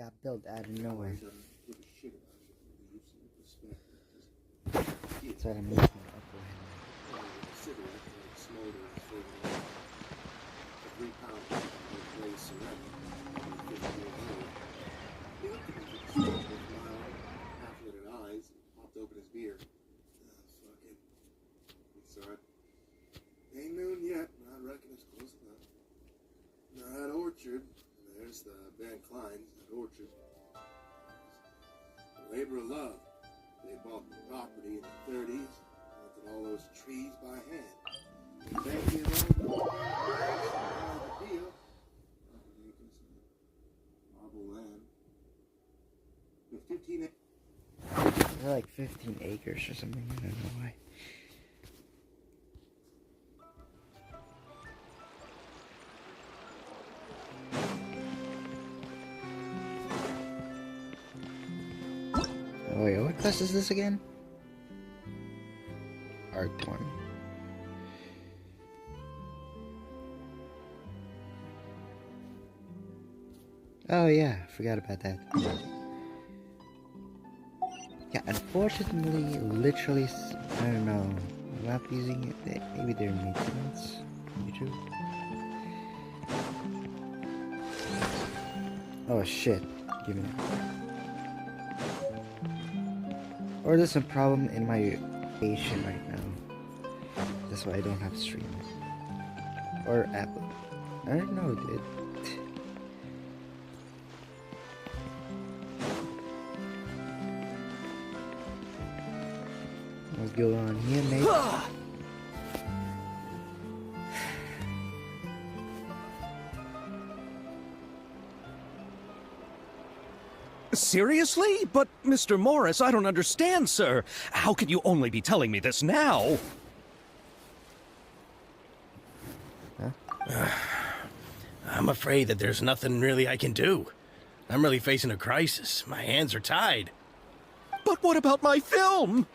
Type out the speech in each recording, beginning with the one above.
got built out of nowhere. That's what I'm making open his beer. Fuck it. It's alright. Ain't noon yet, but I reckon it's close enough. Now that orchard, there's the Van Klein's, that orchard. The labor of love. They bought the property in the 30s, planted all those trees by hand. Thank you, the deal. Marble land. With 15 acres. They're like 15 acres or something. I don't know why. Oh wait, what class is this again? Art 1. Oh yeah, forgot about that. Yeah, unfortunately, literally, I don't know, I'm not using it. Maybe they're maintenance on YouTube. Oh shit, give me that. Or there's some problem in my station right now. That's why I don't have stream. Or Apple. I don't know, dude. What's going on here, mate? Seriously? But, Mr. Morris, I don't understand, sir. How can you only be telling me this now? Huh? I'm afraid that there's nothing really I can do. I'm really facing a crisis. My hands are tied. But what about my film?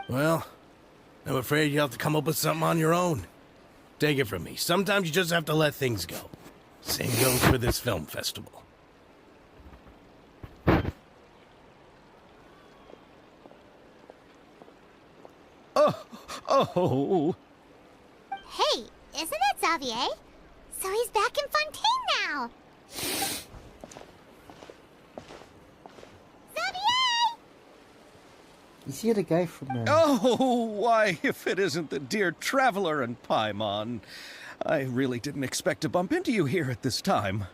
Well, I'm afraid you'll have to come up with something on your own. Take it from me. Sometimes you just have to let things go. Same goes with this film festival. Oh. Hey, isn't that Xavier? So he's back in Fontaine now. Xavier! You see the guy from Oh, why, if it isn't the dear Traveler and Paimon. I really didn't expect to bump into you here at this time.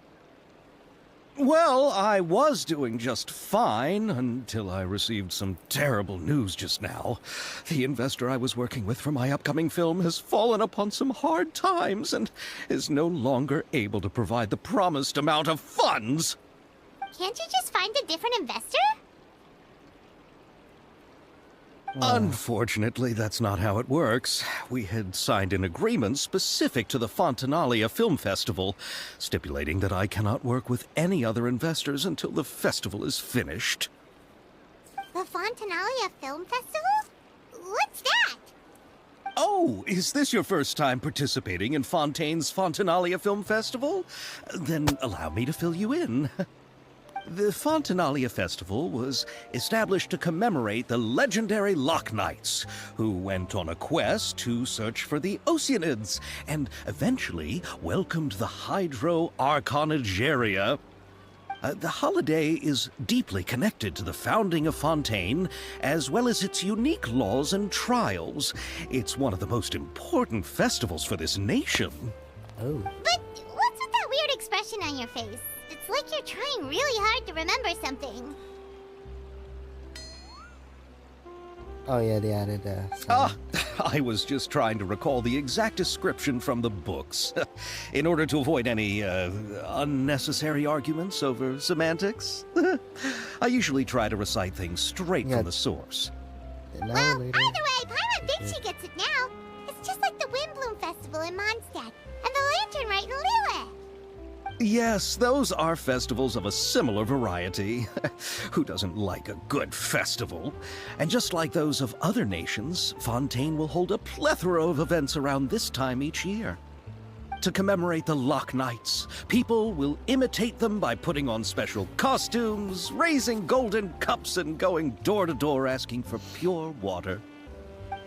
Well, I was doing just fine until I received some terrible news just now. The investor I was working with for my upcoming film has fallen upon some hard times and is no longer able to provide the promised amount of funds. Can't you just find a different investor? Unfortunately, that's not how it works. We had signed an agreement specific to the Fontanalia Film Festival, stipulating that I cannot work with any other investors until the festival is finished. The Fontanalia Film Festival? What's that? Oh, is this your first time participating in Fontaine's Fontanalia Film Festival? Then allow me to fill you in. The Fontanalia Festival was established to commemorate the legendary Loch Knights, who went on a quest to search for the Oceanids, and eventually welcomed the Hydro Arconageria. The holiday is deeply connected to the founding of Fontaine, as well as its unique laws and trials. It's one of the most important festivals for this nation. Oh. But what's with that weird expression on your face? It's like you're trying really hard to remember something. Oh yeah, they added some... I was just trying to recall the exact description from the books, in order to avoid any unnecessary arguments over semantics. I usually try to recite things straight from the source. An hour Well, later, either way, Paimon thinks she gets it now. It's just like the Windbloom Festival in Mondstadt, and the Lantern Rite in Lille. Yes, those are festivals of a similar variety. Who doesn't like a good festival? And just like those of other nations, Fontaine will hold a plethora of events around this time each year. to commemorate the Lock Nights. People will imitate them by putting on special costumes, raising golden cups, and going door to door asking for pure water.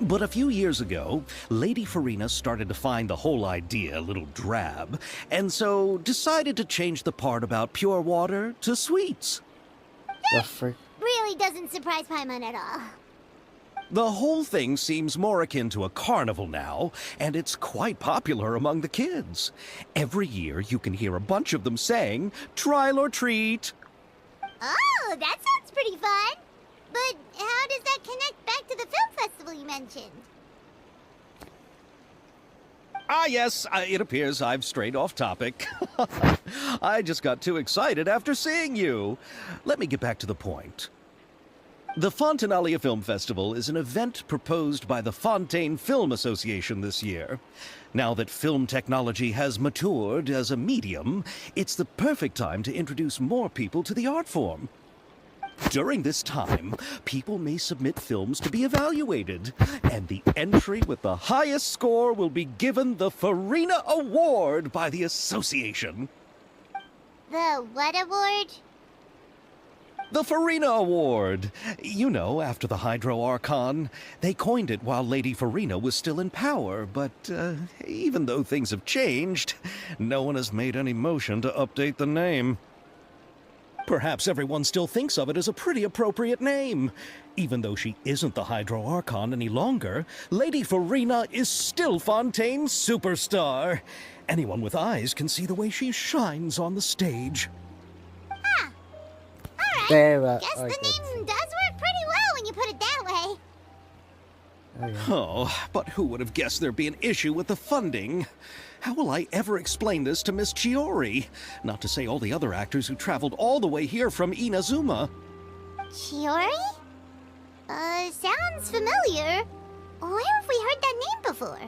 But a few years ago, Lady Farina started to find the whole idea a little drab, and so decided to change the part about pure water to sweets. The frick? Really doesn't surprise Paimon at all. The whole thing seems more akin to a carnival now, and it's quite popular among the kids. Every year you can hear a bunch of them saying, "Trial or treat." Oh, that sounds pretty fun. But how does that connect back to the film festival you mentioned? Ah, yes, it appears I've strayed off topic. I just got too excited after seeing you. Let me get back to the point. The Fontanalia Film Festival is an event proposed by the Fontaine Film Association this year. Now that film technology has matured as a medium, it's the perfect time to introduce more people to the art form. During this time, people may submit films to be evaluated, and the entry with the highest score will be given the Farina Award by the association. The what award? The Farina Award. You know, after the Hydro Archon. They coined it while Lady Farina was still in power, but even though things have changed, no one has made any motion to update the name. Perhaps everyone still thinks of it as a pretty appropriate name. Even though she isn't the Hydro Archon any longer, Lady Farina is still Fontaine's superstar. Anyone with eyes can see the way she shines on the stage. Very well. Guess the Okay. name does work pretty well when you put it that way. Okay. Oh, but who would have guessed there'd be an issue with the funding? How will I ever explain this to Miss Chiori? Not to say all the other actors who traveled all the way here from Inazuma. Chiori? Sounds familiar. Where have we heard that name before?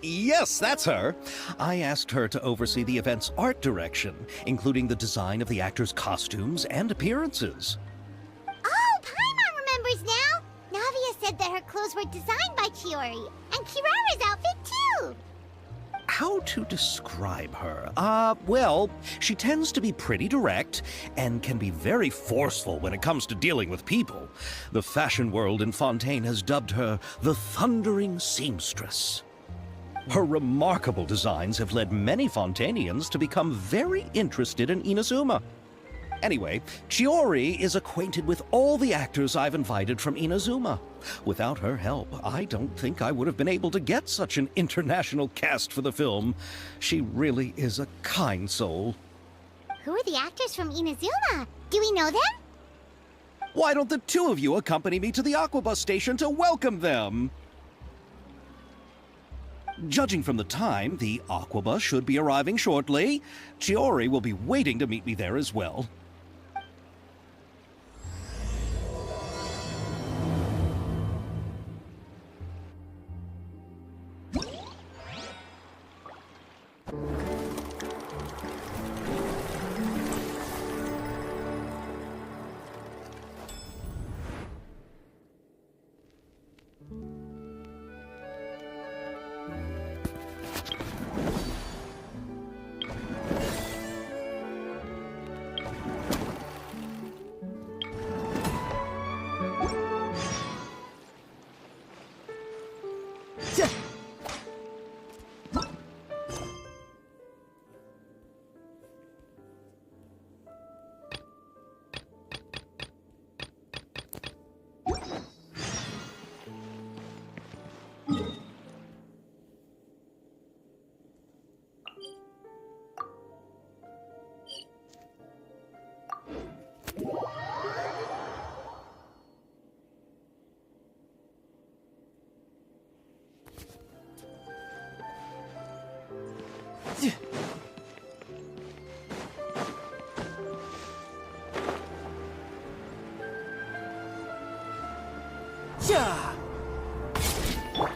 Yes, that's her. I asked her to oversee the event's art direction, including the design of the actors' costumes and appearances. Oh, Paimon remembers now. Navia said that her clothes were designed by Chiori, and Kirara's outfit too. How to describe her? Well, she tends to be pretty direct and can be very forceful when it comes to dealing with people. The fashion world in Fontaine has dubbed her the Thundering Seamstress. Her remarkable designs have led many Fontainians to become very interested in Inazuma. Anyway, Chiori is acquainted with all the actors I've invited from Inazuma. Without her help, I don't think I would have been able to get such an international cast for the film. She really is a kind soul. Who are the actors from Inazuma? Do we know them? Why don't the two of you accompany me to the Aquabus station to welcome them? Judging from the time, the Aquabus should be arriving shortly. Chiori will be waiting to meet me there as well.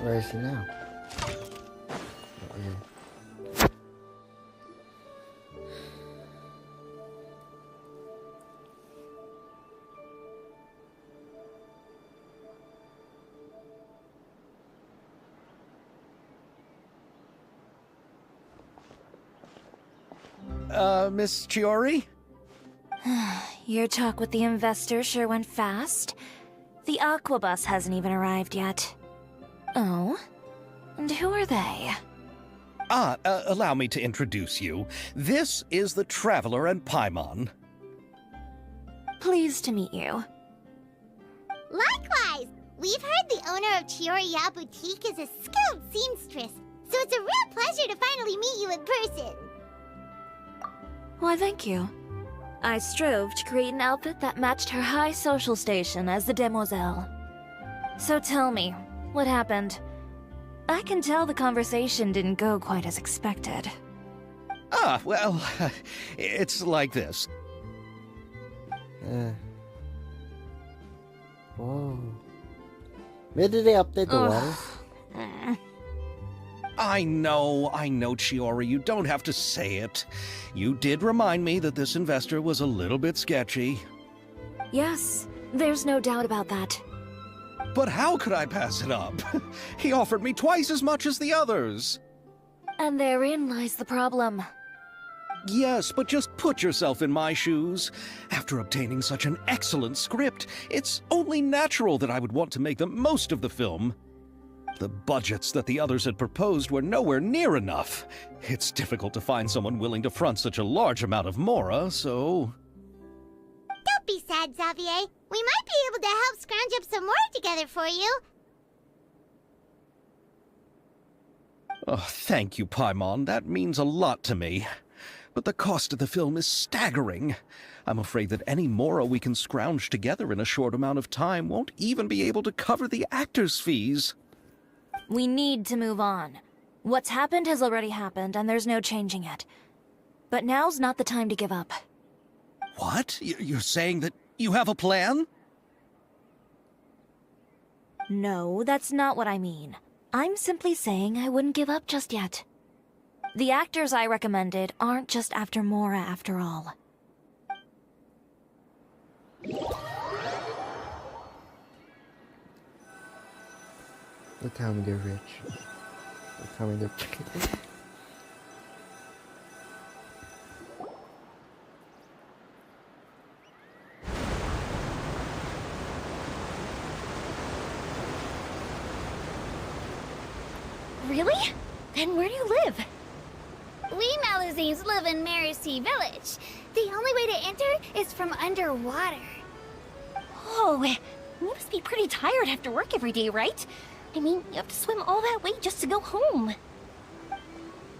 Where is he now? Okay. Miss Chiori? Your talk with the investor sure went fast. The Aquabus hasn't even arrived yet. Oh? And who are they? Allow me to introduce you. This is the Traveler and Paimon. Pleased to meet you. Likewise! We've heard the owner of Chioriya Boutique is a skilled seamstress, so it's a real pleasure to finally meet you in person. Why, thank you. I strove to create an outfit that matched her high social station as the demoiselle. So tell me, what happened? I can tell the conversation didn't go quite as expected. Well, it's like this. Whoa. Where did they update the water? I know, Chiori, you don't have to say it. You did remind me that this investor was a little bit sketchy. Yes, there's no doubt about that. But how could I pass it up? He offered me twice as much as the others. And therein lies the problem. Yes, but just put yourself in my shoes. After obtaining such an excellent script, it's only natural that I would want to make the most of the film. The budgets that the others had proposed were nowhere near enough. It's difficult to find someone willing to front such a large amount of mora, so... Don't be sad, Xavier. We might be able to help scrounge up some more together for you. Oh, thank you, Paimon. That means a lot to me. But the cost of the film is staggering. I'm afraid that any mora we can scrounge together in a short amount of time won't even be able to cover the actors' fees. We need to move on. What's happened has already happened, and there's no changing it. But now's not the time to give up. What? You're saying that you have a plan? No, that's not what I mean. I'm simply saying I wouldn't give up just yet. The actors I recommended aren't just after Mora after all. They tell me they're rich. They tell me they're... Really? Then where do you live? We Malazines live in Marcy Village. The only way to enter is from underwater. Oh, you must be pretty tired after work every day, right? I mean, you have to swim all that way just to go home.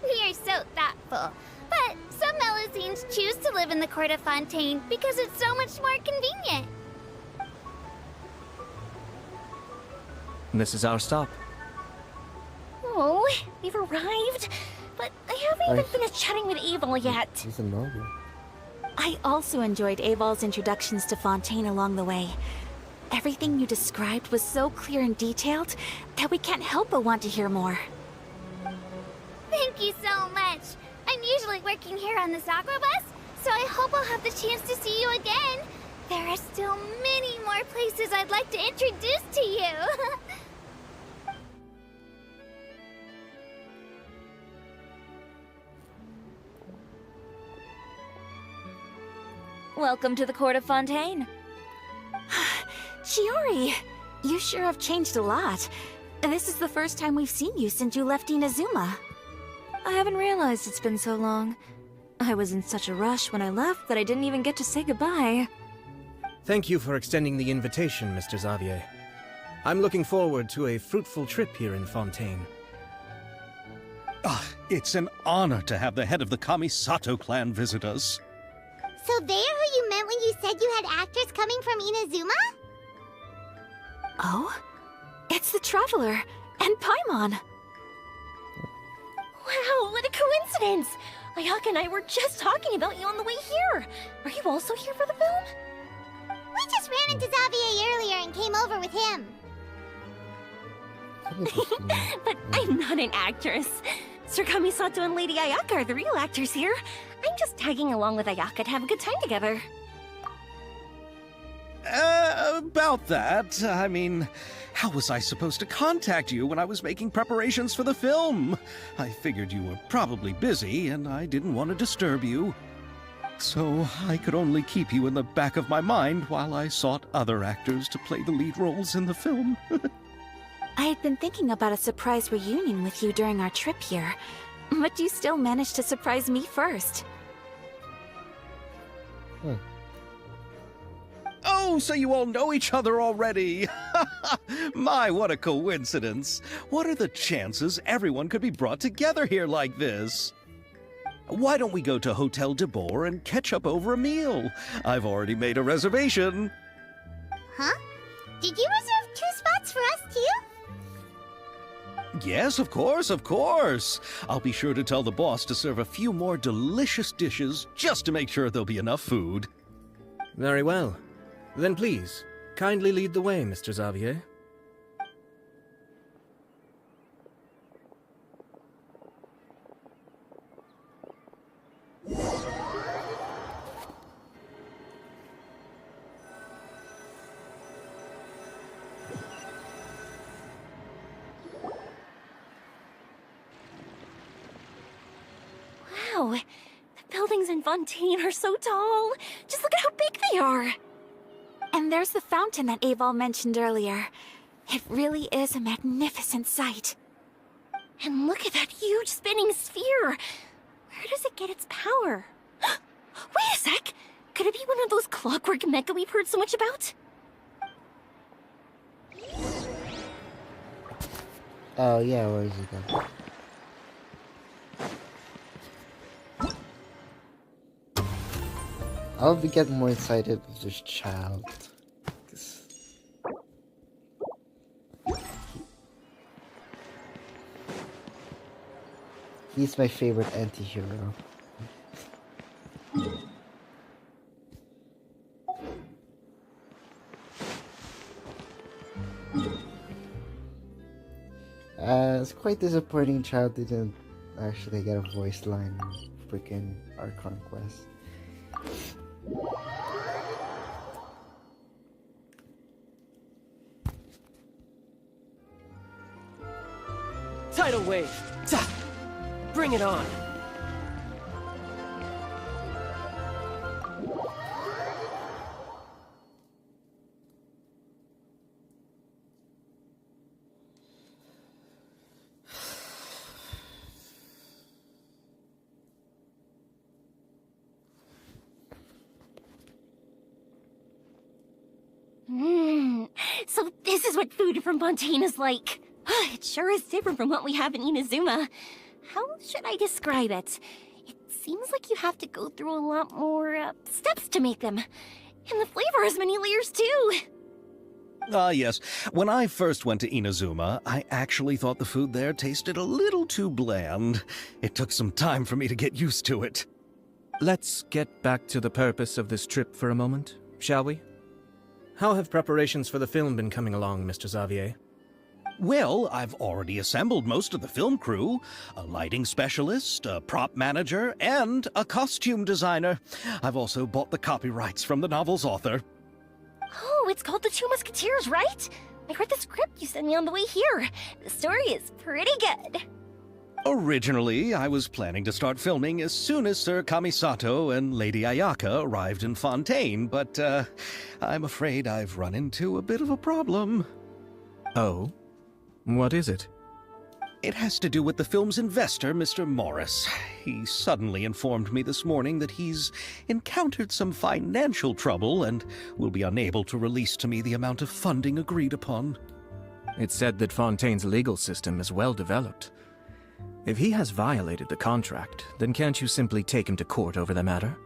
We are so thoughtful. But some Malazines choose to live in the Court of Fontaine because it's so much more convenient. This is our stop. Oh, we've arrived. But I haven't even finished chatting with Aval yet. He's a noble. I also enjoyed Aval's introductions to Fontaine along the way. Everything you described was so clear and detailed that we can't help but want to hear more. Thank you so much. I'm usually working here on this Aquabus, so I hope I'll have the chance to see you again. There are still many more places I'd like to introduce to you. Welcome to the Court of Fontaine. Chiori, you sure have changed a lot. This is the first time we've seen you since you left Inazuma. I haven't realized it's been so long. I was in such a rush when I left that I didn't even get to say goodbye. Thank you for extending the invitation, Mr. Xavier. I'm looking forward to a fruitful trip here in Fontaine. It's an honor to have the head of the Kamisato clan visit us. So they're who you meant when you said you had actors coming from Inazuma? Oh? It's the Traveler and Paimon. Wow, what a coincidence! Ayaka and I were just talking about you on the way here. Are you also here for the film? We just ran into Xavier earlier and came over with him. But I'm not an actress. Sir Kamisato and Lady Ayaka are the real actors here. I'm just tagging along with Ayaka to have a good time together. About that, I mean, How was I supposed to contact you when I was making preparations for the film? I figured you were probably busy, and I didn't want to disturb you. So I could only keep you in the back of my mind while I sought other actors to play the lead roles in the film. I had been thinking about a surprise reunion with you during our trip here, but you still managed to surprise me first. Oh, so you all know each other already! My, what a coincidence! What are the chances everyone could be brought together here like this? Why don't we go to Hotel de Boer and catch up over a meal? I've already made a reservation. Huh? Did you reserve 2 spots for us too? Yes, of course, of course. I'll be sure to tell the boss to serve a few more delicious dishes just to make sure there'll be enough food. Very well. Then please, kindly lead the way, Mr. Xavier. Wow, the buildings in Fontaine are so tall. Just look at how big they are. And there's the fountain that Aval mentioned earlier. It really is a magnificent sight. And look at that huge spinning sphere. Where does it get its power? Wait a sec. Could it be one of those clockwork mecha we've heard so much about? Oh yeah, where is it then? I'll be getting more excited with this child. 'Cause he's my favorite anti-hero. It's quite disappointing child didn't actually get a voice line in freaking our conquest. Tidal wave! Ta! Bring it on! So this is what food from Fontaine is like. It sure is different from what we have in Inazuma. How should I describe it? It seems like you have to go through a lot more steps to make them. And the flavor has many layers too. Yes. When I first went to Inazuma, I actually thought the food there tasted a little too bland. It took some time for me to get used to it. Let's get back to the purpose of this trip for a moment, shall we? How have preparations for the film been coming along, Mr. Xavier? Well, I've already assembled most of the film crew. A lighting specialist, a prop manager, and a costume designer. I've also bought the copyrights from the novel's author. Oh, it's called The Two Musketeers, right? I read the script you sent me on the way here. The story is pretty good. Originally, I was planning to start filming as soon as Sir Kamisato and Lady Ayaka arrived in Fontaine, but I'm afraid I've run into a bit of a problem. Oh? What is it? It has to do with the film's investor, Mr. Morris. He suddenly informed me this morning that he's encountered some financial trouble and will be unable to release to me the amount of funding agreed upon. It's said that Fontaine's legal system is well developed. If he has violated the contract, then can't you simply take him to court over the matter?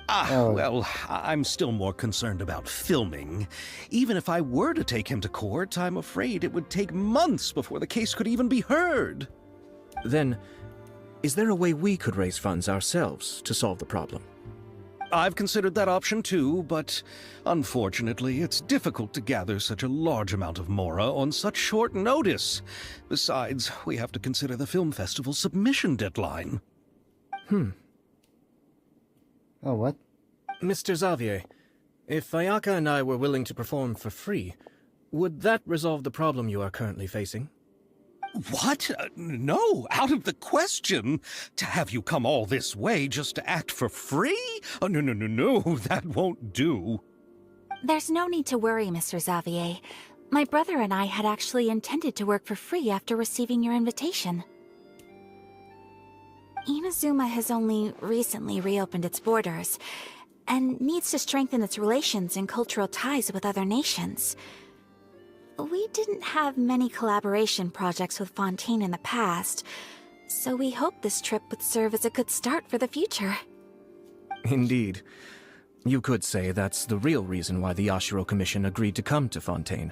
Well, I'm still more concerned about filming. Even if I were to take him to court, I'm afraid it would take months before the case could even be heard. Then, is there a way we could raise funds ourselves to solve the problem? I've considered that option too, but unfortunately, it's difficult to gather such a large amount of mora on such short notice. Besides, we have to consider the film festival's submission deadline. Oh, what? Mr. Xavier, if Ayaka and I were willing to perform for free, Would that resolve the problem you are currently facing? What? No, out of the question. To have you come all this way just to act for free? Oh, no, that won't do. There's no need to worry, Mr. Xavier. My brother and I had actually intended to work for free after receiving your invitation. Inazuma has only recently reopened its borders, and needs to strengthen its relations and cultural ties with other nations. We didn't have many collaboration projects with Fontaine in the past, so we hoped this trip would serve as a good start for the future. Indeed. You could say that's the real reason why the Yashiro Commission agreed to come to Fontaine.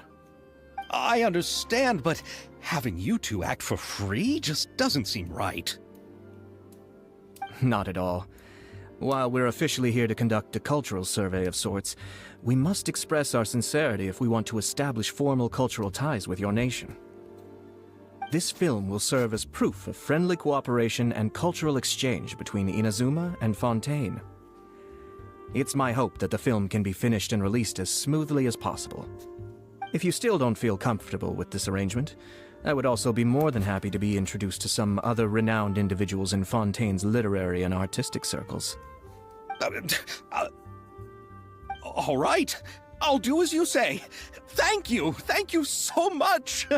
I understand, but having you two act for free just doesn't seem right. Not at all. While we're officially here to conduct a cultural survey of sorts, we must express our sincerity if we want to establish formal cultural ties with your nation. This film will serve as proof of friendly cooperation and cultural exchange between Inazuma and Fontaine. It's my hope that the film can be finished and released as smoothly as possible. If you still don't feel comfortable with this arrangement, I would also be more than happy to be introduced to some other renowned individuals in Fontaine's literary and artistic circles. All right, I'll do as you say. Thank you so much.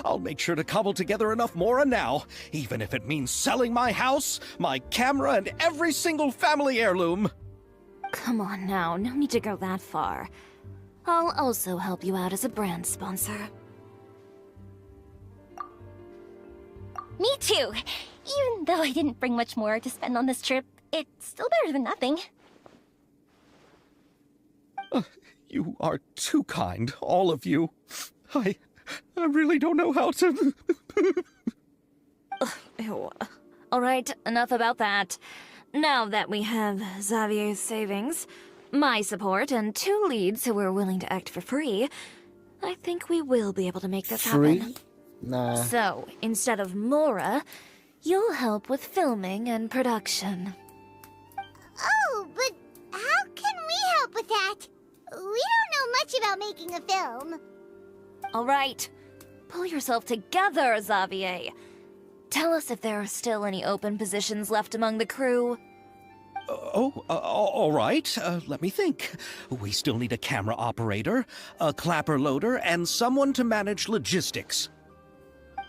I'll make sure to cobble together enough mora now, even if it means selling my house, my camera, and every single family heirloom. Come on now, no need to go that far. I'll also help you out as a brand sponsor. Me too! Even though I didn't bring much more to spend on this trip, it's still better than nothing. You are too kind, all of you. I really don't know how to... Ew. All right, enough about that. Now that we have Xavier's savings, my support, and 2 leads who are willing to act for free, I think we will be able to make this happen. Nah. So, instead of Mora, you'll help with filming and production. Oh, but how can we help with that? We don't know much about making a film. All right, pull yourself together, Xavier. Tell us if there are still any open positions left among the crew. All right. Let me think. We still need a camera operator, a clapper loader, and someone to manage logistics.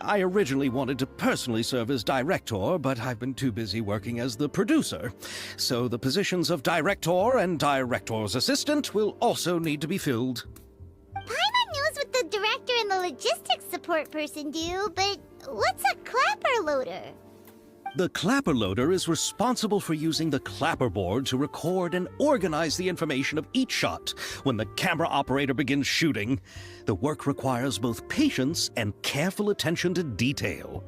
I originally wanted to personally serve as director, but I've been too busy working as the producer. So the positions of director and director's assistant will also need to be filled. Paimon knows what the director and the logistics support person do, but what's a clapper loader? The clapper loader is responsible for using the clapper board to record and organize the information of each shot when the camera operator begins shooting. The work requires both patience and careful attention to detail.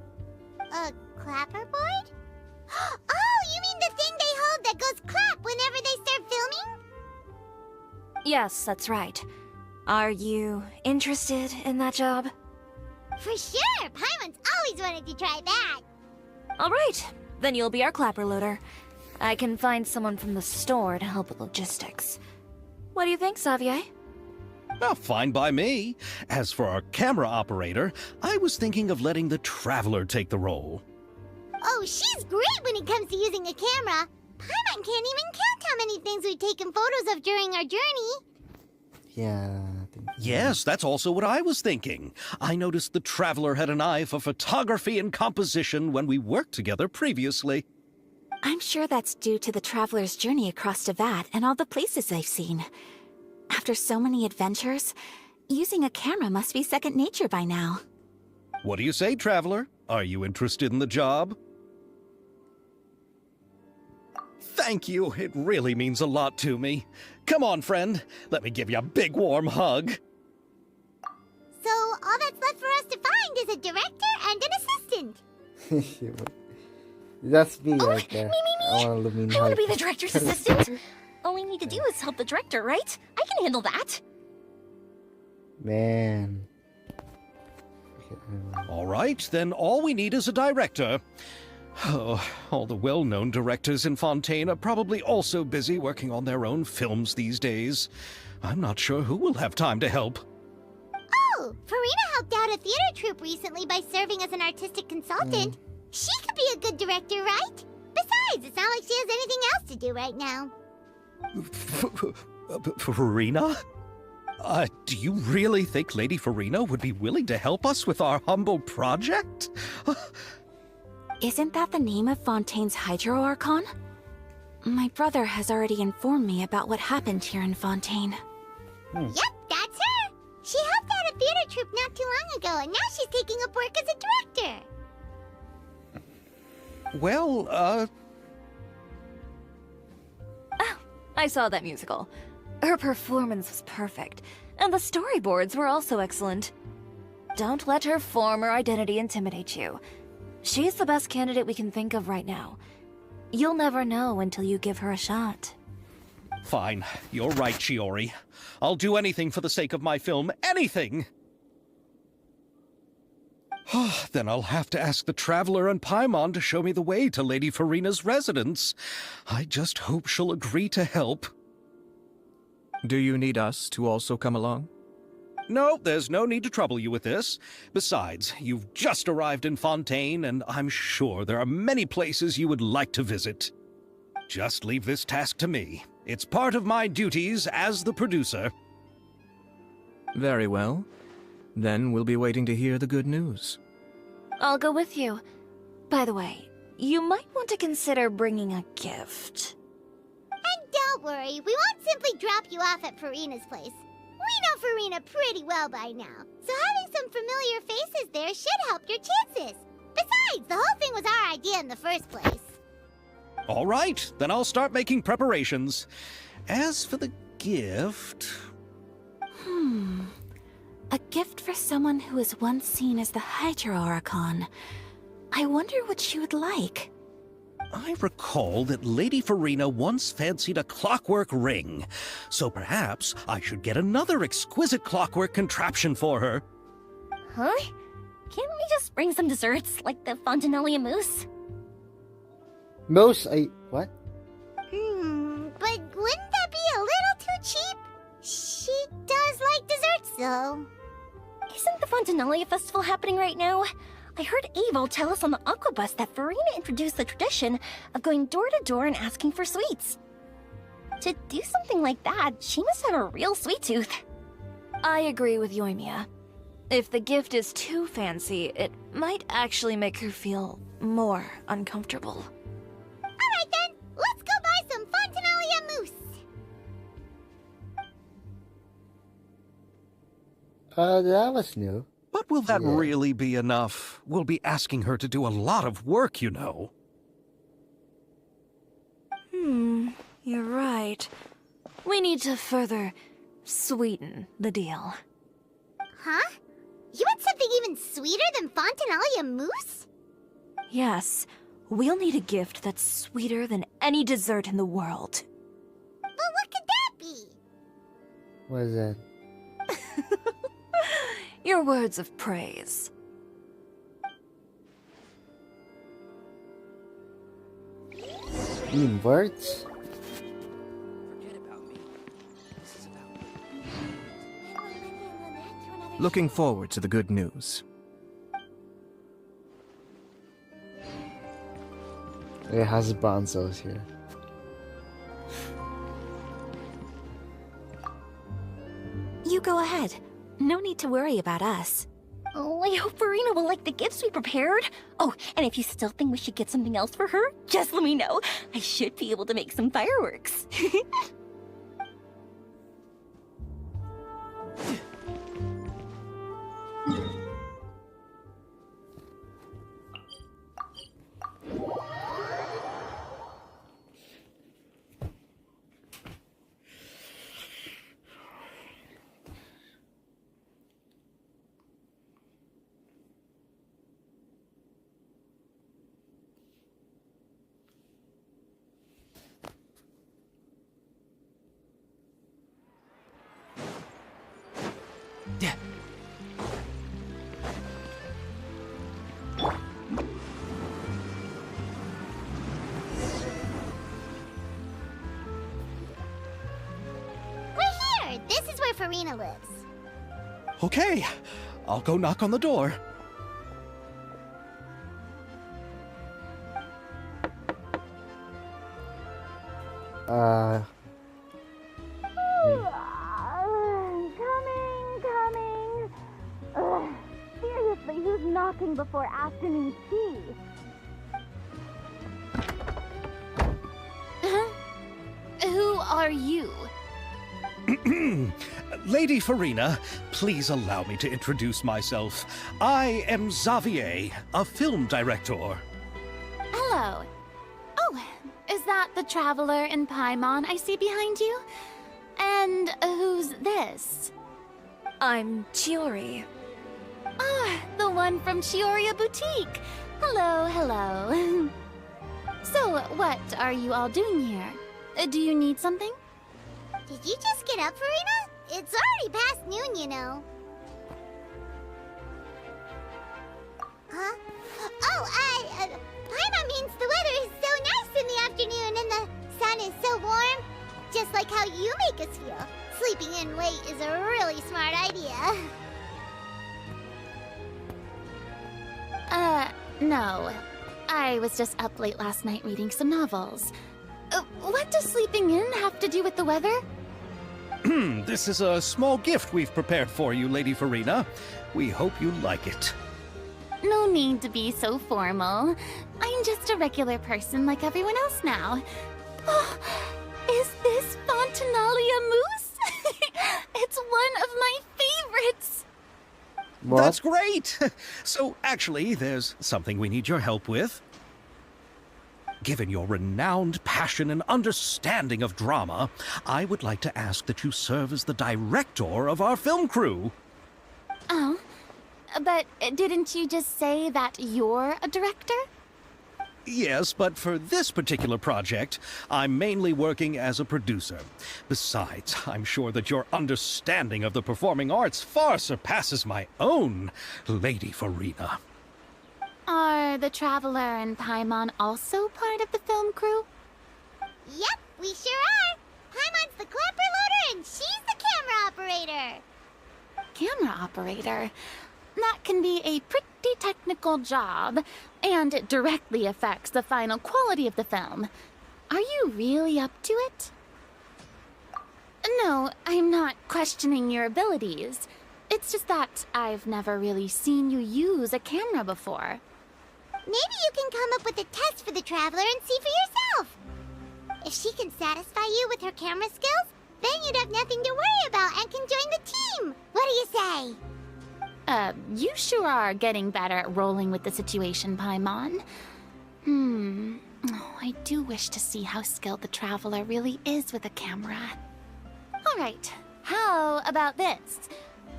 A clapper board? Oh, you mean the thing they hold that goes clap whenever they start filming? Yes, that's right. Are you interested in that job? For sure! Paimon's always wanted to try that. All right, then you'll be our clapper loader. I can find someone from the store to help with logistics. What do you think, Xavier? Fine by me. As for our camera operator, I was thinking of letting the Traveler take the role. Oh, she's great when it comes to using a camera. Paimon can't even count how many things we've taken photos of during our journey. Yeah. I think so. Yes, that's also what I was thinking. I noticed the Traveler had an eye for photography and composition when we worked together previously. I'm sure that's due to the traveler's journey across Devat and all the places they've seen. After so many adventures, using a camera must be second nature by now. What do you say, Traveler? Are you interested in the job? Thank you. It really means a lot to me. Come on, friend. Let me give you a big warm hug. So all that's left for us to find is a director and an assistant. That's me right there. Me. I want I want to be the director's assistant. All we need to do is help the director, right? I can handle that. Man. All right, then all we need is a director. Oh, all the well-known directors in Fontaine are probably also busy working on their own films these days. I'm not sure who will have time to help. Oh, too. Farina helped out a theater troupe recently by serving as an artistic consultant. She could be a good director, right? Besides, it's not like she has anything else to do right now. Farina? Do you really think Lady Farina would be willing to help us with our humble project? Isn't that the name of Fontaine's Hydro Archon? My brother has already informed me about what happened here in Fontaine. Yep, that's her. She helped out a theater troupe not too long ago, and now she's taking up work as a director. Well, Oh, I saw that musical. Her performance was perfect, and the storyboards were also excellent. Don't let her former identity intimidate you. She's the best candidate we can think of right now. You'll never know until you give her a shot. fine. You're right, Shiori. I'll do anything for the sake of my film. Anything! Then I'll have to ask the Traveler and Paimon to show me the way to Lady Farina's residence. I just hope she'll agree to help. Do you need us to also come along? No, there's no need to trouble you with this. Besides, you've just arrived in Fontaine, and I'm sure there are many places you would like to visit. Just leave this task to me. It's part of my duties as the producer. Very well. Then we'll be waiting to hear the good news. I'll go with you. By the way, you might want to consider bringing a gift. And don't worry, we won't simply drop you off at Farina's place. We know Farina pretty well by now, so having some familiar faces there should help your chances. Besides, the whole thing was our idea in the first place. All right, then I'll start making preparations. As for the gift... A gift for someone who was once seen as the Hydro Archon. I wonder what she would like. I recall that Lady Farina once fancied a clockwork ring, so perhaps I should get another exquisite clockwork contraption for her. Huh? Can't we just bring some desserts, like the Fontinalia mousse? What? But wouldn't that be a little too cheap? She does like desserts, though. Isn't the Fontinalia festival happening right now? I heard Aval tell us on the Aquabus that Farina introduced the tradition of going door to door and asking for sweets. To do something like that, she must have a real sweet tooth. I agree with Yoimiya. If the gift is too fancy, it might actually make her feel more uncomfortable. Alright then, let's go buy some Fontinalia mousse. That was new. But will that Yeah. really be enough? We'll be asking her to do a lot of work, you know. You're right. We need to further sweeten the deal. Huh? You want something even sweeter than Fontinalia mousse? Yes, we'll need a gift that's sweeter than any dessert in the world. But what could that be? What is that? Your words of praise. You mean words? Looking forward to the good news. It has Bronzos here. You go ahead. No need to worry about us. Oh, I hope Farina will like the gifts we prepared. Oh, and if you still think we should get something else for her, just let me know. I should be able to make some fireworks. We're here! This is where Farina lives. Okay, I'll go knock on the door. Coming. Ugh, seriously, who's knocking before afternoon tea? Who are you? Lady Farina, please allow me to introduce myself. I am Xavier, a film director. Hello. Oh, is that the traveler in Paimon I see behind you? And who's this? I'm Chiori. Ah, the one from Chioria Boutique. Hello. So, what are you all doing here? Do you need something? Did you just get up, Farina? It's already past noon, you know. Huh? Oh, Paimon means the weather is so nice in the afternoon and the sun is so warm. Just like how you make us feel. Sleeping in late is a really smart idea. No. I was just up late last night reading some novels. What does sleeping in have to do with the weather? This is a small gift we've prepared for you, Lady Farina. We hope you like it. No need to be so formal. I'm just a regular person like everyone else now. Oh, is this Fontinalia mousse? It's one of my favorites. What? That's great! So, actually, there's something we need your help with. Given your renowned passion and understanding of drama, I would like to ask that you serve as the director of our film crew. Oh, but didn't you just say that you're a director? Yes, but for this particular project, I'm mainly working as a producer. Besides, I'm sure that your understanding of the performing arts far surpasses my own, Lady Farina. Are the Traveler and Paimon also part of the film crew? Yep, we sure are. Paimon's the clapper loader and she's the camera operator. Camera operator? That can be a pretty technical job, and it directly affects the final quality of the film. Are you really up to it? No, I'm not questioning your abilities. It's just that I've never really seen you use a camera before. Maybe you can come up with a test for the Traveler and see for yourself. If she can satisfy you with her camera skills, then you'd have nothing to worry about and can join the team. What do you say? You sure are getting better at rolling with the situation, Paimon. Oh, I do wish to see how skilled the Traveler really is with a camera. Alright, how about this?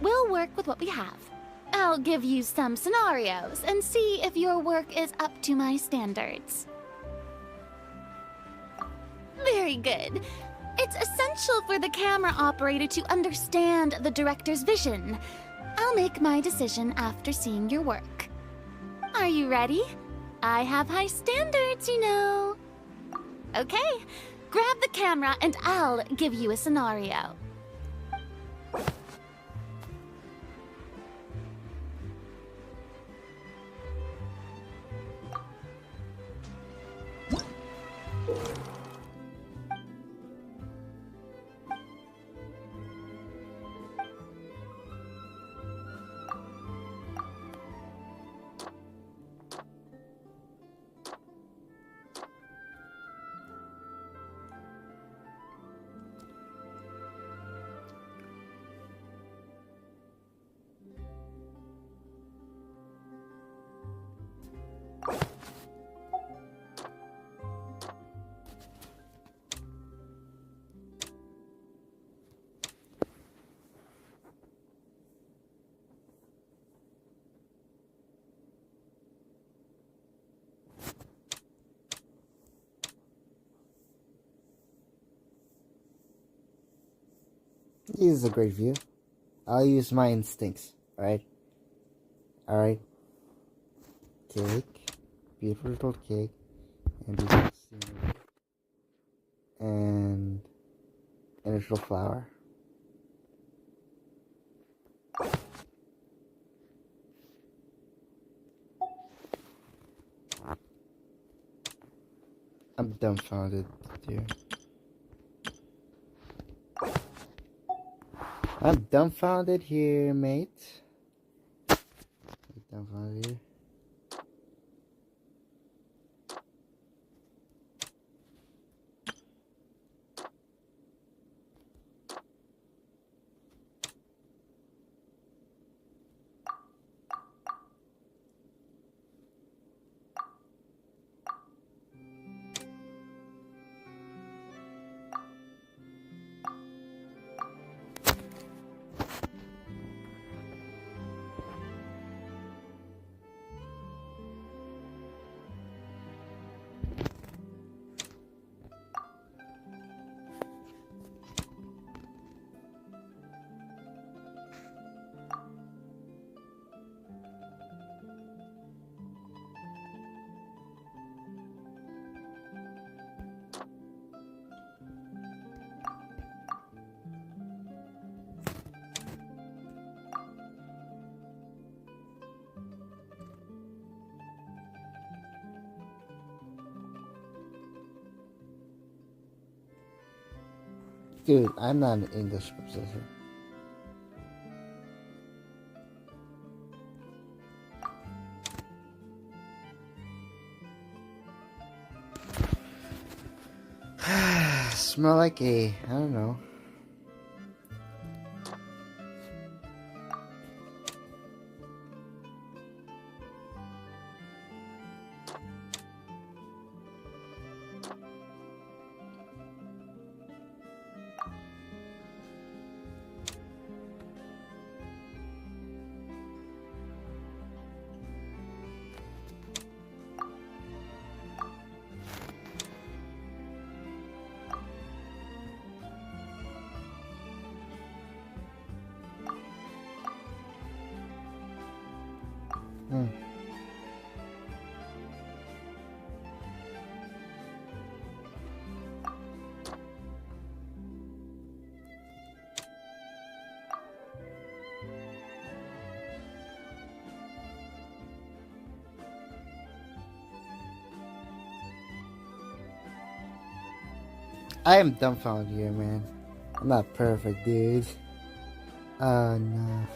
We'll work with what we have. I'll give you some scenarios and see if your work is up to my standards. Very good. It's essential for the camera operator to understand the director's vision. I'll make my decision after seeing your work. Are you ready? I have high standards, you know. Okay, grab the camera and I'll give you a scenario. This is a great view. I'll use my instincts, alright? Alright. Cake. Beautiful little cake. And beautiful scenery. And a little flower. I'm dumbfounded, dear. I'm dumbfounded here, mate. Dumbfounded here. Dude, I'm not an English professor. Smell like I don't know. I am dumbfounded here, man. I'm not perfect, dude. Oh no.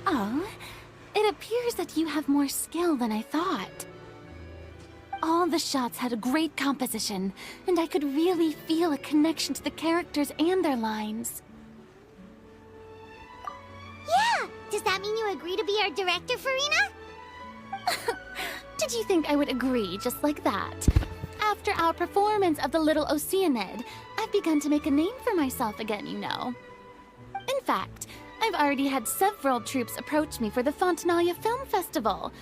Oh, it appears that you have more skill than I thought. All the shots had a great composition, and I could really feel a connection to the characters and their lines. Yeah! Does that mean you agree to be our director, Farina? Did you think I would agree just like that? After our performance of the Little Oceanid, I've begun to make a name for myself again, you know. In fact, I've already had several troops approach me for the Fontanalia Film Festival.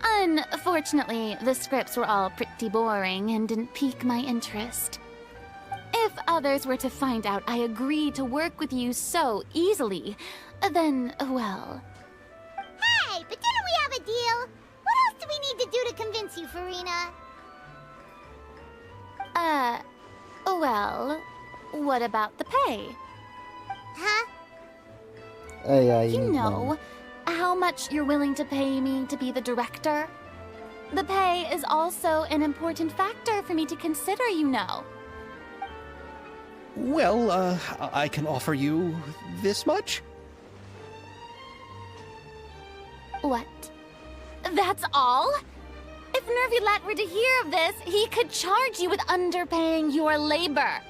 Unfortunately, the scripts were all pretty boring and didn't pique my interest. If others were to find out I agreed to work with you so easily, then, well... Hey, but didn't we have a deal? What else do we need to do to convince you, Farina? Well, what about the pay? Huh? Oh yeah, You need know, money. how much you're willing to pay me to be the director? The pay is also an important factor for me to consider, you know. Well, I can offer you this much? What? That's all? If Nervylat were to hear of this, he could charge you with underpaying your labor.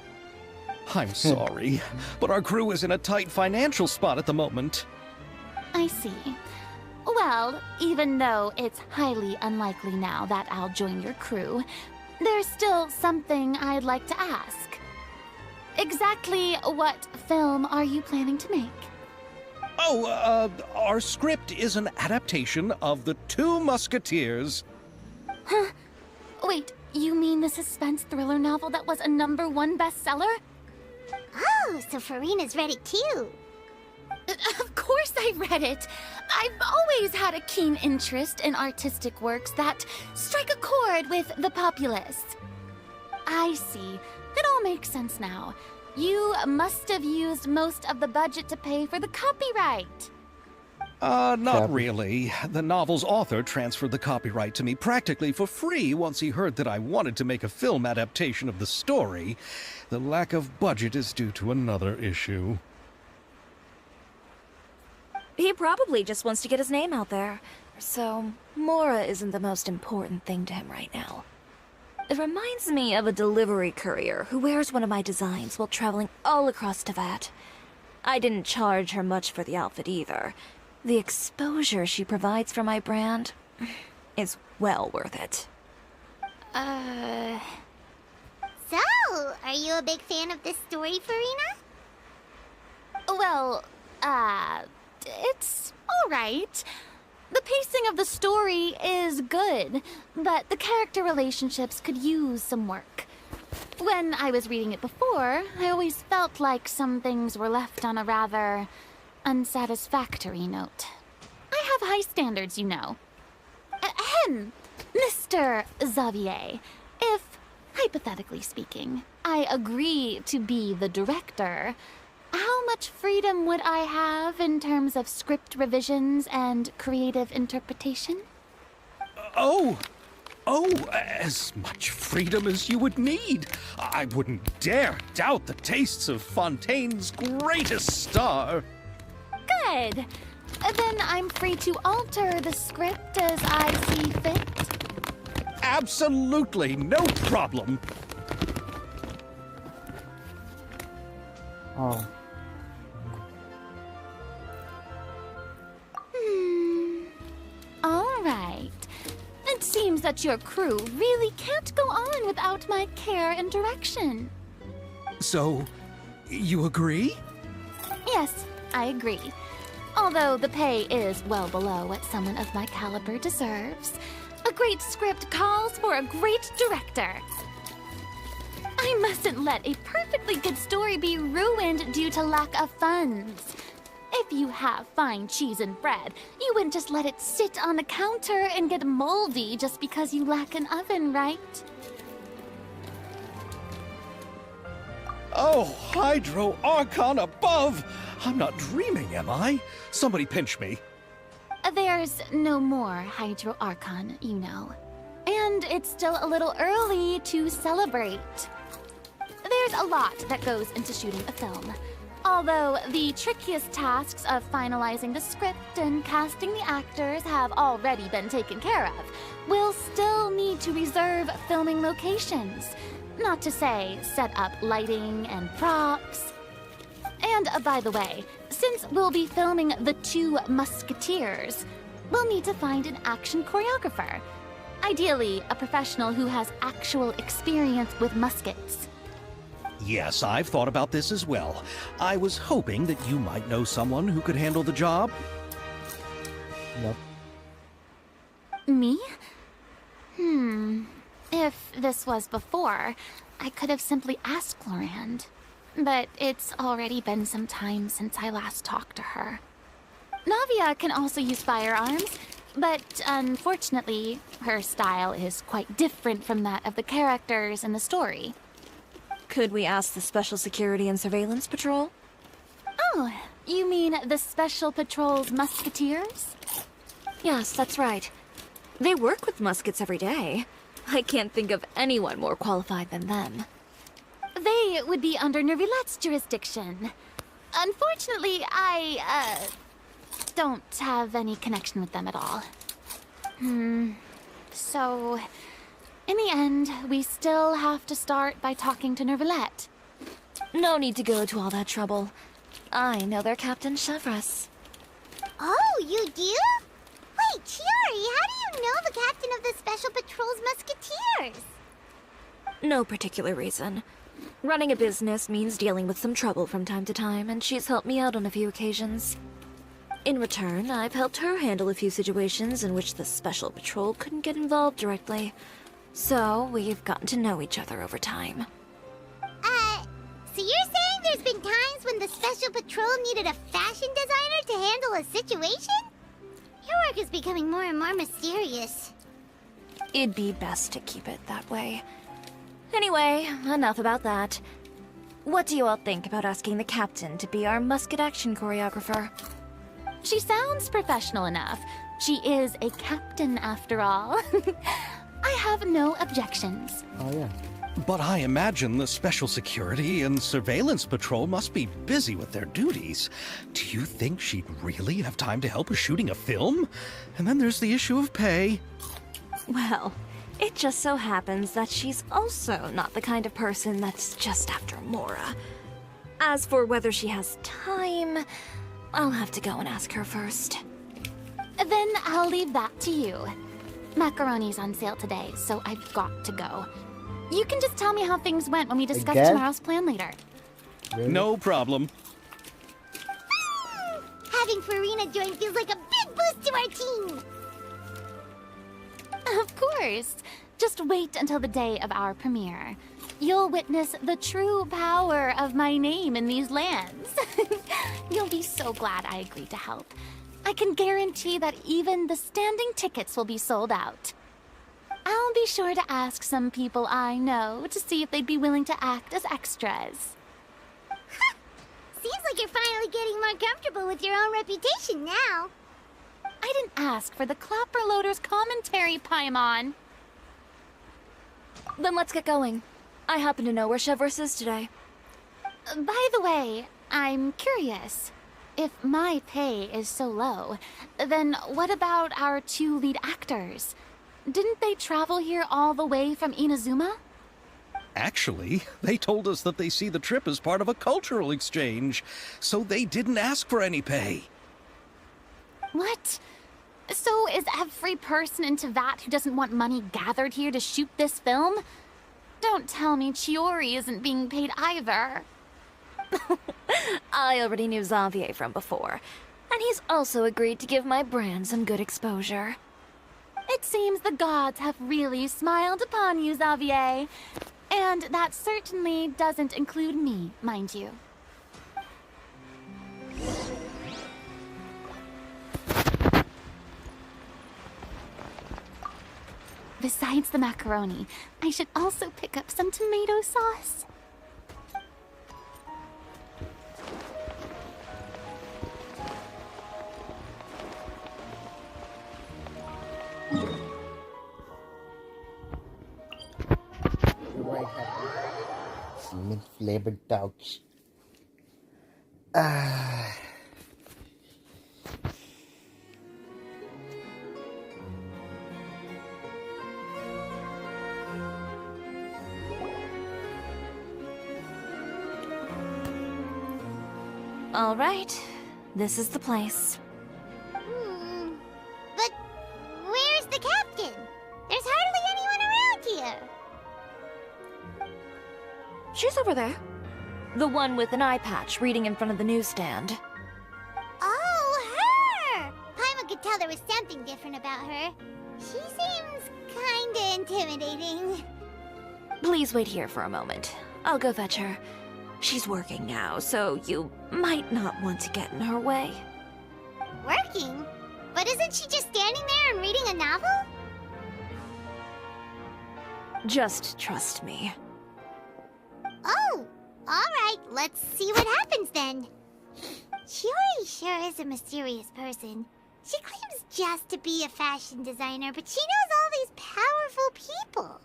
I'm sorry, but our crew is in a tight financial spot at the moment. I see. Well, even though it's highly unlikely now that I'll join your crew, there's still something I'd like to ask. Exactly what film are you planning to make? Oh, our script is an adaptation of The Two Musketeers. Huh? Wait, you mean the suspense thriller novel that was a #1 bestseller? Oh, so Farina's read it too. Of course I read it. I've always had a keen interest in artistic works that strike a chord with the populace. I see. It all makes sense now. You must have used most of the budget to pay for the copyright. Not really. The novel's author transferred the copyright to me practically for free once he heard that I wanted to make a film adaptation of the story. The lack of budget is due to another issue. He probably just wants to get his name out there. So, Mora isn't the most important thing to him right now. It reminds me of a delivery courier who wears one of my designs while traveling all across Teyvat. I didn't charge her much for the outfit either. The exposure she provides for my brand is well worth it. So, are you a big fan of this story, Farina? Well, it's alright. The pacing of the story is good, but the character relationships could use some work. When I was reading it before, I always felt like some things were left on a rather unsatisfactory note. I have high standards, you know. Ahem, Mr. Xavier, if, hypothetically speaking, I agree to be the director, how much freedom would I have in terms of script revisions and creative interpretation? Oh, as much freedom as you would need. I wouldn't dare doubt the tastes of Fontaine's greatest star. Good. Then I'm free to alter the script as I see fit. Absolutely, no problem. Oh. All right. It seems that your crew really can't go on without my care and direction. So, you agree? Yes, I agree. Although the pay is well below what someone of my caliber deserves. A great script calls for a great director. I mustn't let a perfectly good story be ruined due to lack of funds. If you have fine cheese and bread, you wouldn't just let it sit on the counter and get moldy just because you lack an oven, right? Oh, Hydro Archon above! I'm not dreaming, am I? Somebody pinch me. There's no more Hydro Archon, you know. And it's still a little early to celebrate. There's a lot that goes into shooting a film. Although the trickiest tasks of finalizing the script and casting the actors have already been taken care of, we'll still need to reserve filming locations. Not to say set up lighting and props. And by the way, since we'll be filming The Two Musketeers, we'll need to find an action choreographer. Ideally, a professional who has actual experience with muskets. Yes, I've thought about this as well. I was hoping that you might know someone who could handle the job. Nope. Me? If this was before, I could have simply asked Florand. But it's already been some time since I last talked to her. Navia can also use firearms, but unfortunately, her style is quite different from that of the characters in the story. Could we ask the Special Security and Surveillance Patrol? Oh, you mean the Special Patrol's Musketeers? Yes, that's right. They work with muskets every day. I can't think of anyone more qualified than them. They They would be under Nervilette's jurisdiction. Unfortunately, I, don't have any connection with them at all. So, in the end, we still have to start by talking to Nervilette. No need to go to all that trouble. I know their Captain Chevres. Oh, you do? Wait, Chiori, how do you know the captain of the Special Patrol's Musketeers? No particular reason. Running a business means dealing with some trouble from time to time, and she's helped me out on a few occasions. In return, I've helped her handle a few situations in which the Special Patrol couldn't get involved directly. So, we've gotten to know each other over time. So you're saying there's been times when the Special Patrol needed a fashion designer to handle a situation? Your work is becoming more and more mysterious. It'd be best to keep it that way. Anyway, enough about that. What do you all think about asking the captain to be our musket action choreographer? She sounds professional enough. She is a captain, after all. I have no objections. Oh, yeah. But I imagine the Special Security and Surveillance Patrol must be busy with their duties. Do you think she'd really have time to help us shooting a film? And then there's the issue of pay. Well, it just so happens that she's also not the kind of person that's just after Mora. As for whether she has time, I'll have to go and ask her first. Then I'll leave that to you. Macaroni's on sale today, so I've got to go. You can just tell me how things went when we discuss Again? tomorrow's plan later. Really? No problem. Having Farina join feels like a big boost to our team. Of course. Just wait until the day of our premiere. You'll witness the true power of my name in these lands. You'll be so glad I agreed to help. I can guarantee that even the standing tickets will be sold out. I'll be sure to ask some people I know to see if they'd be willing to act as extras. Seems like you're finally getting more comfortable with your own reputation now. I didn't ask for the Clapper Loader's commentary, Paimon. Then let's get going. I happen to know where Chevres is today. By the way, I'm curious. If my pay is so low, then what about our two lead actors? Didn't they travel here all the way from Inazuma? Actually, they told us that they see the trip as part of a cultural exchange, so they didn't ask for any pay. What? So is every person in Tevat who doesn't want money gathered here to shoot this film? Don't tell me Chiori isn't being paid either. I already knew Xavier from before, and he's also agreed to give my brand some good exposure. It seems the gods have really smiled upon you, Xavier. And that certainly doesn't include me, mind you. Besides the macaroni, I should also pick up some tomato sauce. Mint flavored dogs. All right, this is the place. But where's the captain? There's hardly anyone around here. She's over there. The one with an eye patch reading in front of the newsstand. Oh, her! Paimon could tell there was something different about her. She seems kinda intimidating. Please wait here for a moment. I'll go fetch her. She's working now, so you might not want to get in her way. Working? But isn't she just standing there and reading a novel? Just trust me. Oh, alright, let's see what happens then. Chiori sure is a mysterious person. She claims just to be a fashion designer, but she knows all these powerful people.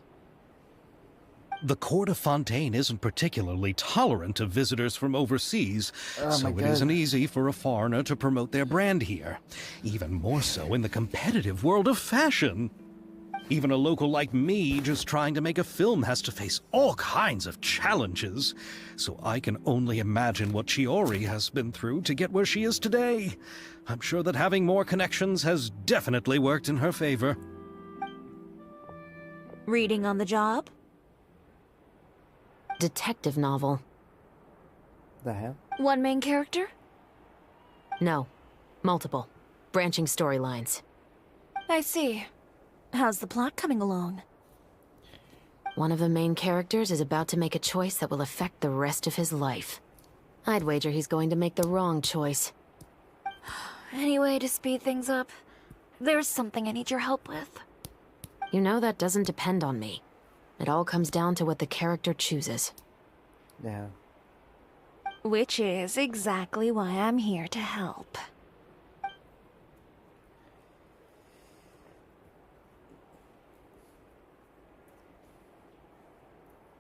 The court of Fontaine isn't particularly tolerant of visitors from overseas, Oh so my it God. isn't easy for a foreigner to promote their brand here. Even more so in the competitive world of fashion. Even a local like me just trying to make a film has to face all kinds of challenges. So I can only imagine what Chiori has been through to get where she is today. I'm sure that having more connections has definitely worked in her favor. Reading on the job? Detective novel. The hell? One main character? No. Multiple. Branching storylines. I see. How's the plot coming along? One of the main characters is about to make a choice that will affect the rest of his life. I'd wager he's going to make the wrong choice. Any way to speed things up? There's something I need your help with. You know that doesn't depend on me. It all comes down to what the character chooses. Yeah. Which is exactly why I'm here to help.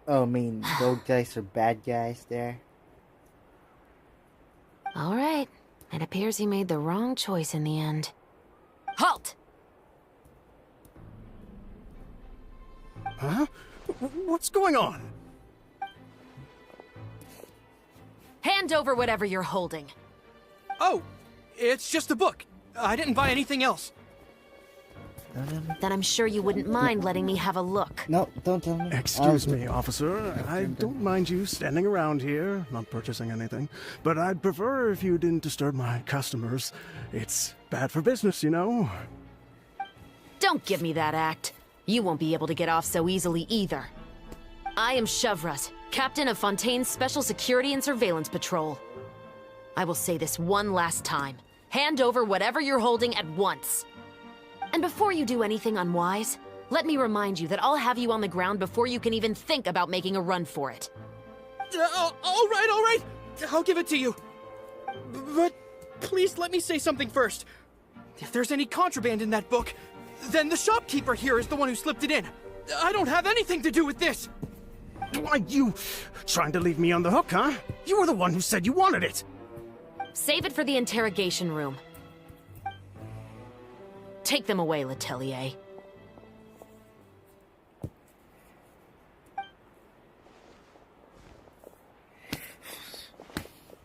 Oh, I mean, those guys are bad guys there. All right. It appears he made the wrong choice in the end. Halt! Huh? What's going on? Hand over whatever you're holding. Oh, it's just a book. I didn't buy anything else. Don't tell me. Then I'm sure you wouldn't mind letting me have a look. No, don't tell me. Excuse me, officer. I don't mind you standing around here, not purchasing anything, but I'd prefer if you didn't disturb my customers. It's bad for business, you know. Don't give me that act. You won't be able to get off so easily either. I am Chevras, captain of Fontaine's Special Security and Surveillance Patrol. I will say this one last time. Hand over whatever you're holding at once. And before you do anything unwise, let me remind you that I'll have you on the ground before you can even think about making a run for it. All right. I'll give it to you. But please let me say something first. If there's any contraband in that book, then the shopkeeper here is the one who slipped it in. I don't have anything to do with this. Why, you trying to leave me on the hook, huh? You were the one who said you wanted it. Save it for the interrogation room. Take them away, Letelier.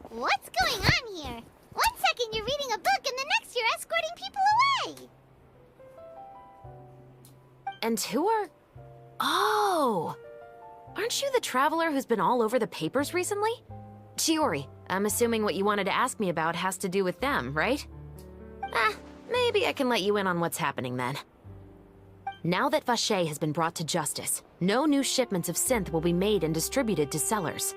What's going on here? One second you're reading a book and the next you're escorting people away. And who are... Oh! Aren't you the traveler who's been all over the papers recently? Chiori, I'm assuming what you wanted to ask me about has to do with them, right? Maybe I can let you in on what's happening then. Now that Vacher has been brought to justice, no new shipments of synth will be made and distributed to sellers.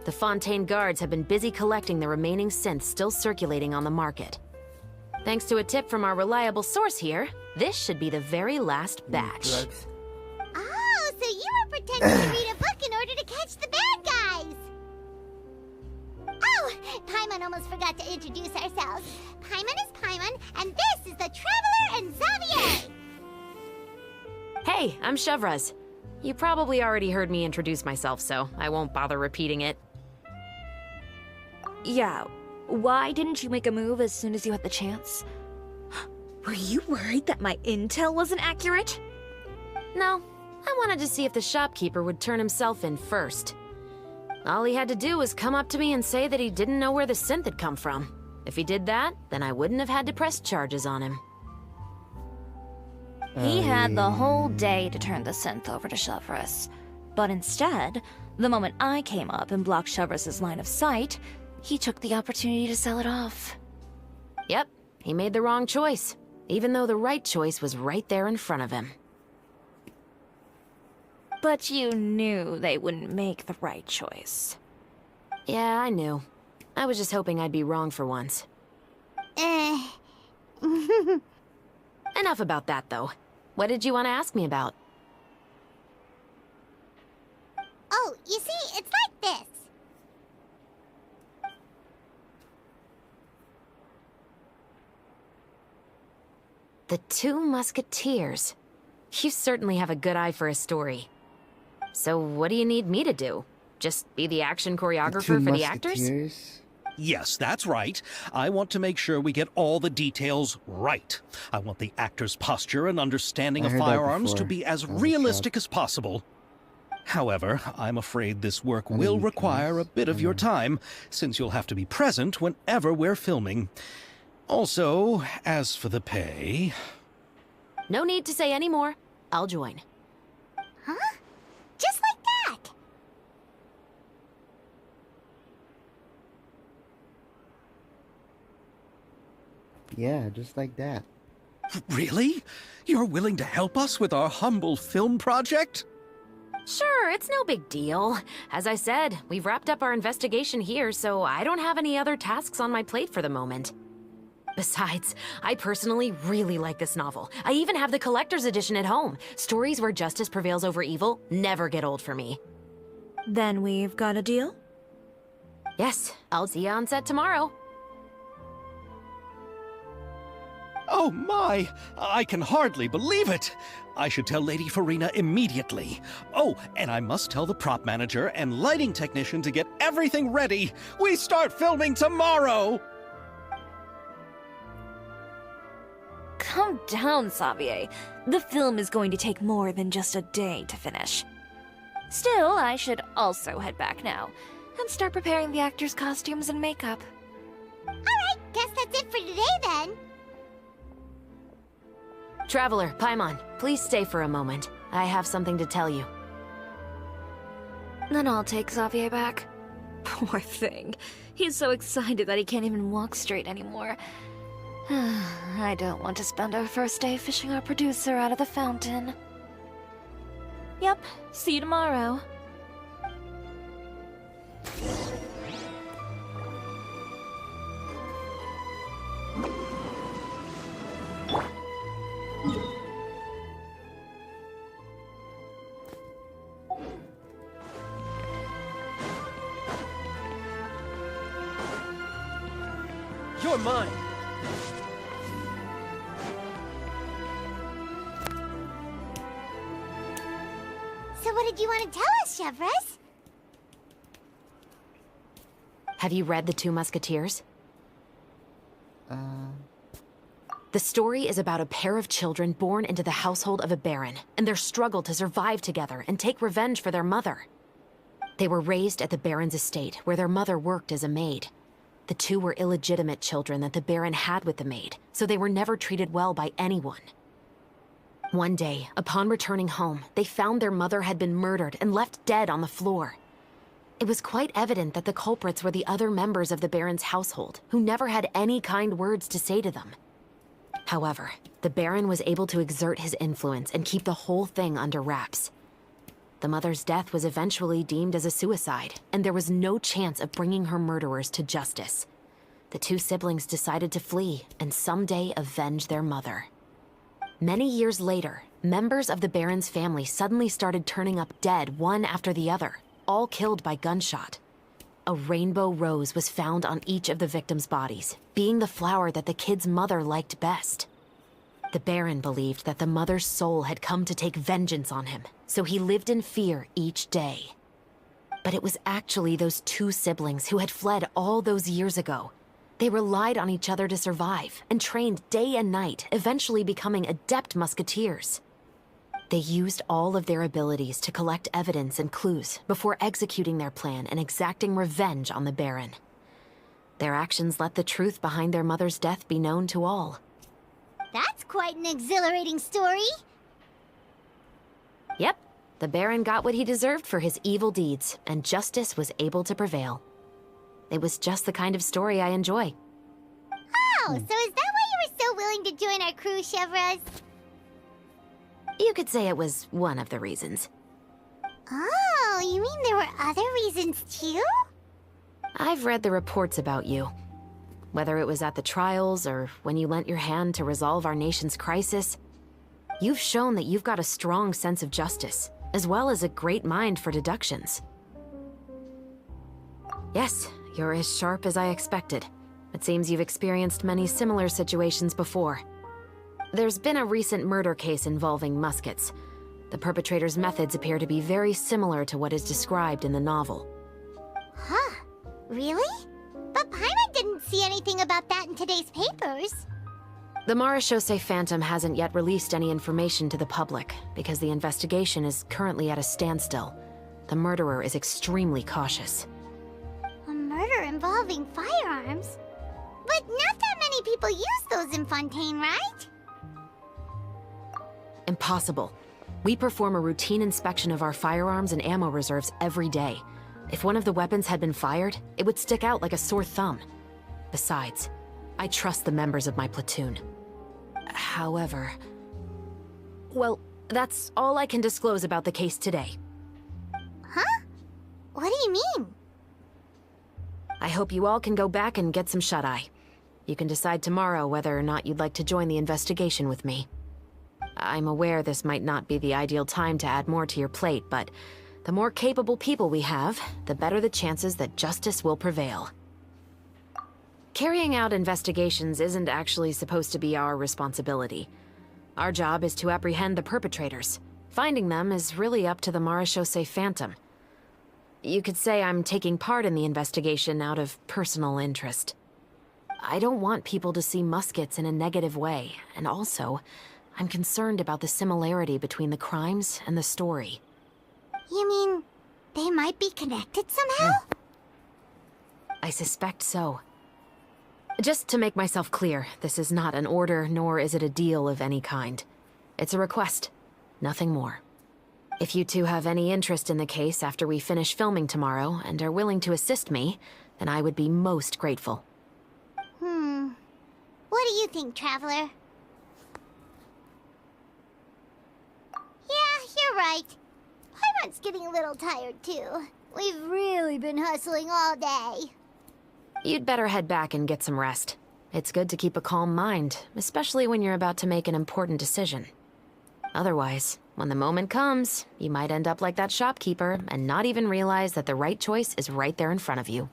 The Fontaine guards have been busy collecting the remaining synths still circulating on the market. Thanks to a tip from our reliable source here, this should be the very last batch. Drugs. Oh, so you were pretending to read a book in order to catch the bad guys. Oh, Paimon almost forgot to introduce ourselves. Paimon is Paimon, and this is the Traveler and Xavier. Hey, I'm Chevras. You probably already heard me introduce myself, so I won't bother repeating it. Yeah, why didn't you make a move as soon as you had the chance? Were you worried that my intel wasn't accurate? No, I wanted to see if the shopkeeper would turn himself in first. All he had to do was come up to me and say that he didn't know where the synth had come from. If he did that, then I wouldn't have had to press charges on him. He had the whole day to turn the synth over to Chevras. But instead, the moment I came up and blocked Chevras' line of sight, he took the opportunity to sell it off. Yep, he made the wrong choice, even though the right choice was right there in front of him. But you knew they wouldn't make the right choice. Yeah, I knew. I was just hoping I'd be wrong for once. Enough about that, though. What did you want to ask me about? Oh, you see, it's like this. The Two Musketeers. You certainly have a good eye for a story. So what do you need me to do? Just be the action The choreographer two for the actors? musketeers. Yes, that's right. I want to make sure we get all the details right. I want the actor's posture and understanding I of heard that firearms to before. be as That was a realistic as possible. However, I'm afraid this work And will then require a bit of your know. time, since you'll have to be present whenever we're filming. Also, as for the pay... No need to say any more. I'll join. Huh? Just like that! Yeah, just like that. Really? You're willing to help us with our humble film project? Sure, it's no big deal. As I said, we've wrapped up our investigation here, so I don't have any other tasks on my plate for the moment. Besides, I personally really like this novel. I even have the collector's edition at home. Stories where justice prevails over evil never get old for me. Then we've got a deal? Yes, I'll see you on set tomorrow. Oh my! I can hardly believe it! I should tell Lady Farina immediately. Oh, and I must tell the prop manager and lighting technician to get everything ready. We start filming tomorrow! Calm down, Xavier. The film is going to take more than just a day to finish. Still, I should also head back now and start preparing the actors' costumes and makeup. Alright, guess that's it for today then. Traveler, Paimon, please stay for a moment. I have something to tell you. Then I'll take Xavier back. Poor thing. He's so excited that he can't even walk straight anymore. I don't want to spend our first day fishing our producer out of the fountain. Yep, see you tomorrow. You're mine. So what did you want to tell us, Chevres? Have you read The Two Musketeers? The story is about a pair of children born into the household of a baron, and their struggle to survive together and take revenge for their mother. They were raised at the baron's estate, where their mother worked as a maid. The two were illegitimate children that the baron had with the maid, so they were never treated well by anyone. One day, upon returning home, they found their mother had been murdered and left dead on the floor. It was quite evident that the culprits were the other members of the baron's household, who never had any kind words to say to them. However, the baron was able to exert his influence and keep the whole thing under wraps. The mother's death was eventually deemed as a suicide, and there was no chance of bringing her murderers to justice. The two siblings decided to flee and someday avenge their mother. Many years later, members of the baron's family suddenly started turning up dead one after the other, all killed by gunshot. A rainbow rose was found on each of the victims' bodies, being the flower that the kid's mother liked best. The baron believed that the mother's soul had come to take vengeance on him, so he lived in fear each day. But it was actually those two siblings who had fled all those years ago. They relied on each other to survive and trained day and night, eventually becoming adept musketeers. They used all of their abilities to collect evidence and clues before executing their plan and exacting revenge on the baron. Their actions let the truth behind their mother's death be known to all. That's quite an exhilarating story. Yep, the baron got what he deserved for his evil deeds, and justice was able to prevail. It was just the kind of story I enjoy. Oh, so is that why you were so willing to join our crew, Chevres? You could say it was one of the reasons. Oh, you mean there were other reasons too? I've read the reports about you. Whether it was at the trials or when you lent your hand to resolve our nation's crisis, you've shown that you've got a strong sense of justice, as well as a great mind for deductions. Yes, you're as sharp as I expected. It seems you've experienced many similar situations before. There's been a recent murder case involving muskets. The perpetrator's methods appear to be very similar to what is described in the novel. Huh? Really? But Paimon didn't see anything about that in today's papers. The Marechaussee Phantom hasn't yet released any information to the public because the investigation is currently at a standstill. The murderer is extremely cautious. A murder involving firearms? But not that many people use those in Fontaine, right? Impossible. We perform a routine inspection of our firearms and ammo reserves every day. If one of the weapons had been fired, it would stick out like a sore thumb. Besides, I trust the members of my platoon. However... Well, that's all I can disclose about the case today. Huh? What do you mean? I hope you all can go back and get some shut-eye. You can decide tomorrow whether or not you'd like to join the investigation with me. I'm aware this might not be the ideal time to add more to your plate, but the more capable people we have, the better the chances that justice will prevail. Carrying out investigations isn't actually supposed to be our responsibility. Our job is to apprehend the perpetrators. Finding them is really up to the Marechaussee Phantom. You could say I'm taking part in the investigation out of personal interest. I don't want people to see muskets in a negative way, and also, I'm concerned about the similarity between the crimes and the story. You mean, they might be connected somehow? I suspect so. Just to make myself clear, this is not an order, nor is it a deal of any kind. It's a request, nothing more. If you two have any interest in the case after we finish filming tomorrow and are willing to assist me, then I would be most grateful. What do you think, Traveler? Yeah, you're right. Paimon's getting a little tired, too. We've really been hustling all day. You'd better head back and get some rest. It's good to keep a calm mind, especially when you're about to make an important decision. Otherwise, when the moment comes, you might end up like that shopkeeper and not even realize that the right choice is right there in front of you.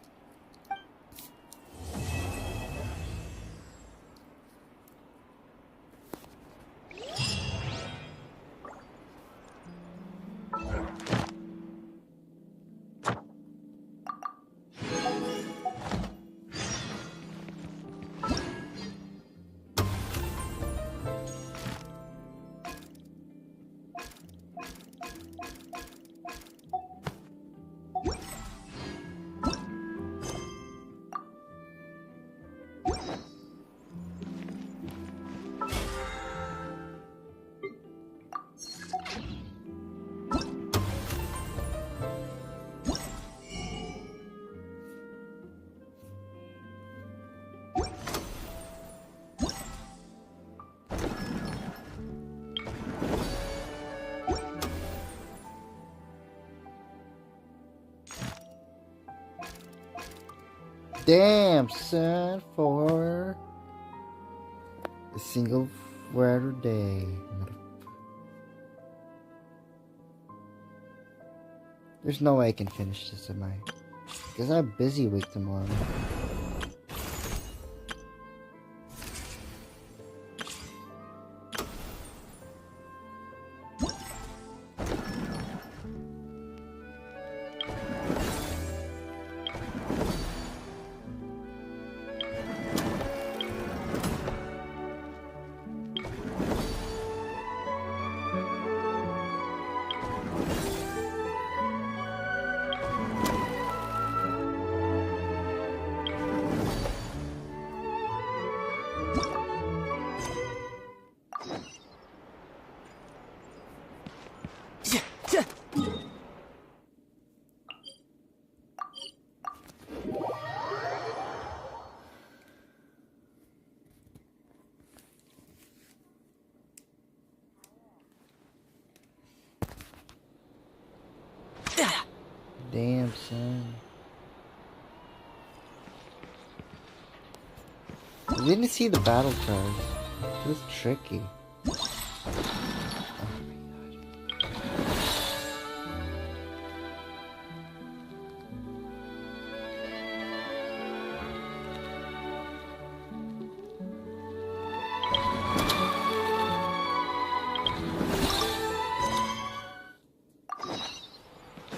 Damn, son, for a single Friday day. There's no way I can finish this, am I? Because I have a busy week tomorrow. Damn, son. I didn't see the battle cards. It was tricky.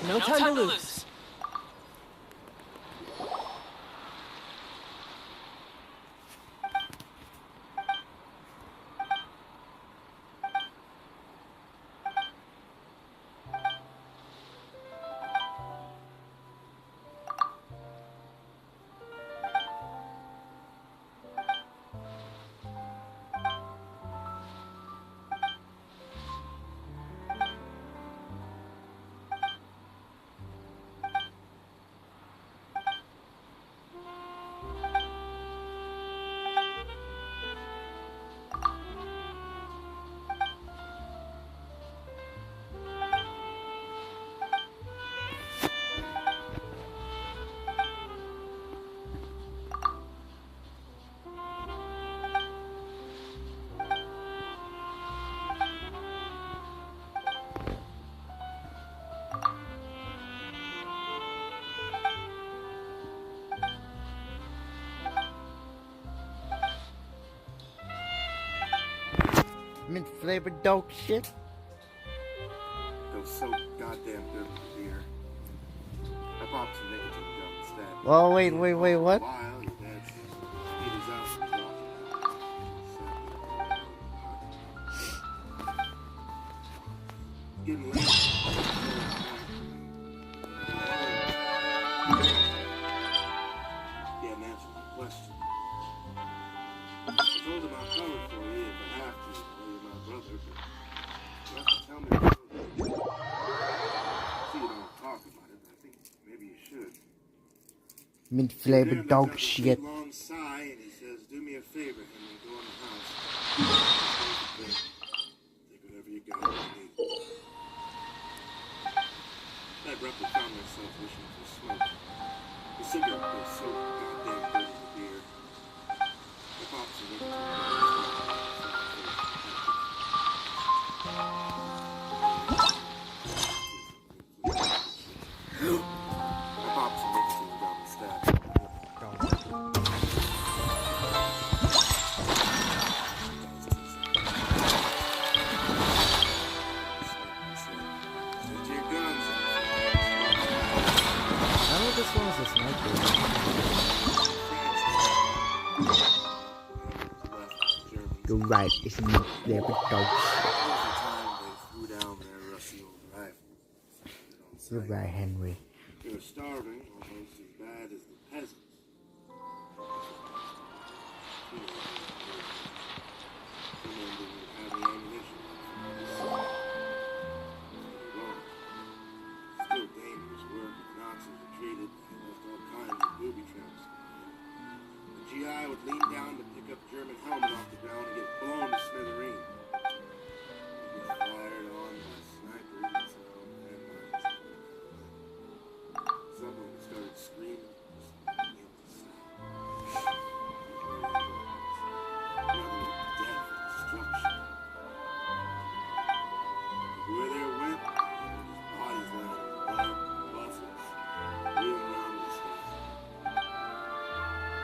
No time to lose. Mint flavored dog shit. Feels so goddamn good with beer. I popped some nicotine gum instead. Oh, wait, what? While your dad's feet is out and walking. Getting late. Can't answer my question. I told him I'll cover for you if I have to. Well, you're my brother, but you have to tell me the truth. See, you don't talk about it, but I think maybe you should. Mint flavored dog shit. Long sigh, and he says, "Do me a favor, Henry. Go in the house. Take whatever you got. I abruptly found myself wishing for smoke. The cigarette was so goddamn good with the beer. I popped some nicotine. I popped some nicotine gum instead. Stick to your guns. I know this one is a sniper. You're right, it's mint flavored dog shit. You're right, Henry. They were starving, almost as bad as the peasants. Some of them didn't have any ammunition. Still dangerous work. The Nazis retreated and left all kinds of booby traps. The GI would lean down to pick up a German helmet off the ground and get blown to smithereens. He'd get fired on by snipers and someone started screaming. Another death and destruction. Where they went, bodies laying in buses, wheeling around the station.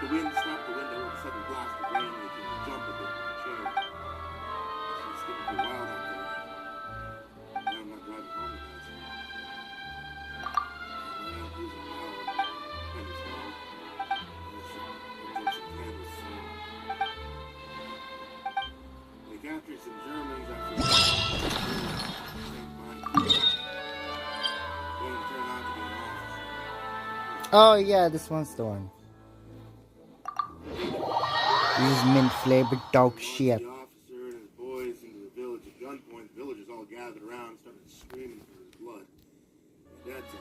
The wind stopped the window and a sudden blast of rain made me jump a bit in my chair. She was getting too wild out there. Now I'm not driving home with us. They captured some Germans after going to turn out to be an officer. Oh yeah, this one's the one. This is mint flavored dog shit. The officer and his boys into the village at gunpoint. The villagers all gathered around and started screaming for his blood. His dad said,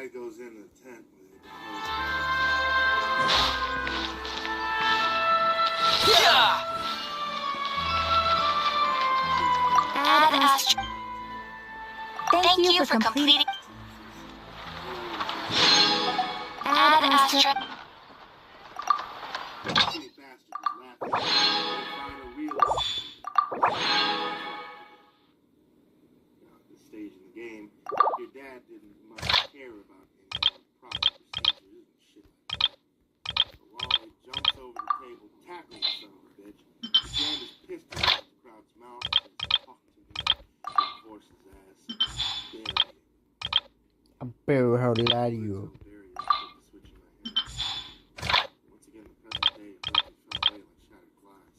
guy goes into the tent with it. Add Astro. Thank you for completing. Add Astro. Silly bastard was laughing. Find a real. Now, at this stage in the game, your dad didn't much care about any proper procedures and shit like that. But Wally jumps over the table, tackles the son of a bitch, jammed his pistol into the crowd's mouth, and talked to him, forced his ass, buried him. I'm very hilarious. Once again, the present day abruptly fell away like shattered glass.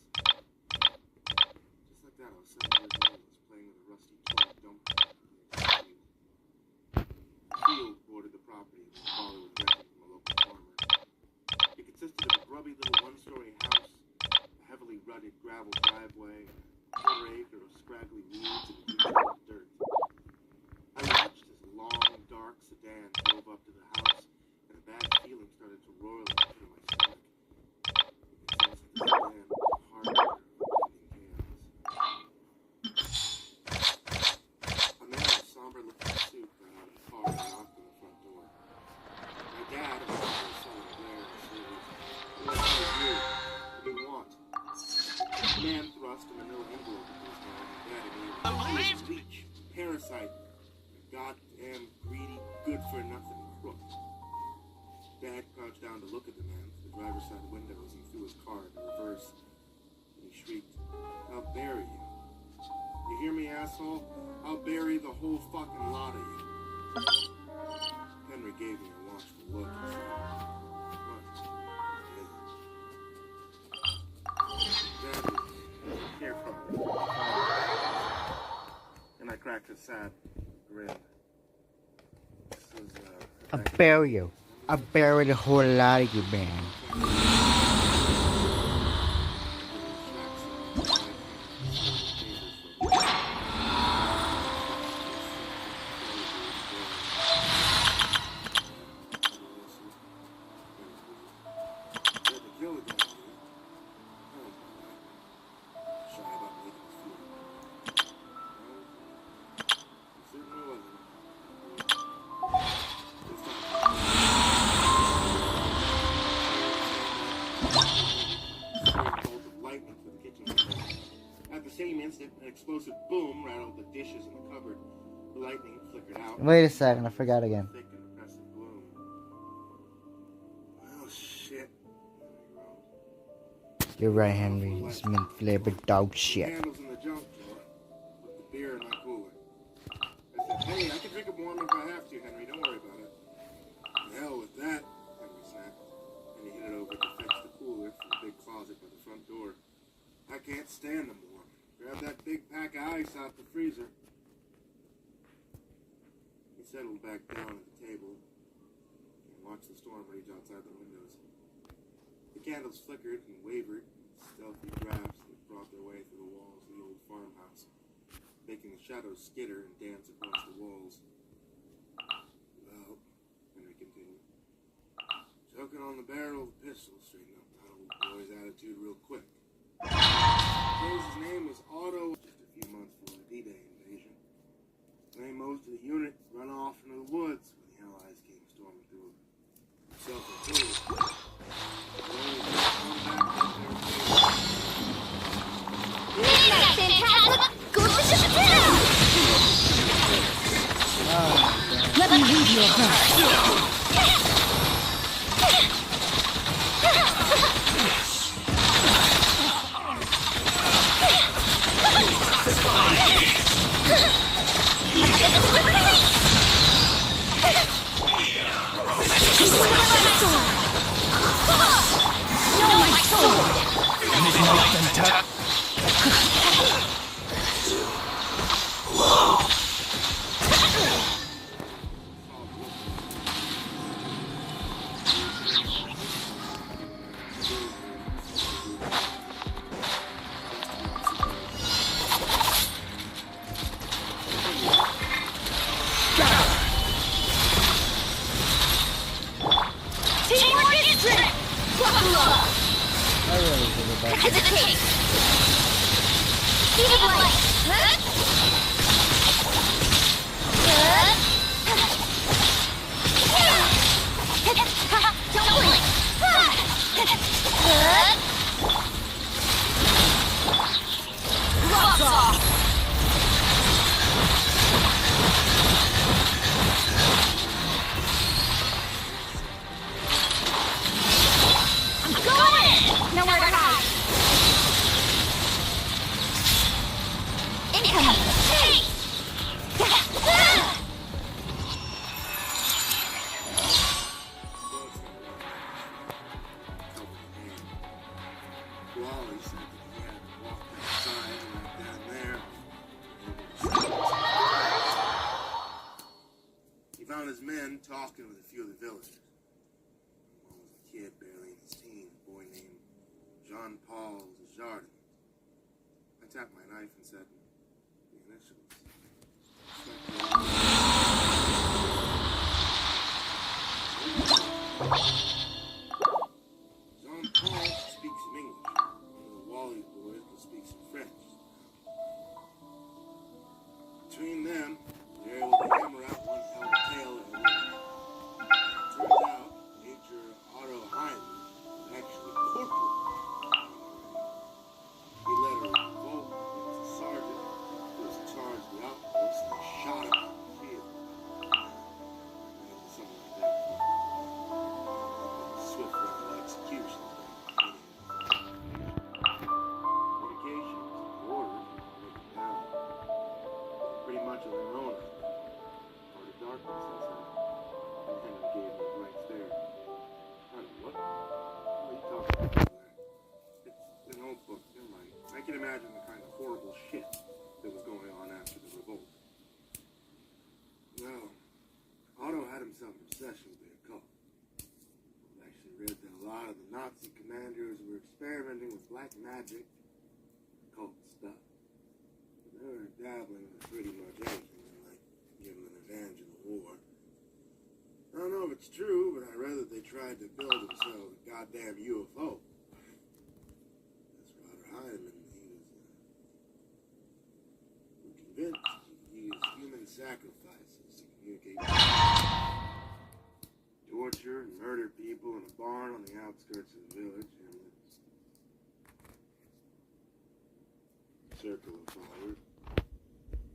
Just like that, I was 7 years old and was playing with a rusty toy dump truck in the field bordered the property and my father was renting from a local farmer. It consisted of a grubby little one-story house, a heavily rutted gravel driveway, and a quarter-acre of scraggly weeds and detailed dirt. I watched as a long, dark sedan drove up to the house, and a bad feeling started to roil in the pit of my stomach. I could sense that the sedan was the harbinger of impending chaos. A man in a somber-looking suit got out of the car and knocked on the front door. My dad, a son of Blair, said, "What do you do? What do you want?" The man thrust a manila envelope into his hand, and Dad immediately leech, parasite, goddamn greedy, good-for-nothing crook. Dad crouched down to look at the man through the driver's side window as he threw his car into reverse. And he shrieked, "I'll bury you. You hear me, asshole? I'll bury the whole fucking lot of you." Henry gave me a watchful look and said, "What? Dad, here from me. And I cracked a sad grin. I'll bury you. I'll bury the whole lot of you, man. Explosive boom rattled the dishes in the cupboard. The lightning flickered out. Wait a second, I forgot again. Thick and oppressive gloom. Well, shit. You're right, Henry. It's mint flavored dog shit. Candles in the junk drawer. Put the beer in my cooler. I said, "Hey, I can drink it warm if I have to, Henry. Don't worry about it." "The hell with that," Henry snapped. And he headed over to fetch the cooler from the big closet by the front door. "I can't stand them warm. Grab that big pack of ice out the freezer." He settled back down at the table and watched the storm rage outside the windows. The candles flickered and wavered in stealthy drafts that brought their way through the walls of the old farmhouse, making the shadows skitter and dance across the walls. "Well," Henry continued, "choking on the barrel of the pistol straightened up that old boy's attitude real quick. His name was Otto, just a few months before the D-Day invasion. Claimed most of the units run off into the woods when the Allies came storming through. Self-included. Let me read your heart. I really think about it. Hesitate! Speed of light! Don't blink! Lots off! I'm going! Nowhere to hide! Incoming! Hey! Wally said that he had walked outside and went down there. He found his men talking with a few of the villagers. One was a kid barely in his teens, a boy named Jean-Paul Desjardins. I tapped my knife and said, the initials. Jean-Paul speaks some English. One of the Wally boys can speak some French. Between them, they're able to hammer out one hell of a tale of a woman. Turns out, Major Otto Hyman was actually a corporal. He led a revolt against a sergeant who was in charge of the outpost and shot him out in the field. Something like that. Swift level execution. Medications, orders, make it down. Pretty much on their own. Part of darkness, I said. And Henry gave me a blank stare. Honey, what? What are you talking about there? It's an old book, never mind. I can imagine the kind of horrible shit that was going on after the revolt. Well, Otto had himself an obsession with the occult. I actually read that a lot of the Nazi commanders were experimenting with black magic, occult stuff. But they were dabbling with pretty much anything, like giving an advantage in the war. I don't know if it's true, but I read that they tried to build themselves a goddamn UFO. That's Roger Hyman. He was convinced he used human sacrifices to communicate. Torture and murder people in a barn on the outskirts of the village, and the circle of followers.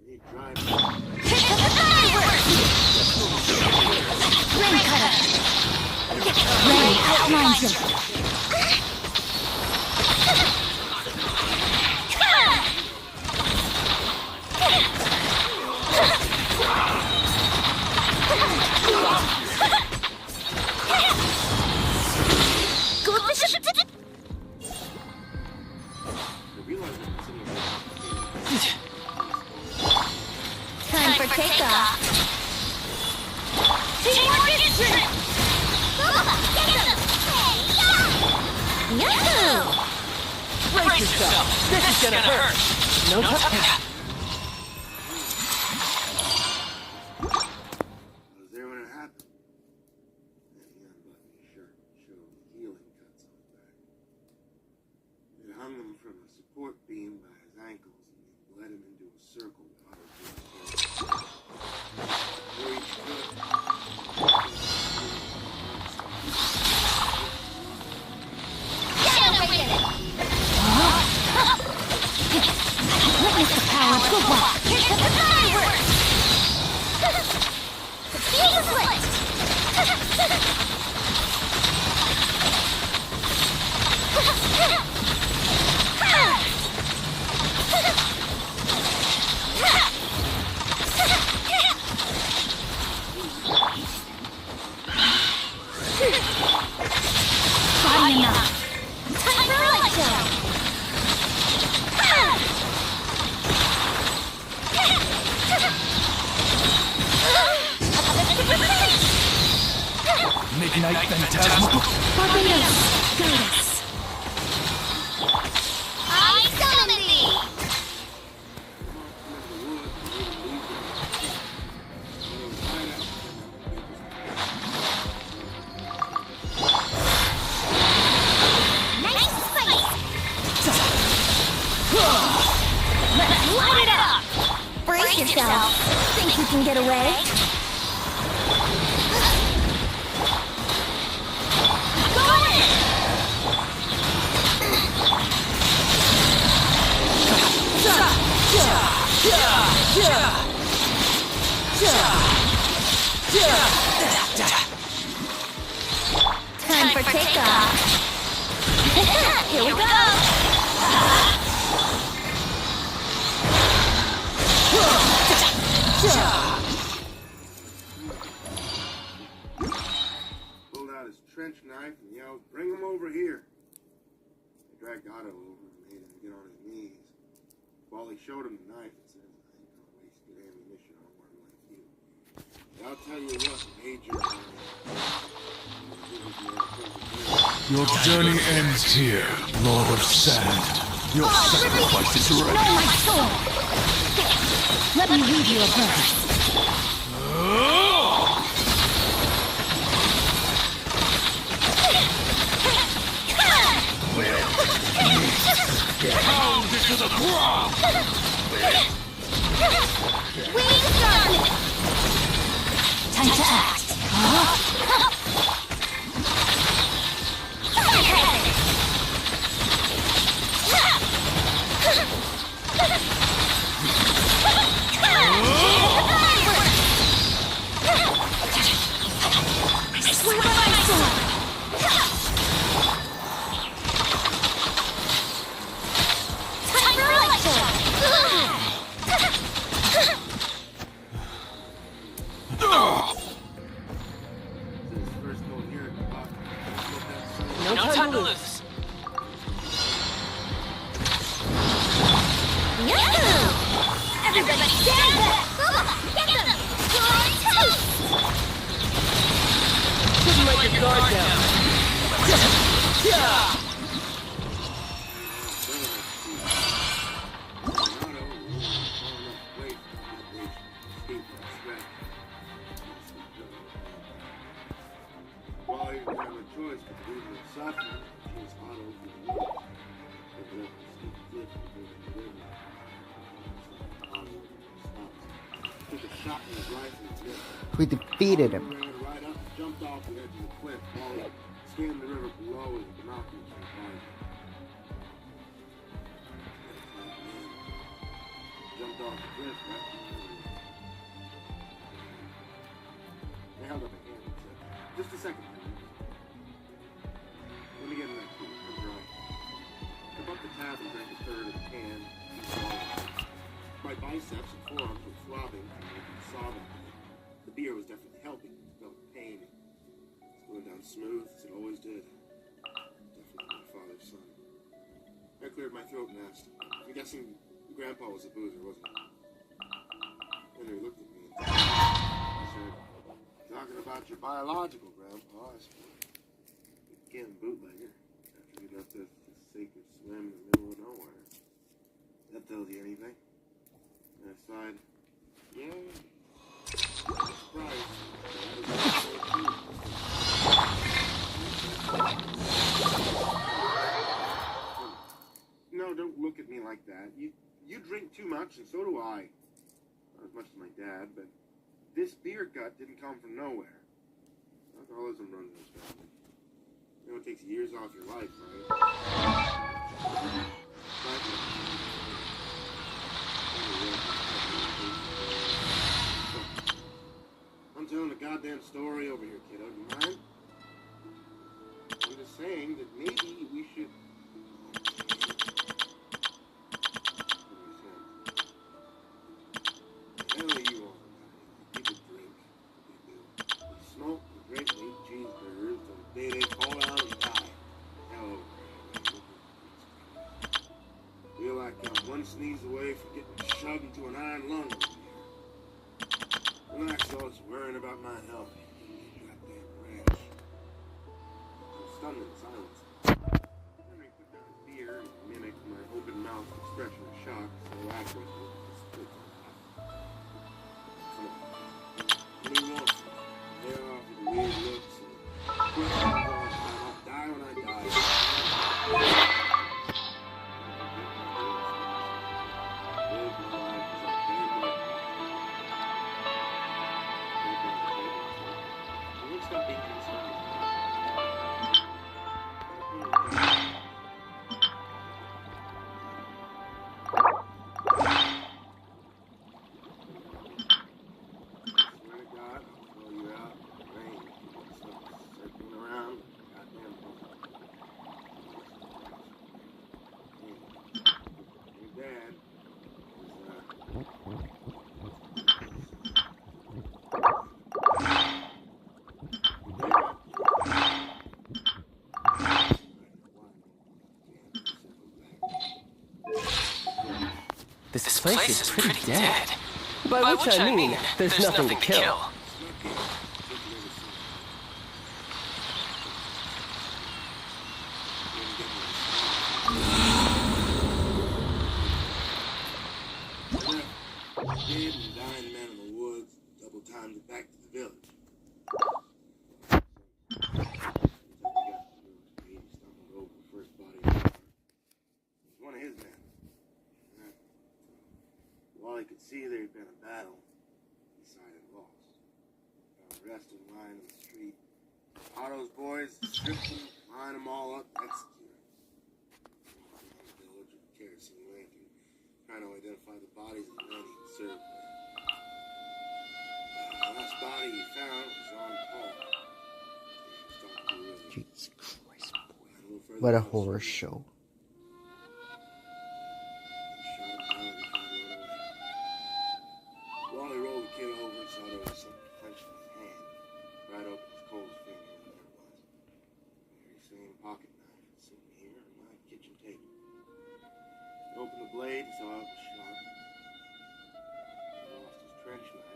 He tried to... Rain cutter! Ray outlines it! Time for takeoff! Teamwork is true! Get him! Yahoo! Brace yourself! This is gonna hurt! No time. I was there when it happened. And he unbuttoned his shirt and showed the healing cuts on his back. They hung him from a support beam by his ankles and led him into a circle with Otto Jr. Where each cut Witness the power of good luck! Here's the fireworks! The beam split! Body enough! Time for a light show! Midnight Phantasm. Barbados, guide us! I summon thee! can get away? Time for takeoff. Here we go. Pulled out his trench knife and yelled, "Bring him over here." They dragged Otto over and made him get on his knees. While he showed him the knife and said, "I ain't gonna waste good ammunition on one like you. I'll tell you what, Major. Your journey ends here, Lord of Sand. Your sacrifice is ready. No, my sword. Let me read you a verse. Pound into the ground! Wings darkness. Time to act. I swear by my sword. Time for election. No time to lose. Yahoo! Everybody stand back! Get them! Couldn't let your guard down. Well, he didn't have a choice but to leave him suffering. He was Otto for the war. Open up the steep cliff and go to the river. Otto stopped. Took a shot in his rifle and missed. We defeated him. Ran right up and jumped off the edge of the cliff, while he scanned the river below with binoculars from behind him. Jumped off the cliff, right? They held up a hand and said, "Just a second, please. Let me get in that cool. I'm dry." Took up the tab and drank a third of the can. He swallowed. My biceps and forearms were throbbing from the sobbing. The beer was definitely helping. I felt pain. It's going down smooth, as it always did. Definitely my father's son. I cleared my throat and asked, "I'm guessing Grandpa was a boozer, wasn't he?" Henry looked at me and he said, "Talking about your biological grandpa, I suppose. Again, bootlegger. After you left this sacred swim in the middle of nowhere. That tells you anything?" And I sighed, "Yeah. Surprise. No, don't look at me like that. You drink too much, and so do I. Not as much as my dad, but this beer gut didn't come from nowhere. Alcoholism runs in this family. You know, it takes years off your life, right? I'm telling a goddamn story over here, kiddo. Do you mind? I'm just saying that maybe we should... Hell you all. People drink. They smoke and drink and eat cheeseburgers till the day they fall down and die. Hell, feel like I'm one sneeze away from getting shoved into an iron lung over here. Relax, always worrying about my health. You goddamn rash. I'm stunned in silence. Henry put down his beer and mimicked my open-mouthed expression of shock so accurately. Come on. What do you want? Lay off with the weird looks and questions all the time. I'll die when I die. Live my life as I can. place is pretty dead. By which I mean, there's nothing to kill. Dead and dying man in the woods double timed it back to the village. He stumbled over the first body of the car. It was one of his men. While he could see there had been a battle, he decided lost. Found the rest of them lying in the street. Otto's boys stripped them, lined them all up, executed them. The village with kerosene lantern, trying to identify the bodies of the men he served with. The last body he found was on Paul. Jesus Christ, boy. What a horror show. Wally rolled the kid over and saw there was something clenched in his hand. Right open his cold finger, and there it was. The very same pocket knife that's sitting here on my kitchen table. He opened the blade and saw it was sharp. He lost his trench knife.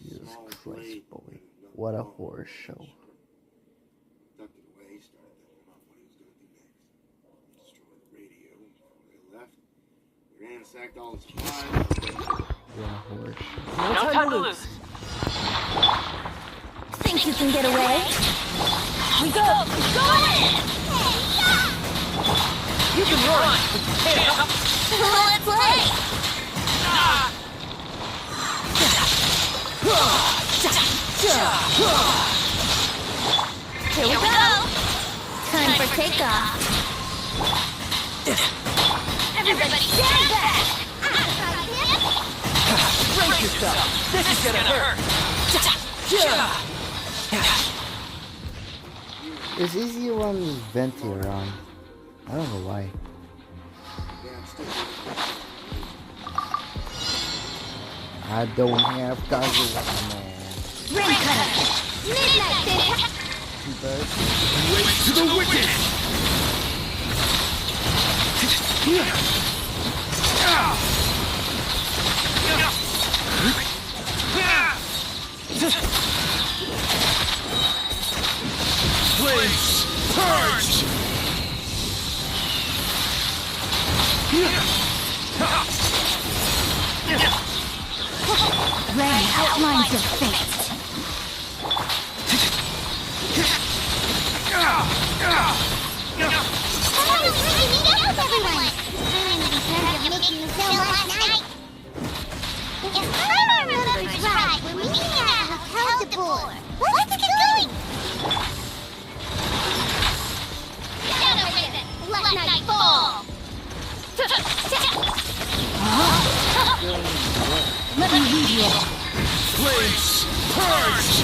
Jesus Christ, boy. What a horror show. Tucked it away, started thinking about what he was going to do next. He destroyed the radio before they left. They ransacked all the supplies. What a horror show. No time to lose. Think you can get away? We go! Go in! You can run! Let's play! Here we go! Time for takeoff! Everybody stand back! Brace yourself! This is gonna hurt! It's easier when there's Venti around. I don't know why. I don't have Kazuha, man. Ring cutter! Midnight City! Wait to the wicked! Flames purge! Rain outlines your fate. I was really meeting up with everyone. I'm in charge of making you film last night. If I remember right, we're meeting at Hotel de Boer. Let's get going. Down over it. Let night fall. Let me lead you. Flames purge!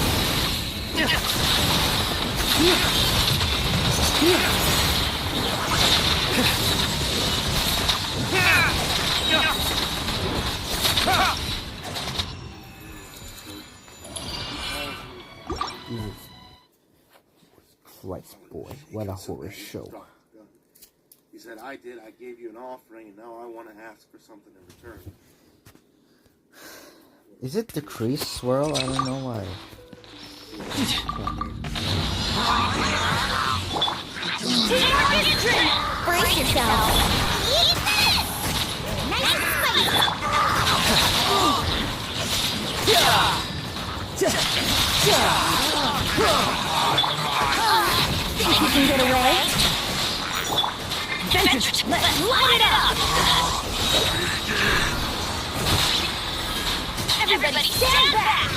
Jesus Christ, boy. What a horror show. He said, I did, I gave you an offering, and now I want to ask for something in return. Is it the crease swirl? I don't know why. Brace yourself. Eat this! Nice and spicy. Think you can get away? Let's light it up! Everybody stand back!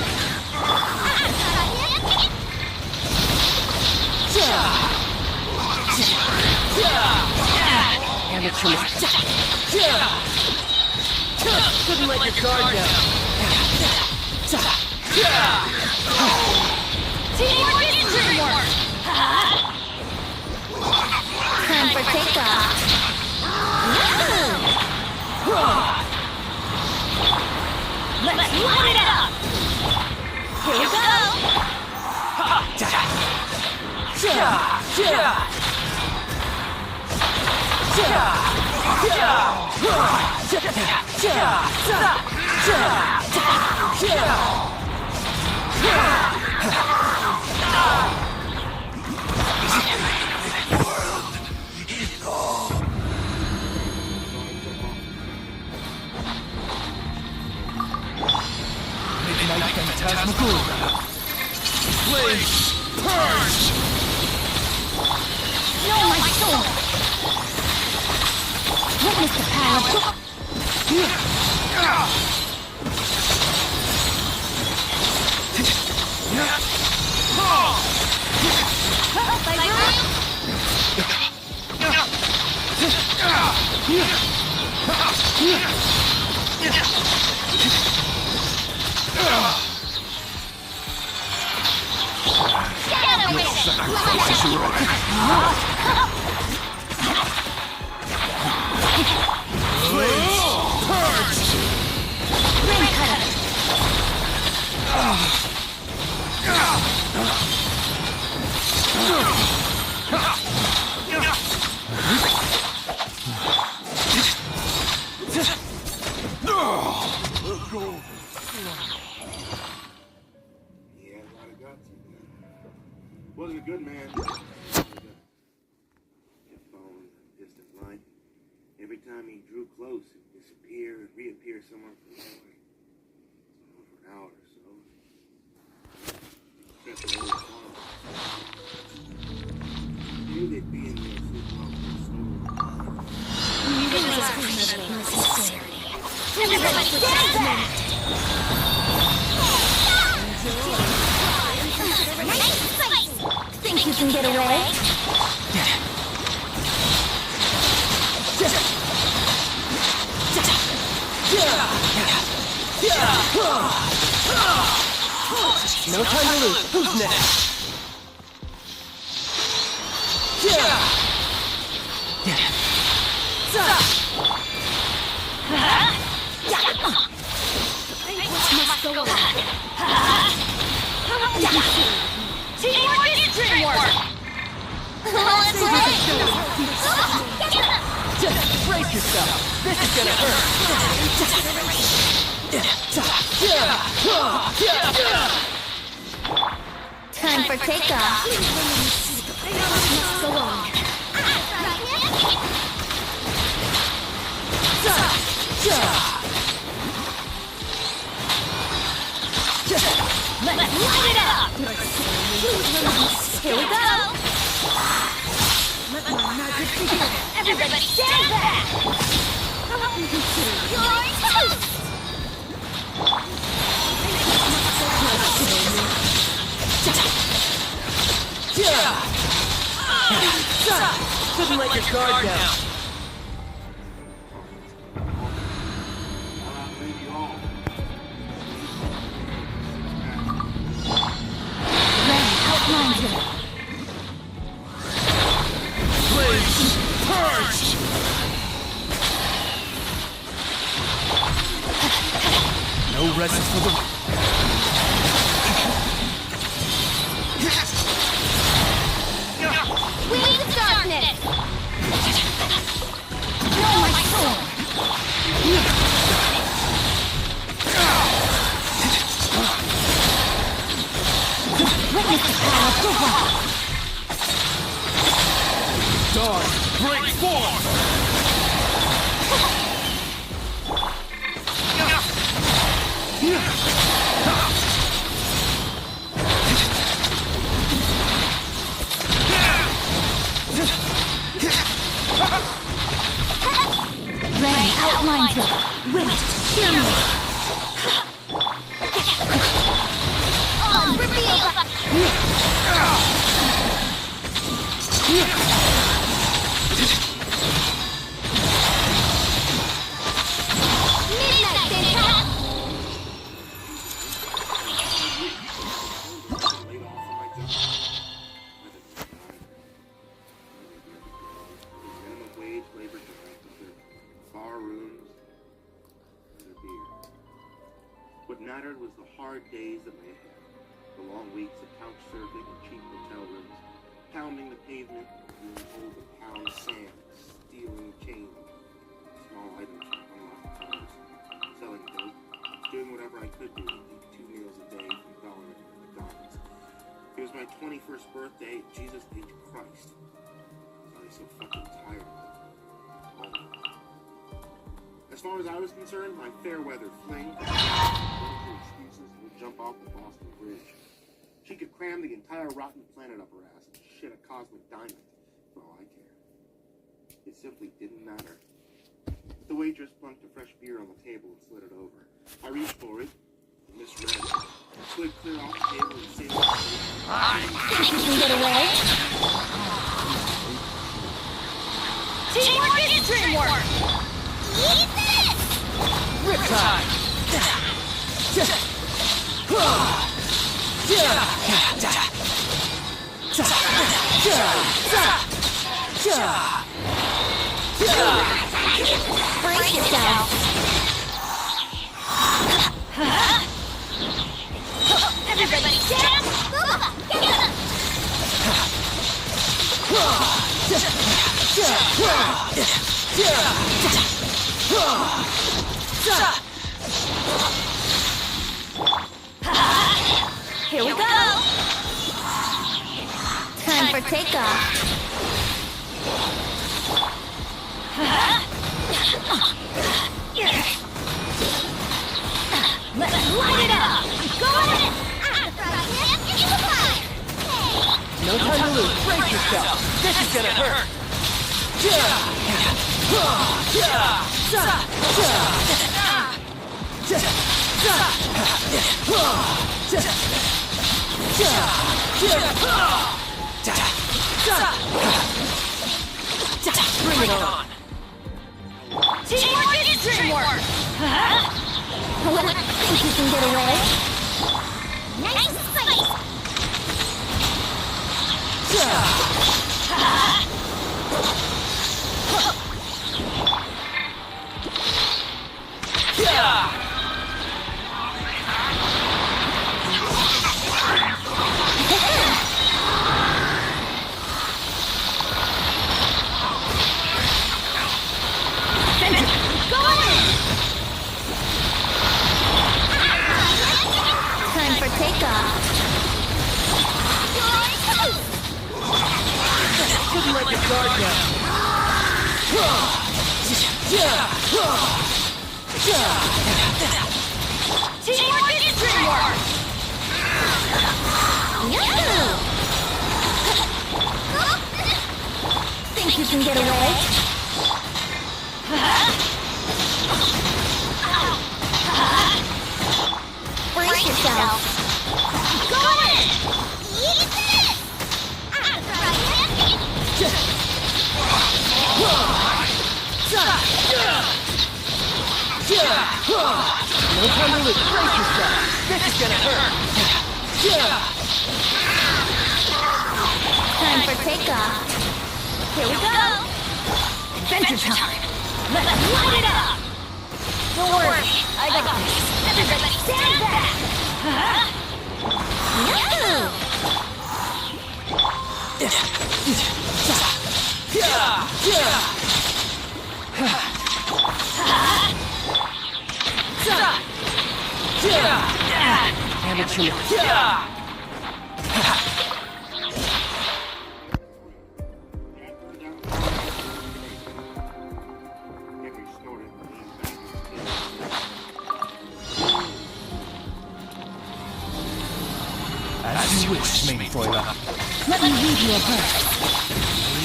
Amateur. Couldn't let your guard down. Teamwork! Time for takeoff. Let's light it up! Here we go! Midnight Phantasmagoria. Blaze! Purge! No, my soul! Witness the power! Wasn't a good man. Kept following a distant light. Every time he drew close, he'd disappear and reappear somewhere from nowhere. For an hour or so. Kept it over the knew they'd be in there sleeping off the store. Everybody stand back! Think you can get away? No time to lose. Who's next? Teamwork is dreamwork! Let's play! Just brace yourself. This is gonna hurt. Time for takeoff. Go on. Let's light it up! Here we go! Everybody stand back! You're toast! Couldn't let your guard down. Blaze! Purge! No rest for the... Wings of darkness! No, my sword! Witness the power of the rock! Dawn, break forth! Ray outlines it. Wait, hear me. On reveal! Midnight, Data! Minimum wage labor jobs with their bar rooms and their beer. What mattered was the hard days that lay ahead. The long weeks of couch surfing and cheap hotel rooms, pounding the pavement, doing hold of pound sand, stealing change, small items from unlocked cars, selling dope, doing whatever I could do to eat 2 meals a day from dollar and McDonald's. It was my 21st birthday. Jesus H. Christ. I was so fucking tired of it. All of it. As far as I was concerned, my fair weather fling, excuses, would jump off the Boston Bridge. She could cram the entire rotten planet up her ass and shit a cosmic diamond, for all I care. It simply didn't matter. The waitress plunked a fresh beer on the table and slid it over. I reached for it, misread it, slid clear off the table and saved it. Think you can get away? Teamwork is dreamwork! Eat this! Riptide! Brace yourself! Everybody stand! Get up! Here we go! Time for takeoff. Let's light it up! Go ahead! I'm throwing him into the fire! No time to lose. Brace yourself. This is gonna hurt. Bring it on. Teamwork is dreamwork! Think you can get away? Nice fight! Time for takeoff. Couldn't let your guard down. Teamwork is dreamwork! Think you can get away? Brace yourself! Go ahead! Eat this! I'm throwing him! No time to lose. Brace yourself. This is gonna hurt. Time for takeoff. Here we go! Adventure time! Let's light it up! Don't worry, I got this. Everybody stand back! Amateur. As you wish, Mainfroiler. Let me read you a verse.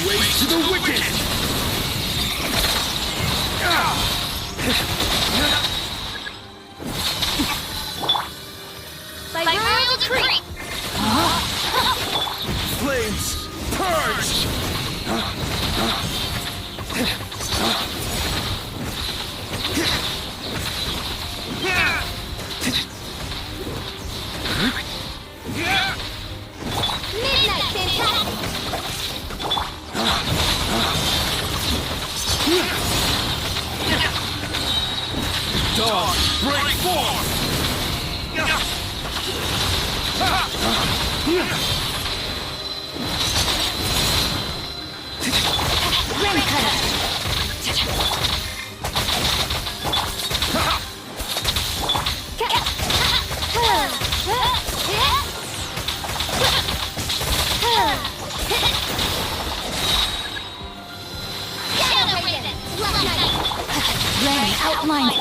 Way to the wicked! By royal decree! Flames, purge! Midnight fantastic! Dawn, break forth! Rim cutter! fault line.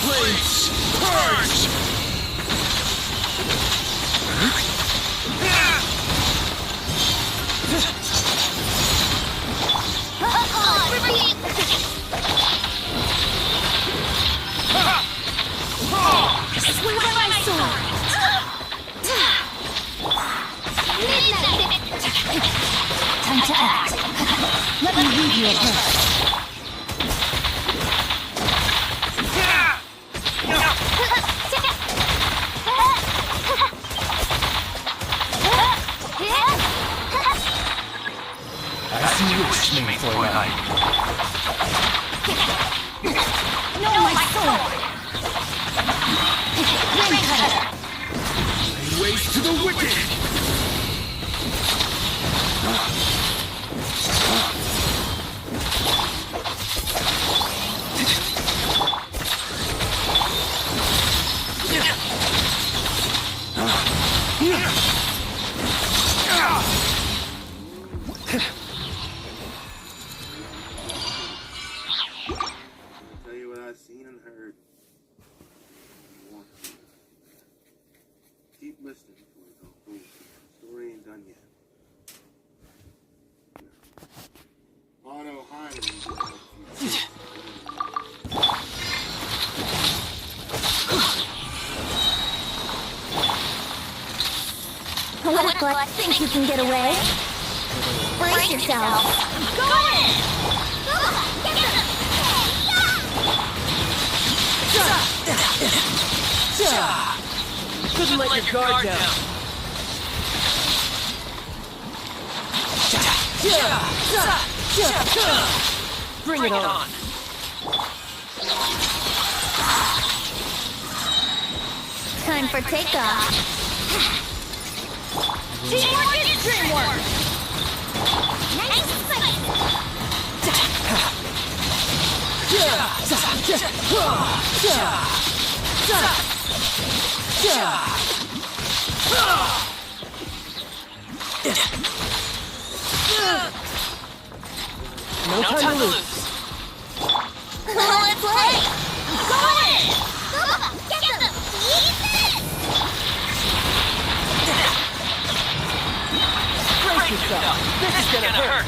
Flames, purge! Swing my sword. Time to act. Let me lead you a bit. As you wish, me, Fortnite. No, my sword. Ring cutter. Lay waste to the wicked! I'll tell you what I've seen and heard. Keep listening before you go bullshit. The story ain't done yet. Otto Heinemann. What? Think you can get away? Brace yourself. Go in! Get them! Couldn't let your guard down. Bring it on. Time for takeoff. Teamwork is dreamwork! Nice fight! No time to lose. Let's play! Go in! Get them! Eat this! Brace yourself. This is gonna hurt.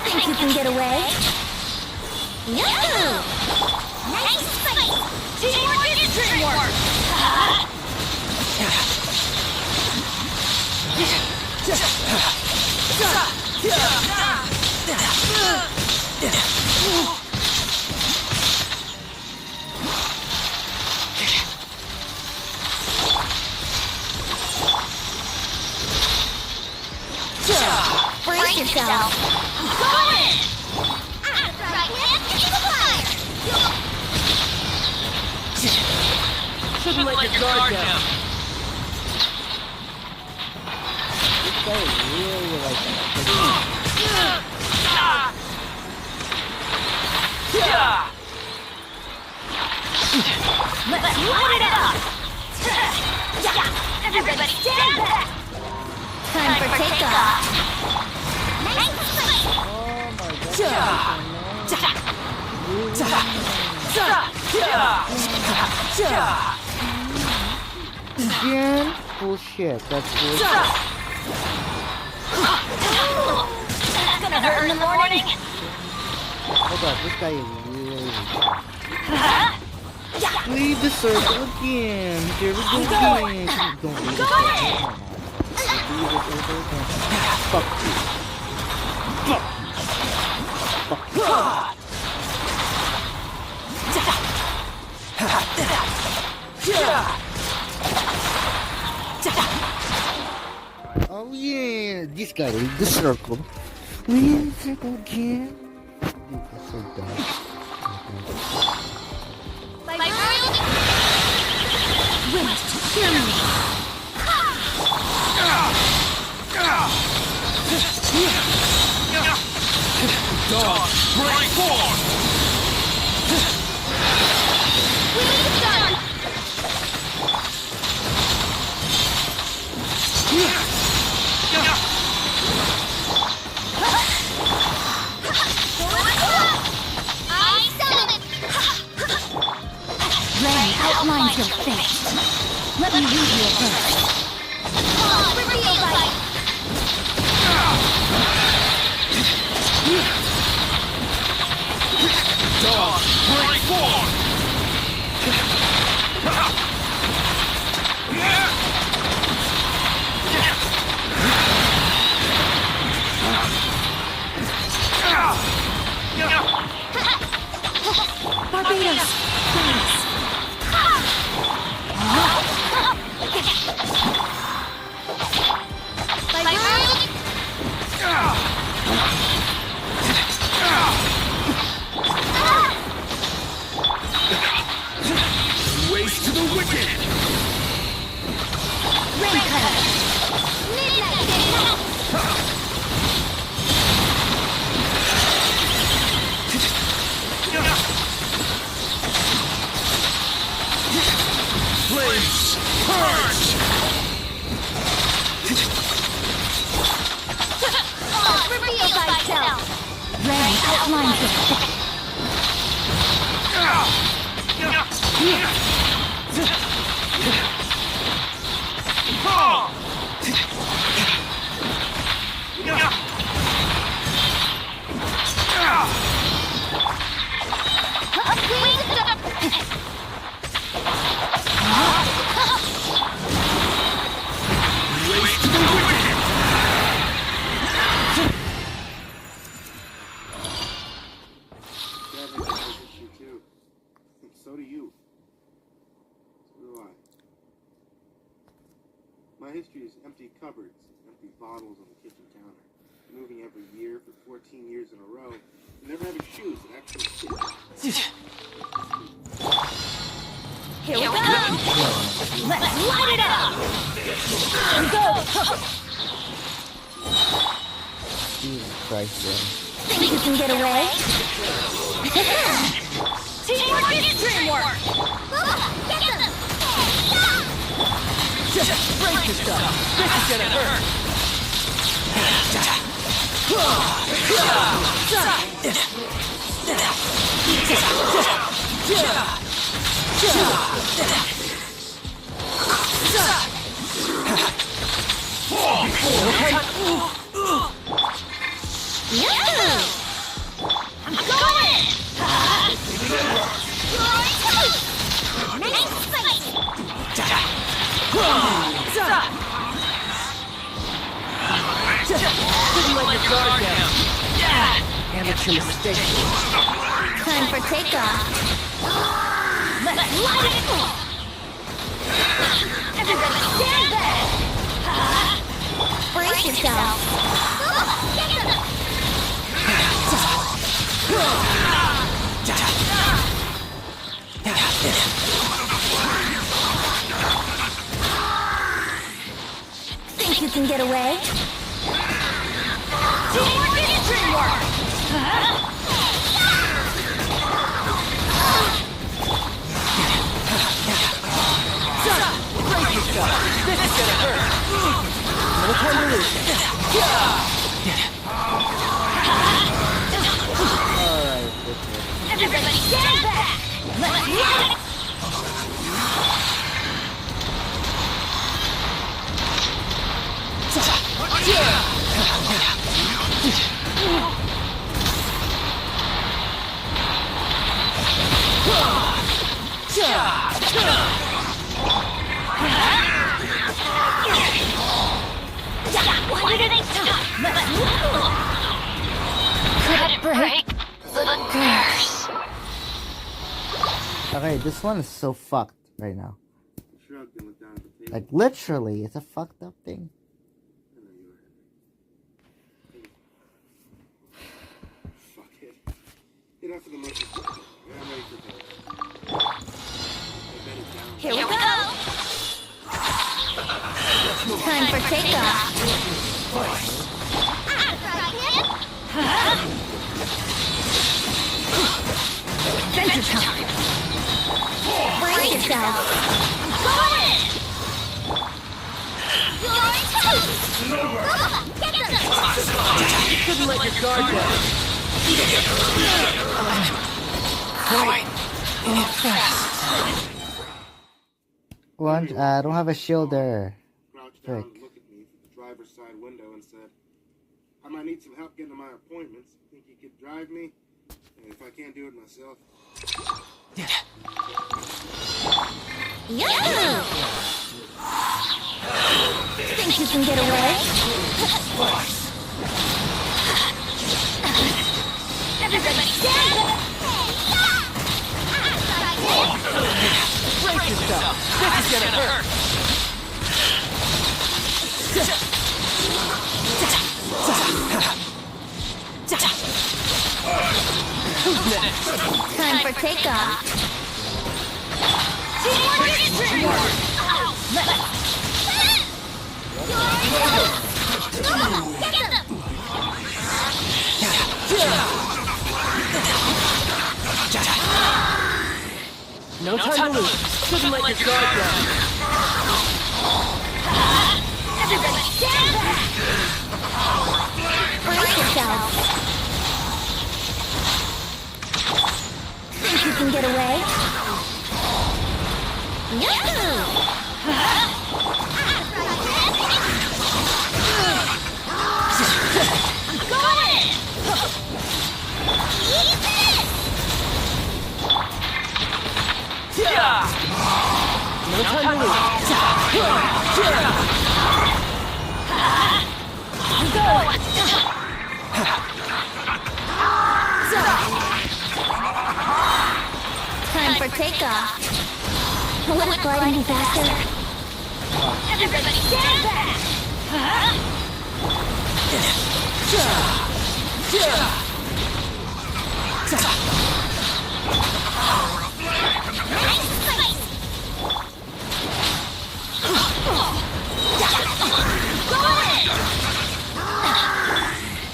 Think you can get away? Yahoo! Nice fight! Teamwork is dreamwork! Brace yourself. Go in! Out of right hand into the fire! Shouldn't let your guard down. This guy really likes that. Let's light it up! Everybody stand back! Time for takeoff. Nice fight! Oh my god. Again? Bullshit, that's bullshit. That's gonna hurt in the morning! Hold on, this guy is really... Leave the circle again. Here we go again. Don't leave the circle. Leave the circle again. Fuck you. Fuck you. Fuck you. Oh yeah, this guy leave the circle. Leave the circle again. Dude, that's so dumb. My royal Wait, hear me. Dog, break forth! Done. I summon. Ray outlines your fate. Let me read you a verse. Reveal light. Dog, break forth! Barbados. By room. Waste to the wicked! Raincutter. Midnight Day. Flames, purge! Reveal thyself. Ray outlines your fate. Waste to the wicked! Dad has this issue too. So do you. So do I. My history is empty cupboards, empty bottles on the kitchen counter. Moving every year for 14 years in a row, and never having shoes that actually fit. Here we go! Let's light it up! Go! Jesus Christ, man. Think you can get away? Teamwork is dreamwork! Get them! Just break yourself. This is gonna hurt. I'm going! Nice fight! Didn't let your guard down. Amateur mistake. Time for takeoff. Let's light it! Everybody stand back! Brace yourself! Get them! Think you can get away? Teamwork is dreamwork! Break yourself. This is gonna hurt. No time to lose. Everybody stand back! Let's light it! Why did they stop? Could it break the curse? Okay, this one is so fucked right now. Shrugged and looked down at the table. Like, literally, it's a fucked up thing. I know you were Henry. Fuck it. Get out for the motion. I'm ready for this. Here we go! Time for takeoff. Adventure time. Brace yourself. Go in. Get them. You couldn't let your guard down. Quite impressed. Lunch, I don't have a shield there. Crouched down and looked at me through the driver's side window and said, I might need some help getting to my appointments. Think you could drive me? And if I can't do it myself. Yeah! Think you can get away? Everybody stand up! Brace yourself. This is gonna hurt. Time for takeoff. No time to lose. Shouldn't let your guard down. Everybody stand back! Brace yourself. Think you can get away? Yahoo! Go in! Eat this! No time to lose. Go! Time for takeoff. Will it glide any faster? Everybody stand back!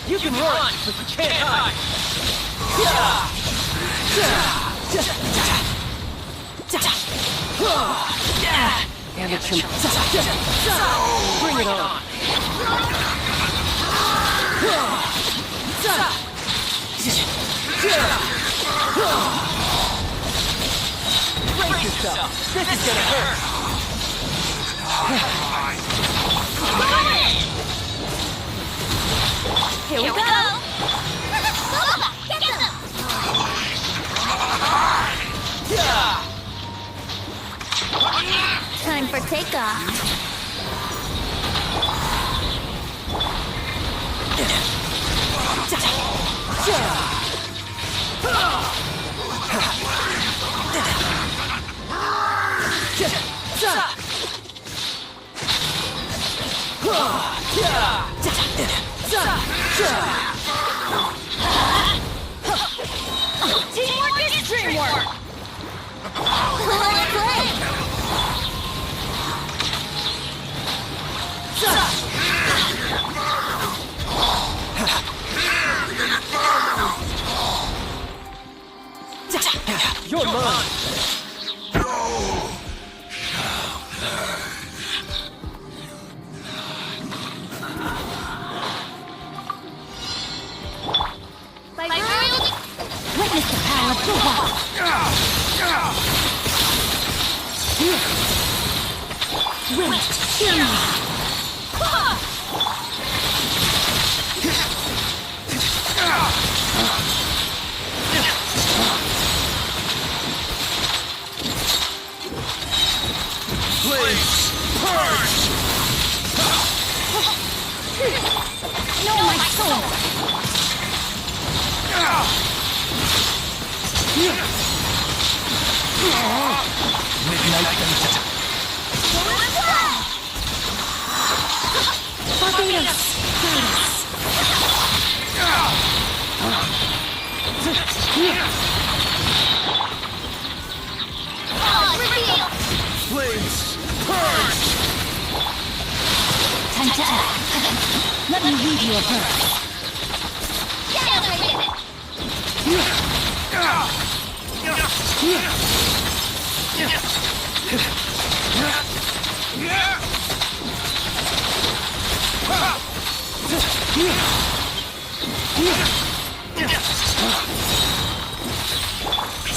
You can run, but you can't hide. And it's him. Bring it on. Brace yourself. This is gonna hurt. Here we go! Get them! Time for takeoff. Teamwork is dreamwork. Let's play! You're mine. Witness the power of the wall. Wait, hear me. Please, purge! Know my soul. Midnight Barbados. Please, purge! Let me read your verse. Celebrate it!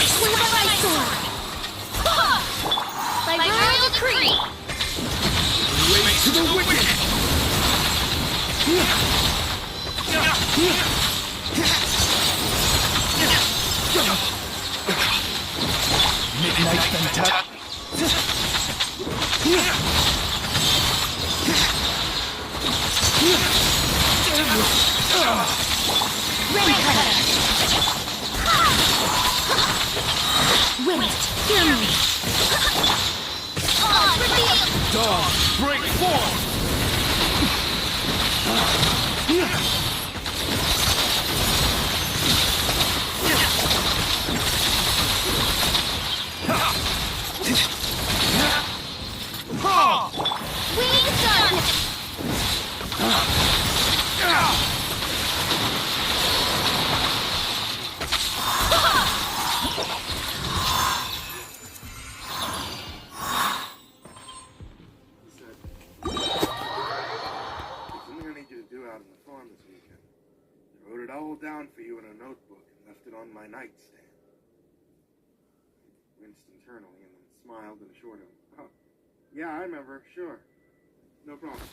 Swing my sword. By royal decree! Way to the wicked! Midnight Venta. Red cutter. Wait, hear me. Dog, break forth! Wings done! Down for you in a notebook and left it on my nightstand. I winced internally and then smiled and assured him, "Oh, yeah, I remember, sure. No problem."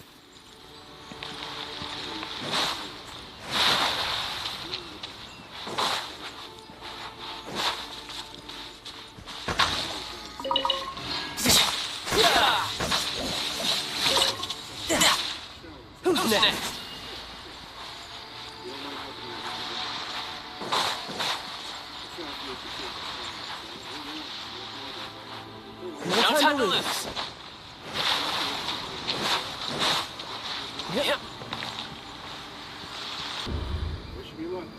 Who's next? No time to lose. Yep. Wish me luck.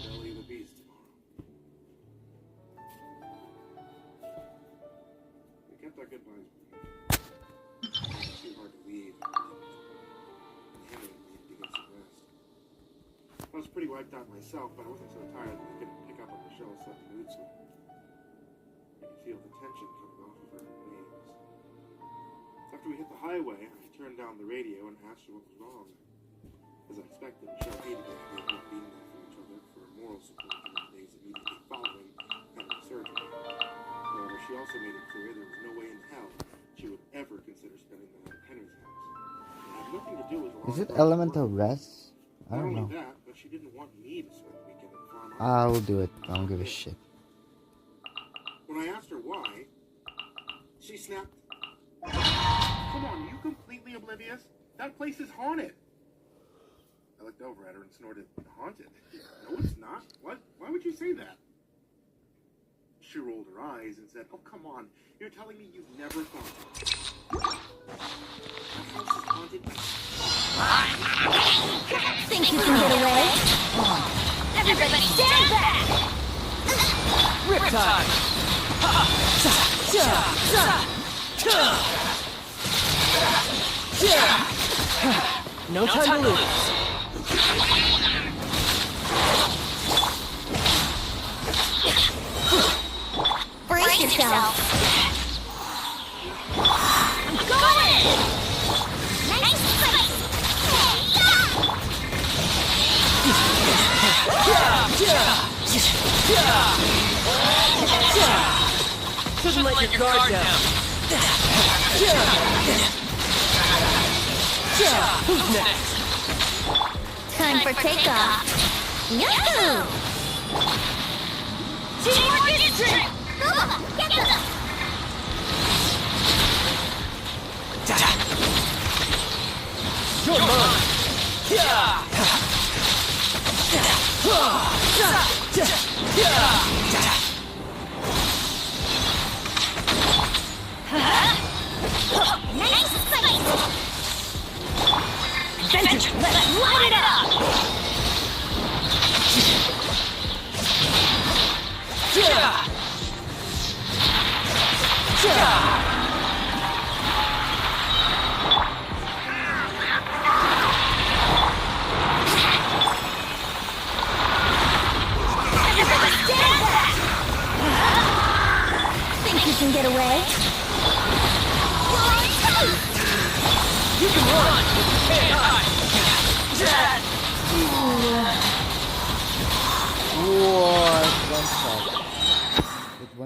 Belly of the beast tomorrow. We kept our goodbyes. It's too hard to leave. Henry needed to get some rest. I was pretty wiped out myself, but I wasn't so tired that I couldn't pick up on the show and set the mood swing. I could feel the tension coming off of her waves. After we hit the highway, I turned down the radio and asked her what was wrong. As I expected, Michelle hated the idea of being there for each other for moral support in the days immediately following having surgery. However, she also made it clear there was no way in hell she would ever consider spending the night at Henry's house. It had nothing to do with Is it elemental rest? I not don't only know. that, but she didn't want me to spend the weekend at the farm. I'll do it. I don't give a shit. When I asked her why, she snapped, "Come on, are you completely oblivious? That place is haunted." I looked over at her and snorted, "Haunted? No, it's not. What? Why would you say that?" She rolled her eyes and said, "Oh, come on. You're telling me you've never thought that house is haunted?" Think you can get away? Everybody stand back! Riptide! No time to lose. Brace yourself! Go in! Nice place! Shouldn't let your guard down. Who's next? Time for takeoff! Yahoo! Teamwork is trick! Go! Get them! You're mine. Nice fight! Adventure, let's light it up!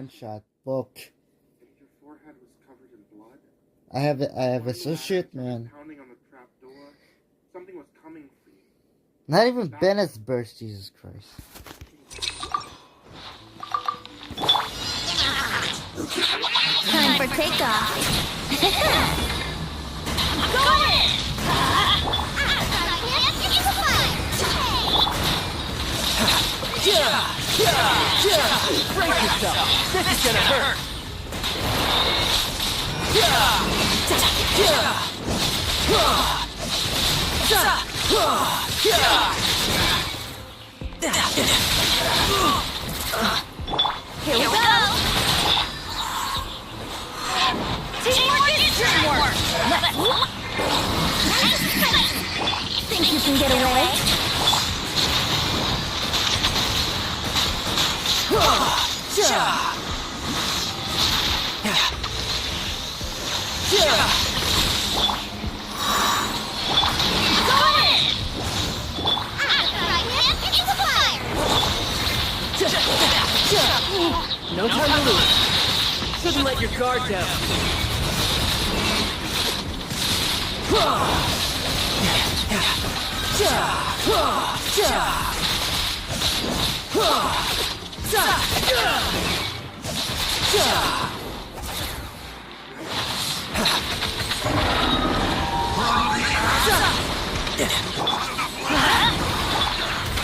one-shot book. Your forehead was covered in blood. I have associate, man. Pounding on the trap door. Something was coming for you. Not even Bennett's burst, Jesus Christ. Time for takeoff. Go in! Brace yourself. This is gonna hurt. Here we go! Teamwork is dreamwork! Think you can get away? No time to lose. Shouldn't let your guard down.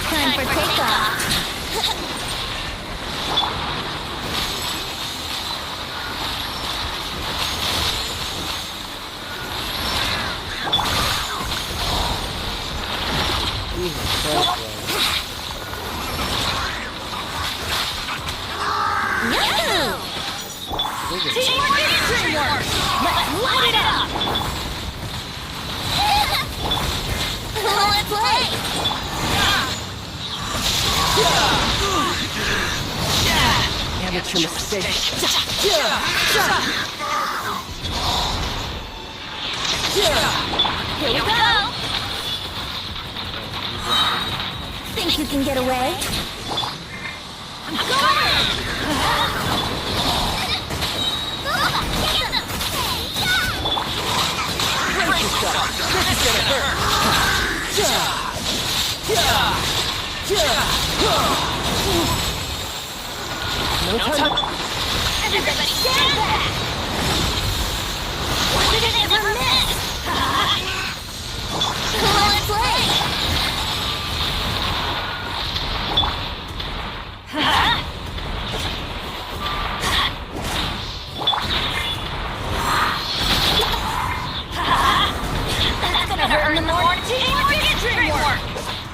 Time for takeoff. Teamwork is dreamwork! Let's light it up! Let's play! Amateur mistake. Here we go! Think you can get away? I'm going! Brace yourself. This is gonna hurt. No time. Everybody stand back! What did it ever miss? Let's play! That's gonna hurt in the morning. Teamwork is dreamwork!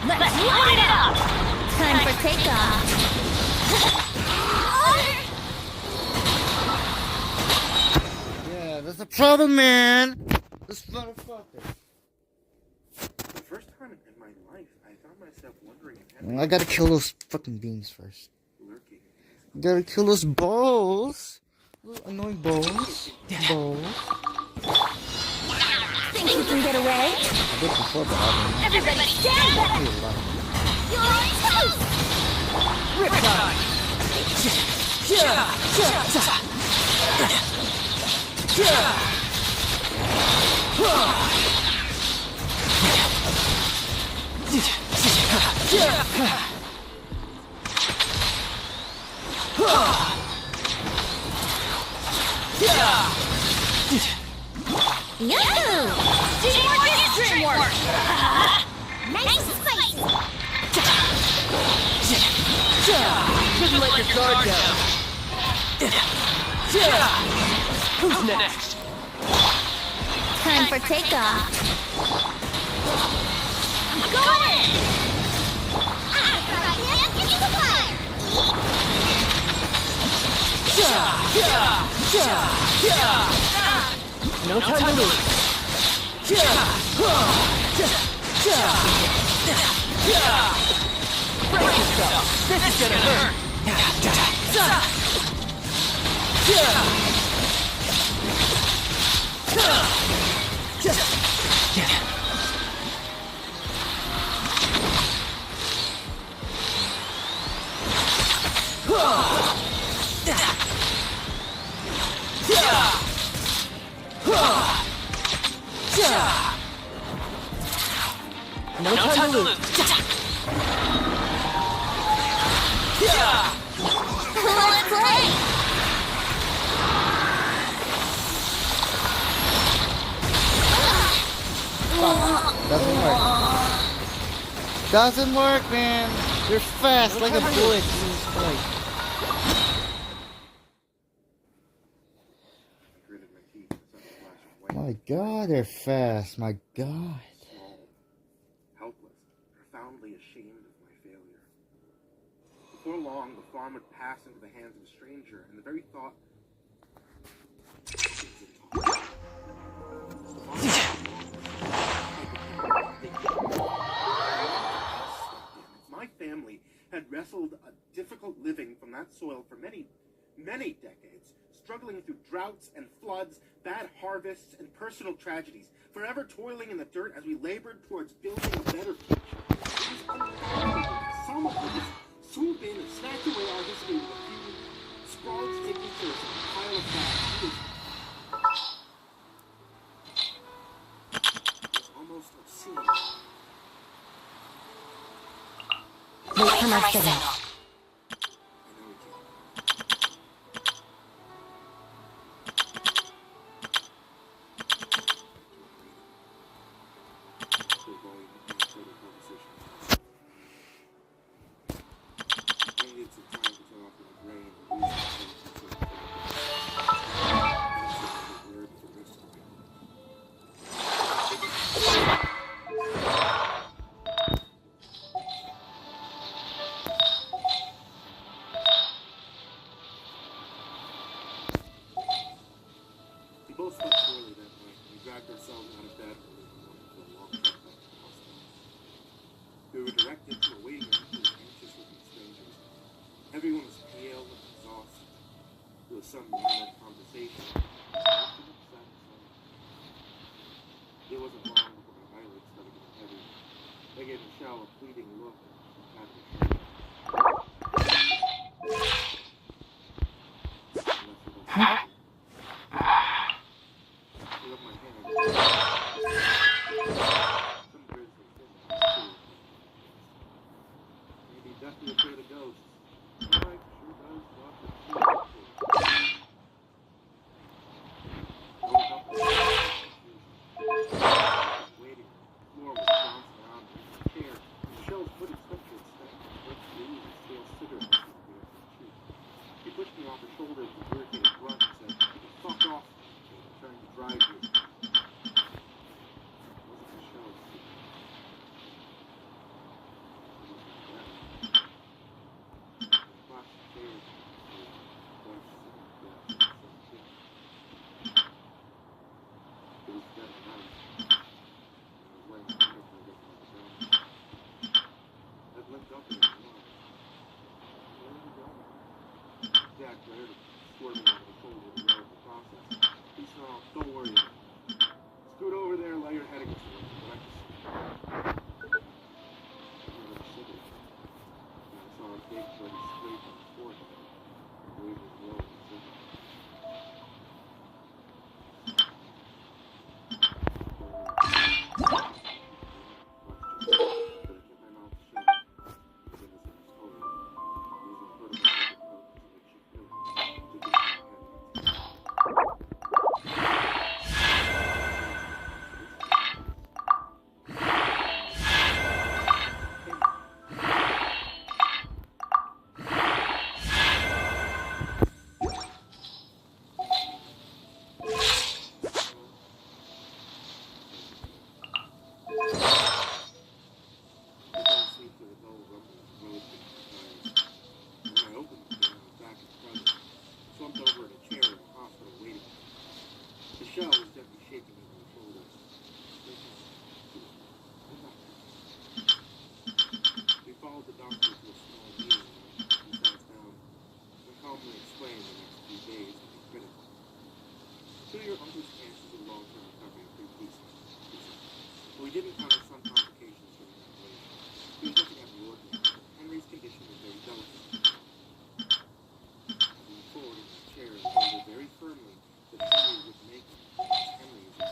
Let's light it up! Time for takeoff. Yeah, that's a problem, man. This motherfucker. The first time in my life, I found myself wondering if I gotta kill those fucking beings first. lurking. Gotta kill those balls. Little annoying balls. Balls. Think you can get away? I did before, but I Everybody stand back! You're on toast! Riptide. Yahoo! Teamwork is dreamwork! Nice and spicy! Shouldn't let your guard down. Who's next? Time for takeoff. Go in! Get to the fire! No time to lose. Brace yourself. This is gonna hurt. No time to lose. Let's play! Doesn't work. Doesn't work, man. You're fast like a bullet. Jesus Christ. My God, they're fast. My God. Small, helpless, profoundly ashamed of my failure. Before long, the farm would pass into the hands of a stranger, and the very thought. My family had wrestled a difficult living from that soil for many, many decades, struggling through droughts and floods, bad harvests, and personal tragedies, forever toiling in the dirt as we labored towards building a better future. It was unfathomable that someone would just swoop in and snatch away our history with a few scrawled signatures on a pile of flags. It was almost obscene. Wait for my signal. We both slept poorly that night. We dragged ourselves out of bed early in the morning for a long trek back to the hospital. We were directed to a waiting room full of anxious-looking strangers. Everyone was pale and exhausted. There was some murmured conversation. It wasn't long before my eyelids started getting heavy. They gave Michelle a fleeting look and patted her shoulder. Definitely afraid of ghosts. My wife sure does love to see waiting. The floor was bouncing around in the chair. Michelle's footed sweatshirt stacked with brick leaves and stale cigarettes on the back of her cheek. He pushed me off her shoulder with an irritated grunt and said, "Fuck off," and trying to drive you. It wasn't Michelle's secret. Jack glared at me, squirming over the shoulder of the road in the process. He snarled, "Don't worry about it. Scoot over there and lay your head against the wall. But I can see." I saw a big bloody scrape on his forehead and wavering low in the center. Your uncle's chances of long-term recovery are pretty decent, he said. But we didn't count on some complications during the operation. He was nothing out of the ordinary, but Henry's condition was very delicate. I leaned forward in my chair and told her very firmly that Henry would make it, because Henry is a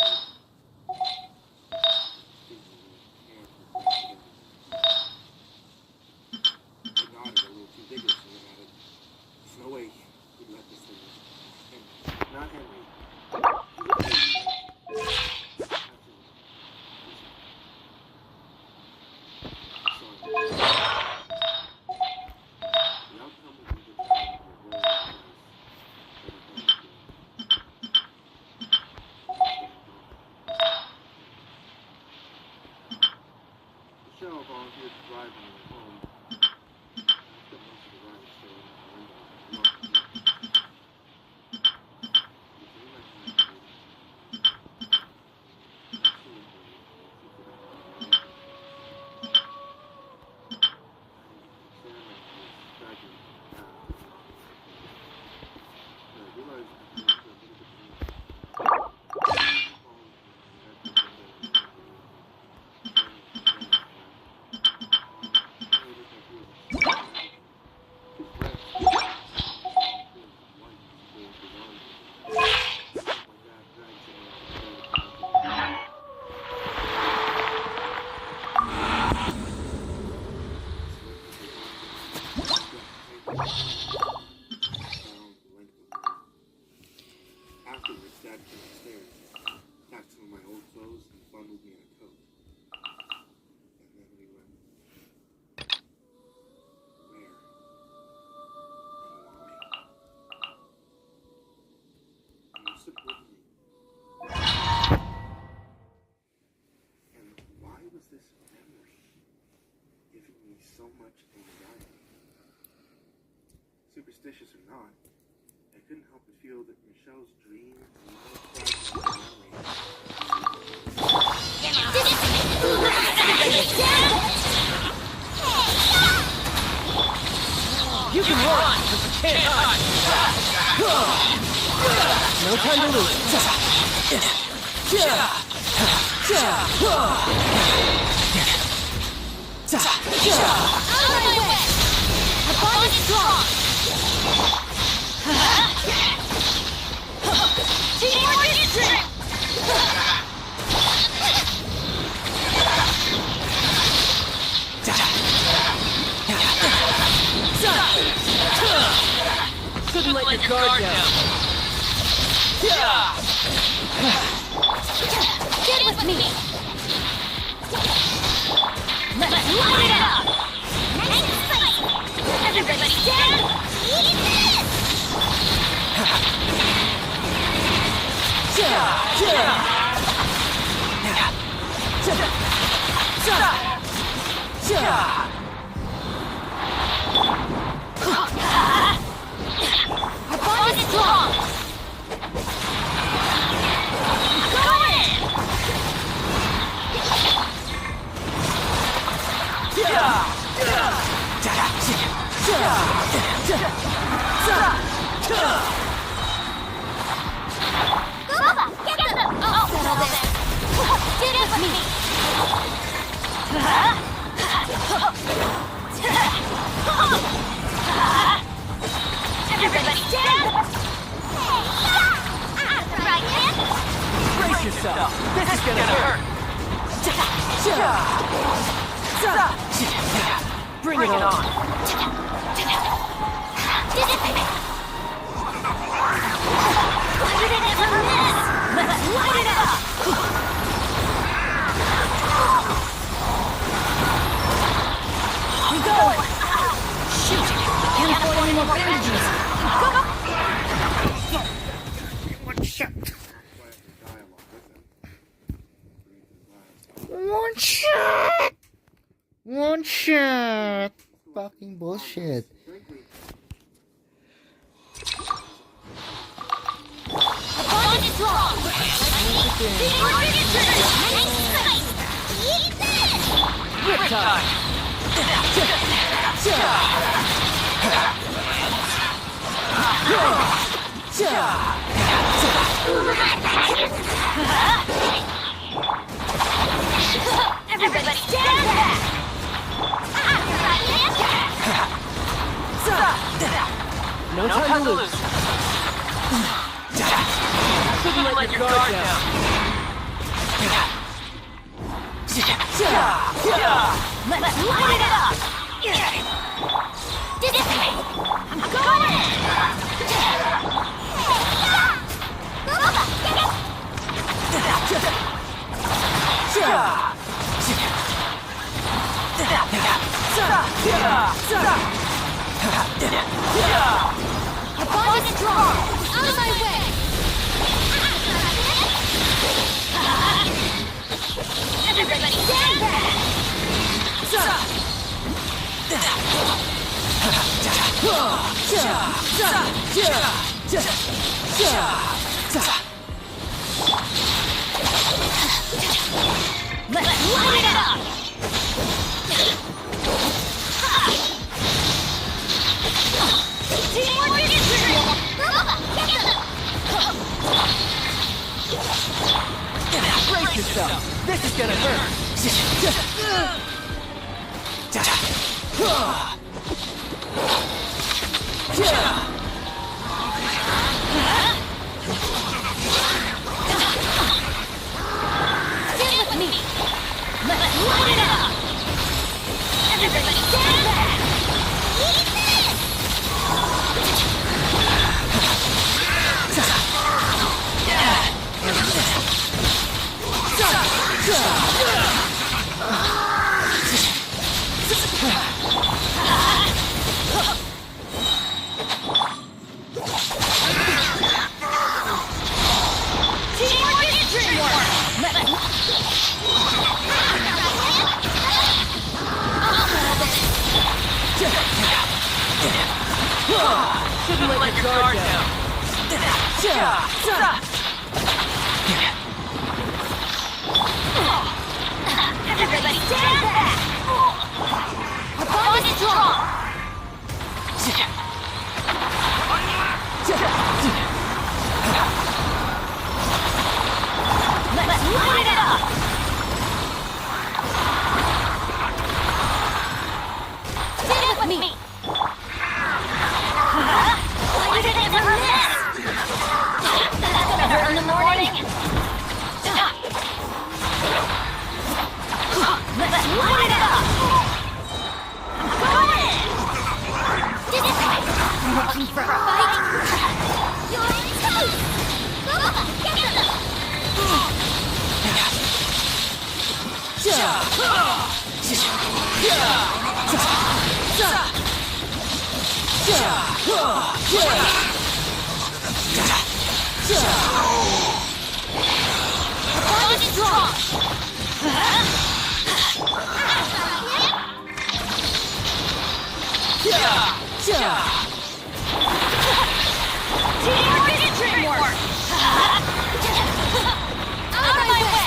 Michelle volunteered to drive me home. I spent most of the ride staring out the window. Afterwards, Dad came upstairs, packed some of my old clothes, and bundled me in a coat. And then we went. Where? And why? And you stood with me. And why was this memory giving me so much anxiety? Superstitious or not, I couldn't help but feel that Michelle's dreams and my You can run, but you can't hide. No time to lose. Out of my way! Our bond is strong! Teamwork is strength! Couldn't let your guard down. Get with me! Let's light it up! Nice and spicy! Everybody stand! Eat this! Our bond is strong! Go in! Bubba, get them! Oh, settle this! Get it with me! Everybody stand! Right in! Brace yourself. This is gonna hurt. Bring it on. You didn't ever miss! Let's light it up! We go! Shoot! Can't afford any more bandages! One shot. One shot. One shot. Fucking bullshit. The bond is strong! Teamwork is strength! Eat this! Rip time! Everybody stand back! No time to lose. Couldn't let your guard down. Let's light it up! I'm going! Our bond is strong! Out of my way! Everybody stand back! Let's light it up! Teamwork is Brace yourself! This is gonna hurt! Stand with me! Let's light it up! Everybody stand back! Eat this! Teamwork is dreamwork! Shouldn't let your guard down! Everybody stand back! Our bond is strong! Let's light it up! Stand with me! Light it never miss! That's gonna hurt in the morning! Let's light it up! Go in! This is right! Looking for a fight? You're in toast! Go on, get them! The bond is strong! Teamwork is dreamwork! Out of my way!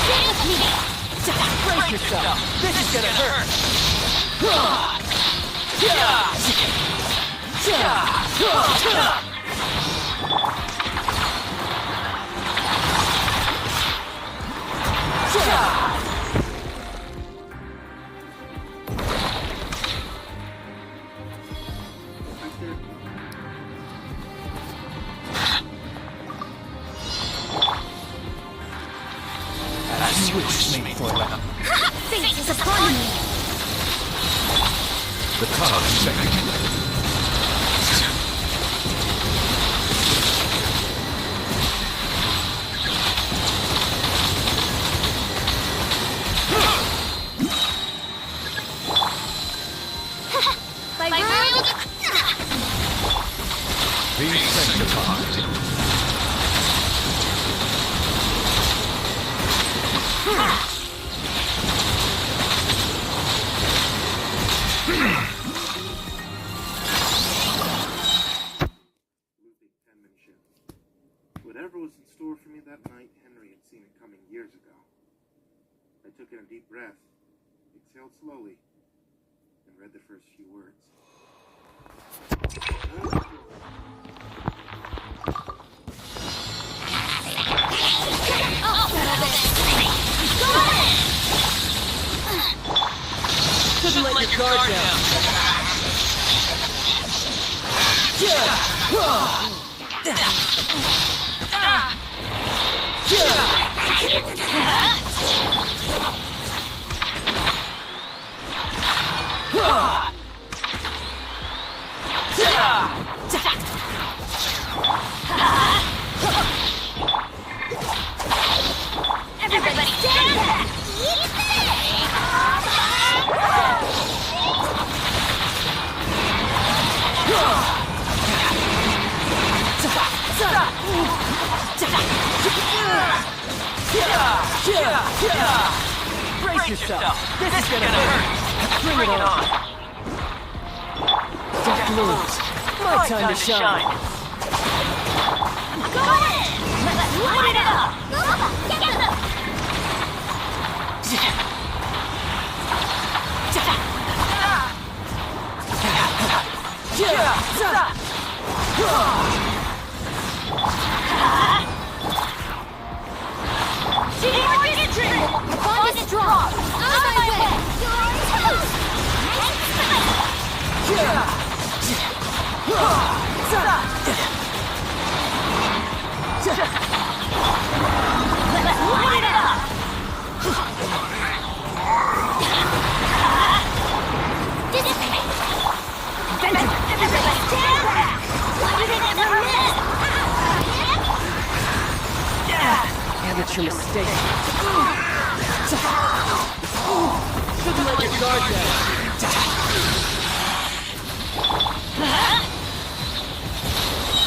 Stay with me! Brace yourself! This is gonna hurt! Switch me for that. Fate is upon me! The cloud second. By royal... Be sanctified. Whatever was in store for me that night, Henry had seen it coming years ago. I took in a deep breath, exhaled slowly, and read the first few words. Shouldn't let your guard down! Everybody stand back! Eat Brace Brace yourself. This is gonna hurt. Bring it on. Deft moves. My time to shine. Go ahead! Let's light it up! Get them! Teamwork is triple! Bond is strong! On my way! You're toast! Let's light it up! Dissipate! Everybody stand back! Why did it never miss? Amateur mistake. Shouldn't let your guard down.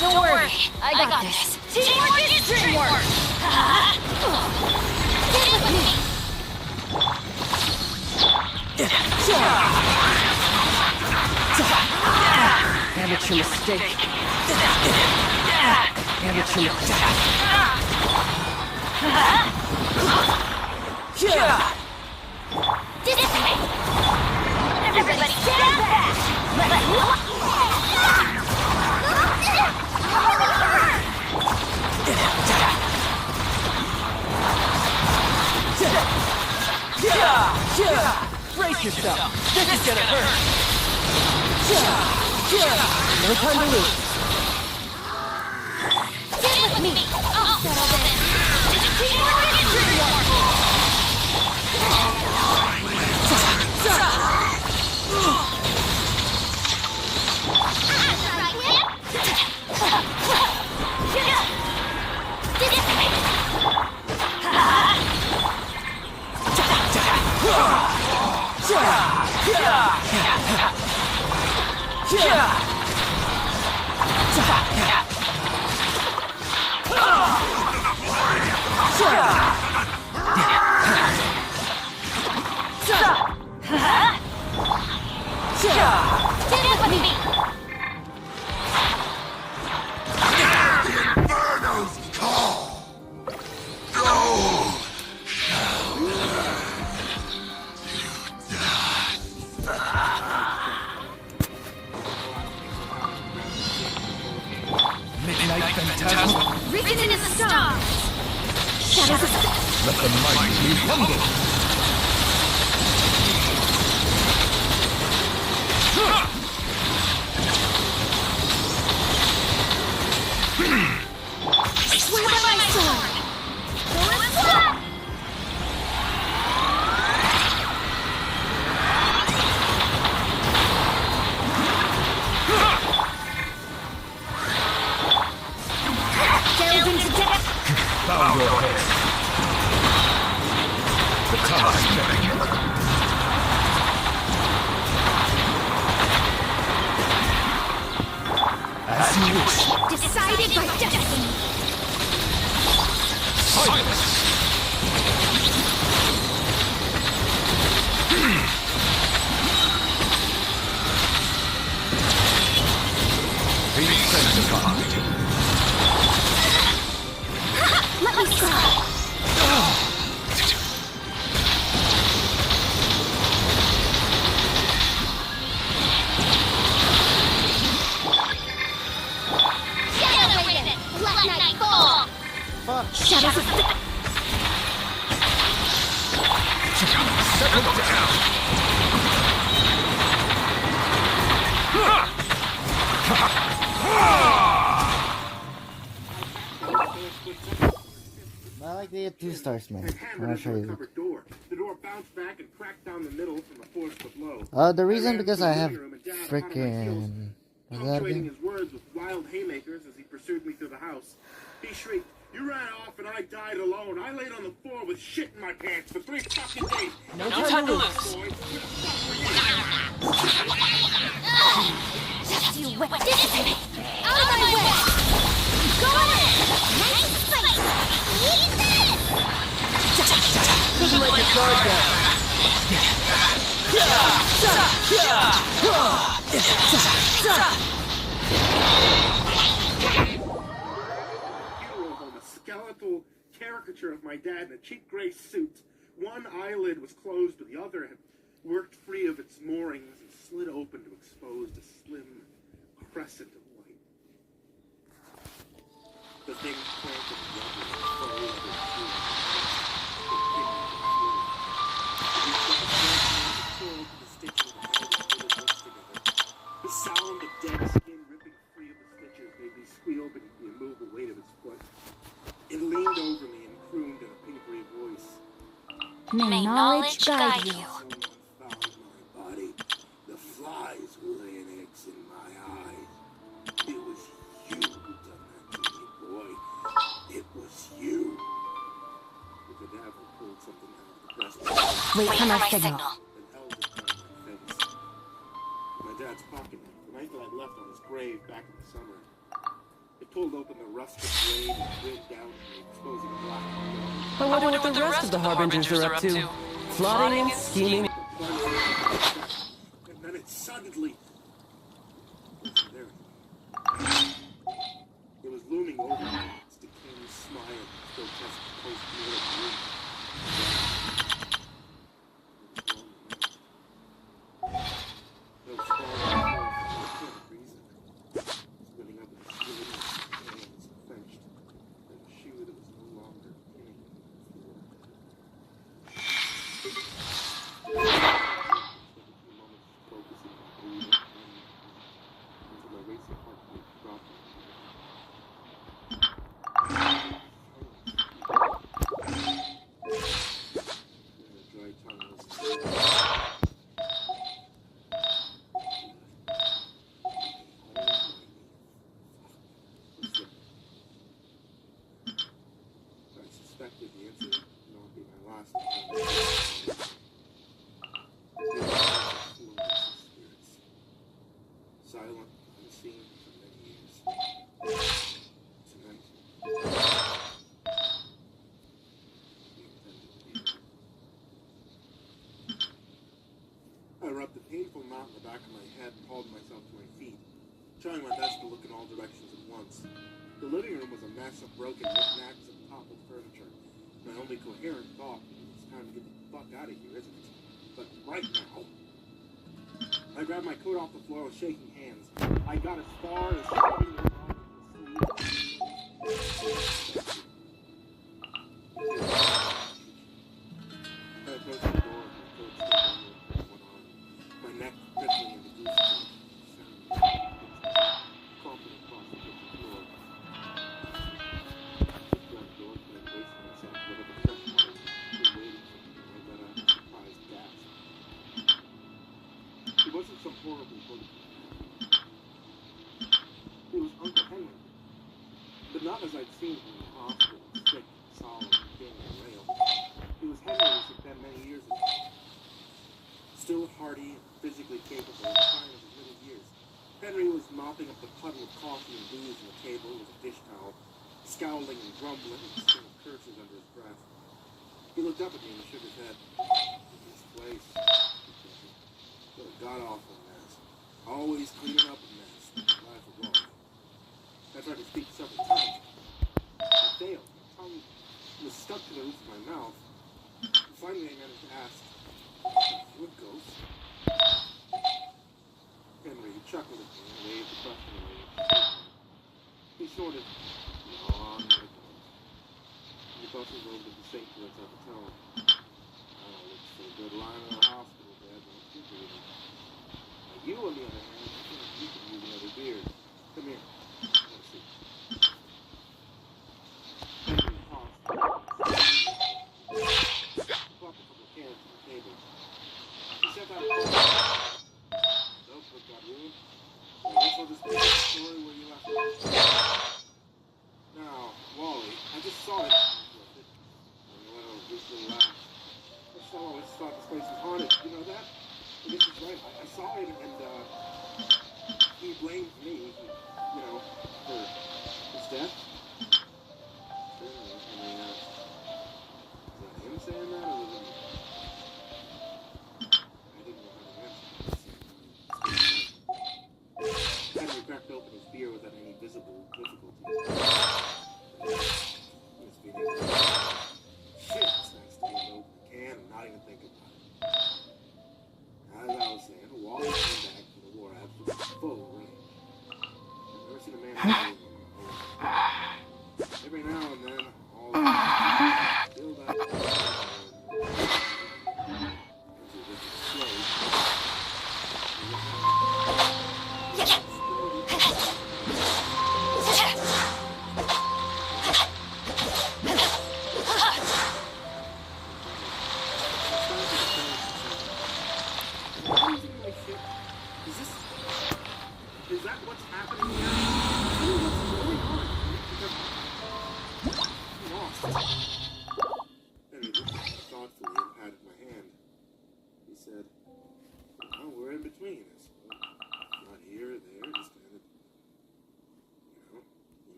Don't worry, I got this. Teamwork is teamwork! Get it with me! Amateur mistake. Amateur mistake. Dissipate! Everybody stand back! Let's Brace yourself. This is gonna hurt. No time to lose. get it with me! I'll settle this! Teamwork is teamwork! Get it with me! Inferno's call! Go! Midnight Phantasm. Written in the stars! Shadows of... Let the mighty be humble! I swear by my sword! Go and slap! Delve into depth! Bow your head. The time never. As you wish. Decided by destiny! Silence! Be sanctified. Let me go! Shadow Raven! Black Knight Fall! Shadows of... Settle down. I like the 2 stars, man. I'm gonna show you. The door bounced back and cracked down the middle from the force of the blow. The reason because I have freaking. Punctuating his words with wild haymakers as he pursued me through the house. He shrieked, "You ran off and I died alone. I laid on the floor with shit in my pants for 3 fucking days. No time to lose. Just you wait! Dissipate! Out of my way! Go ahead! Nice fight! Eat this! Shouldn't let your guard down. home, a skeletal caricature of my dad in a cheap gray suit. One eyelid was closed, but the other had worked free of its moorings and slid open to expose a slim crescent of light. The thing planted the The sound of dead skin ripping free of the stitches made me squeal beneath the immovable weight of his foot. It leaned over me and crooned in a papery voice. May knowledge guide you. Someone found my body. The flies were laying eggs in my eyes. It was you who done that to me, boy. It was you. The cadaver pulled something out of the breast. Wait for my signal. And held it down my face. My dad's pocket knife, the knife that I'd left on his grave back in the summer. It pulled open the rusted blade and grinned down at me, exposing a black hole. I wonder what the rest of the Harbingers are up to. Plotting and scheming. And then it suddenly... There. It was looming over me, its decaying smile, grotesque post-mortem grin. Those falling for no reason. Spinning up in the ceiling, hands clenched, and a shoe that was no longer pinning the floor. Until my racing heartbeat dropped. Dry tongue was I suspected the incident, and it would be my last silent, unseen for many years. Tonight, I rubbed a painful knot in the back of my head and hauled myself to my feet, trying my best to look in all directions at once. The living room was a mess of broken knickknacks and toppled furniture. My only coherent thought was it's time to get the fuck out of here, isn't it? But right now... I grabbed my coat off the floor with shaking hands. I got as far as shoving the rock into the sleeve. I approached the door with my coat still dangling from one arm. My neck prickling into goosebumps. Crumpling across the kitchen floor. I grabbed the door and braced myself for whatever fresh light was waiting for me. I got a surprised gasp. It wasn't some horrible boogeyman. It was Uncle Henry. But not as I'd seen him in the hospital, sick, solemn, thin and rail. It was Henry as he'd been many years ago. Still hearty and physically capable in the prime of his middle years. Henry was mopping up the puddle of coffee and booze on the table with a dish towel, scowling and grumbling and singing curses under his breath. He looked up at me and shook his head. This place... What a god-awful mess. Always cleaning up a mess. Life of law. I tried to speak several times. I failed. My tongue was stuck to the roof of my mouth. Finally, I managed to ask, "Are you a ghost?" Henry chuckled at me and waved the question away. He snorted, "No, I'm not a ghost." He bustled over to the sink to rinse out the towel. Oh, looks so good lying in the hospital bed. You, on the other hand, you could use another beard. Come here. Let's see. Henry paused. He popped a couple of cans on the table. He set down a phone. Notebook got ruined. I guess I'll just pick up the story where you left off. Now, Wally, I just saw it. Well, just relax. I always thought this place was haunted. You know that? I guess he's right. I saw it, and he blamed me, you know, for his death. Certainly, I mean, is that him saying that, or was it me? I didn't want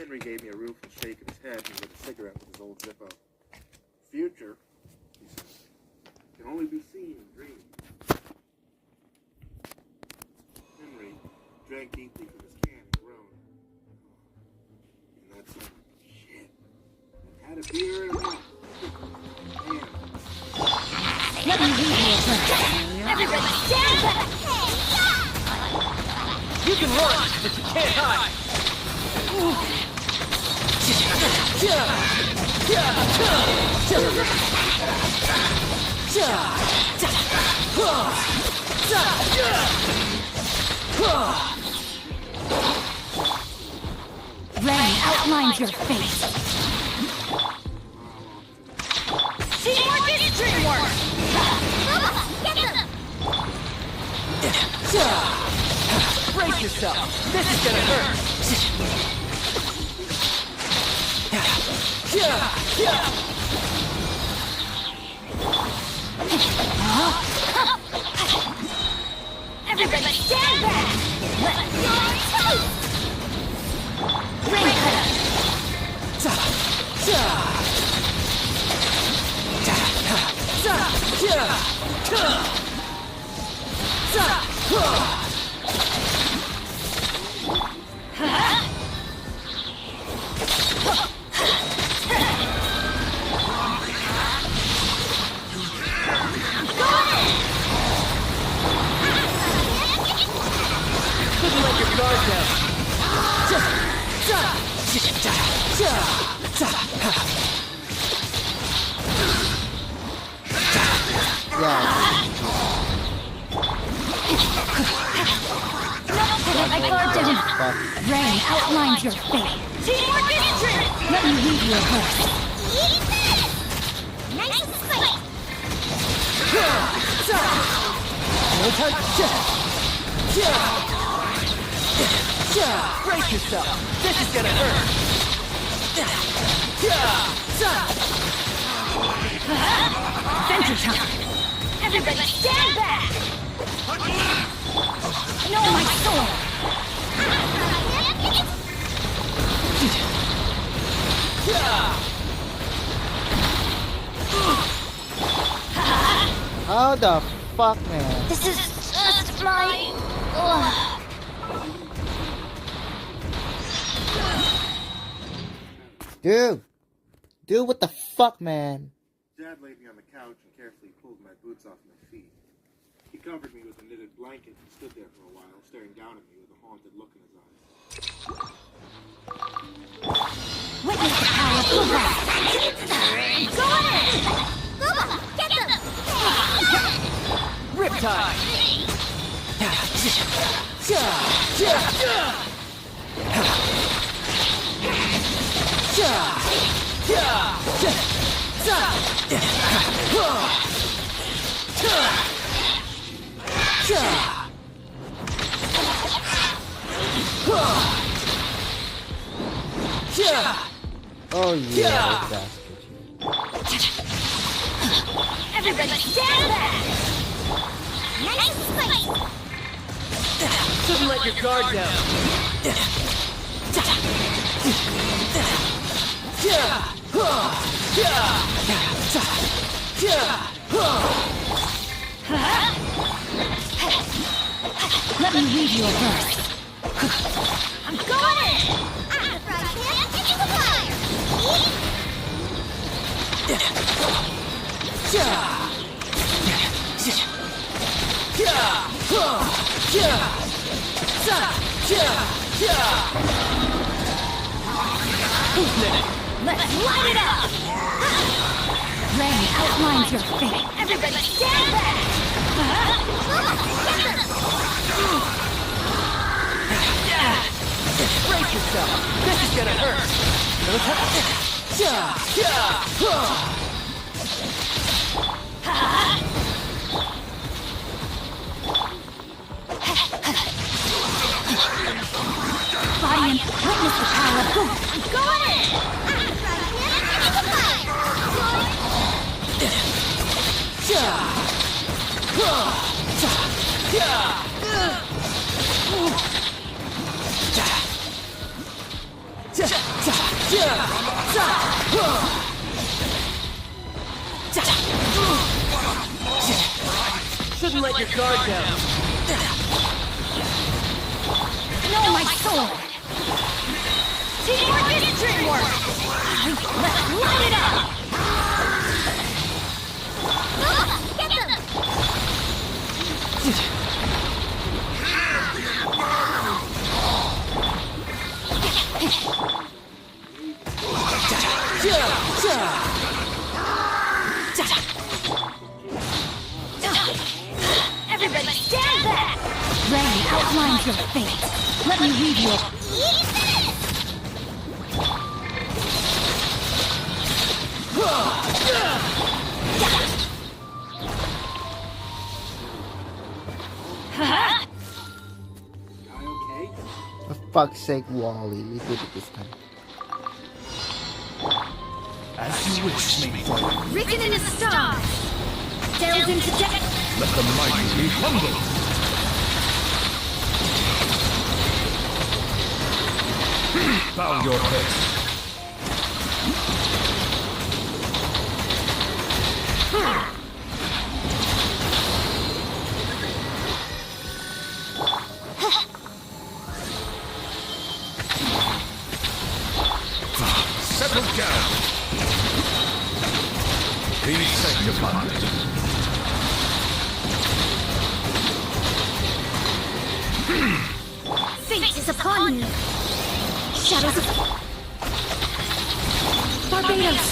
Henry gave me a rueful shake of his head and lit a cigarette with his old Zippo. Future, he said, can only be seen in dreams. Henry drank deeply from his can and groaned. And that's like, shit. I've had a beer in a month. Damn. Let me lead you a first. Everybody stand back! You can run, but you can't hide. Ray outlines your face. Teamwork is dreamwork! Get them! Brace yourself. This is gonna hurt. Everybody stand back! Let your toast! Ray Couldn't let your guard down. I carved it in. Ray outlines your fate. Teamwork is dreamwork! Let me lead you a verse. Eat this! Nice and sweet! No time to brace yourself. This is gonna hurt. Venture time! Everybody stand back! Know my sword! How the fuck, man? This is just my... Dude, what the fuck, man? Dad laid me on the couch and carefully pulled my boots off my feet. He covered me with a knitted blanket and stood there for a while, staring down at me with a haunted look in his eyes. Witness the power of the wrath! Go ahead! Bubba, get them! Riptide. Oh yeah, bastard. Everybody stand back! Nice and sweet! Couldn't let your guard down. Let me lead you a verse. I'm going in! I'm the frog pimp into the fire! Let's light it up! Ray outlines your fate. Everybody stand back! Brace yourself. This is gonna hurt. No Body and witness the power of good. Go in! I'm the frog pimp into the fire! Shouldn't let your guard down. No, my sword! Teamwork is dreamwork! Let's light it up! Get them! Everybody stand back! Ray outlines your fate. Let me read you a... For fuck's sake, Wally, you did it this time. As you wish, Maple. Written in the stars! Delved into depth! Let the mighty be humbled. Bow your head. Settle down. Be sanctified. Fate is upon you! Shadows of... Barbados!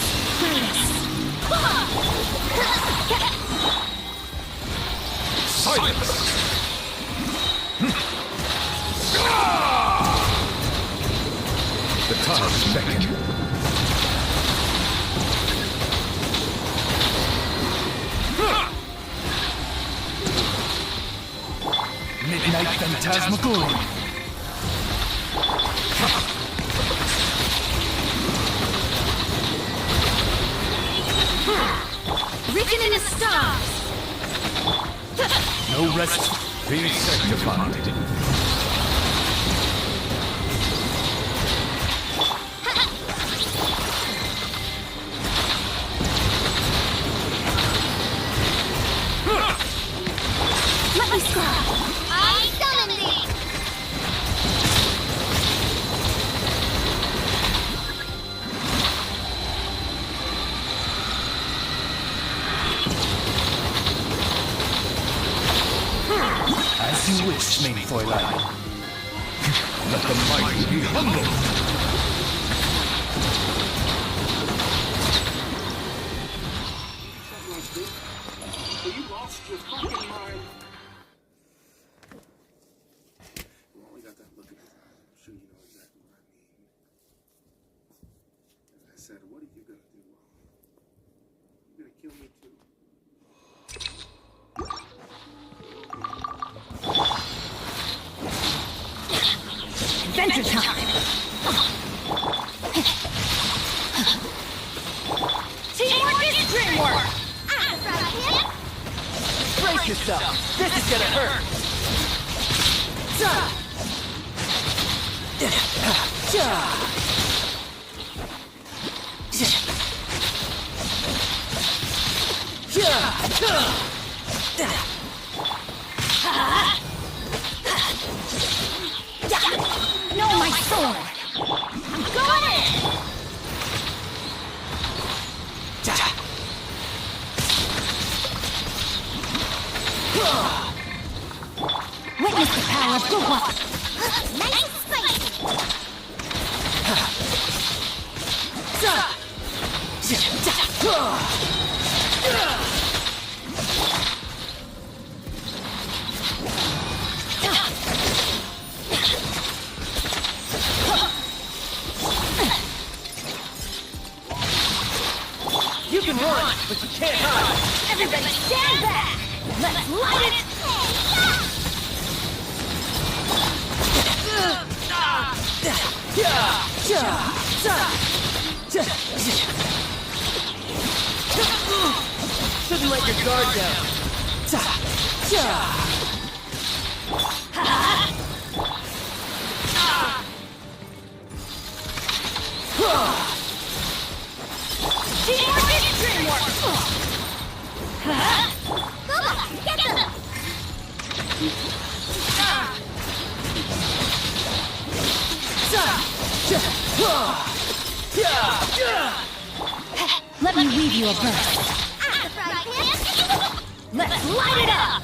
Silence! The tides beckon. Midnight Phantasmagoria. Written in the stars! No rest. Be sanctified. Let me scry! I summon thee! As you wish, main Fräulein. Let the mighty be humbled. You lost your fucking mind. You only got that look at it. I'm sure you know exactly what I mean. As I said, what are you gonna do? You're gonna kill me too. Adventure time! Teamwork is dreamwork! Brace yourself. This is gonna hurt. No, my sword! I'm going in! Witness the power of the one! Nice and spicy! You can run, but you can't hide. Everybody stand back! Let's light it! Shouldn't let your guard down. Teamwork is dreamwork! Get them! Let me weave you a burst. Let's light it up!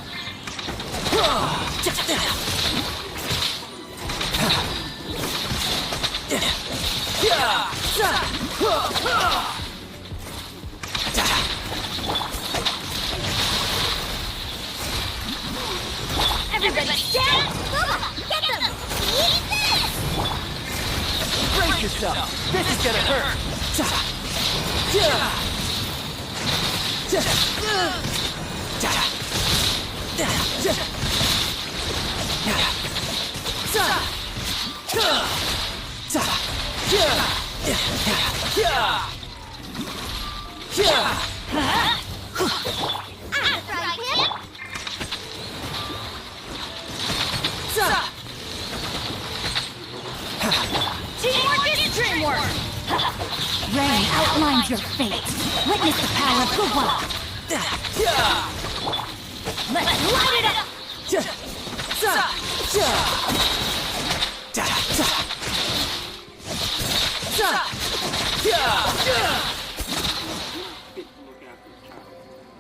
Everybody stand! Get them! Eat this! Brace yourself! This is gonna hurt! Teamwork is dreamwork! Rain outlines your fate. Witness the power of Guwa. Let's light it up!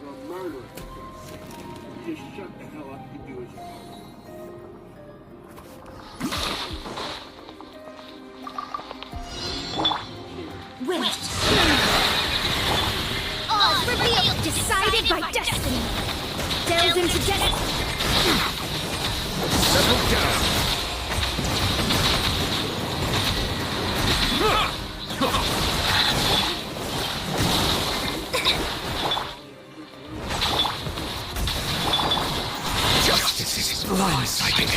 You're a murderer. Just shut the hell up and do as you want. Wait! All revealed! Decided by destiny! Delve into destiny! Settle down. Justice is blindsided.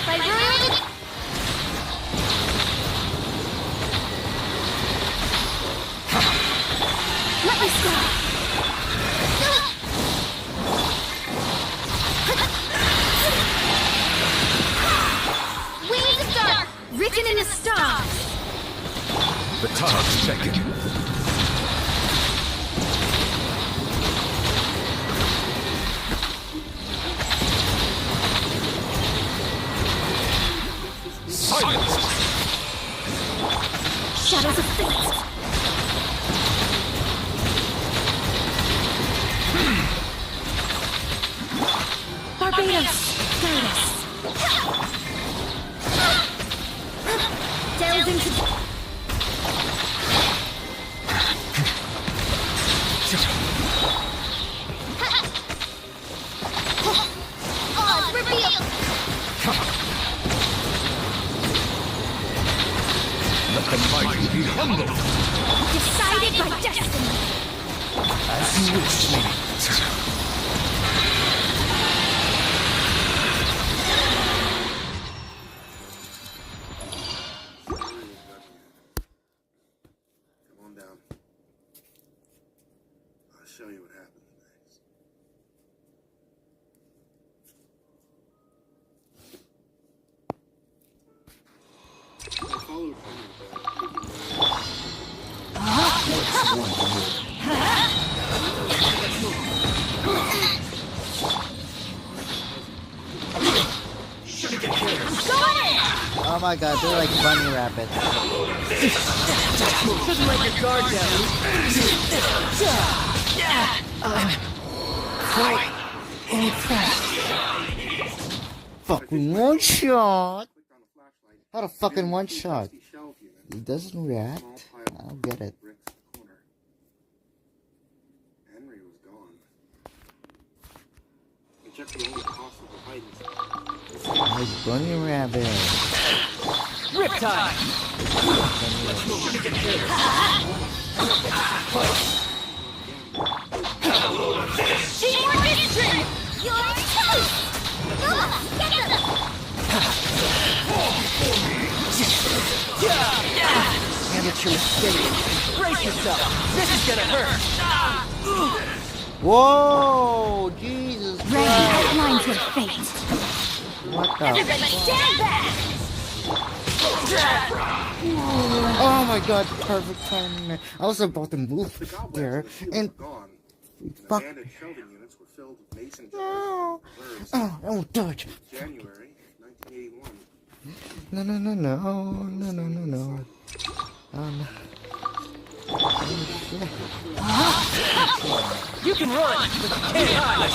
By ruling... Let me stop! Wings of dark! Written in the stars! The time's beckon. Silence! Shadows of fate! Barbados! Guide us! Delve into... All revealed! Let the mighty be humbled. Decided by destiny! As you wish, lady. Come on down. I'll show you what happened next. I followed Oh my god, they're like bunny rabbits. Shouldn't let your guard down. Quite impressed. Fucking one shot. How to fucking one shot? He doesn't react. I don't get it. Henry was gone. I checked the only possible hiding spot. Nice bunny rabbit. Rip time! Teamwork is dream! You're toast! Get them! Amateur mistake. Brace yourself! This is gonna hurt! Whoa! Jesus Rain Christ! outlines your fate. What the? Everybody stand back! Oh my god, perfect timing. I was about to move there and fuck. Abandoned shelving units were filled with mason jars. No. Reserves. Oh, don't touch. January 1981. No, no, no, no, no, no, no, no. You can run, but you can't hide.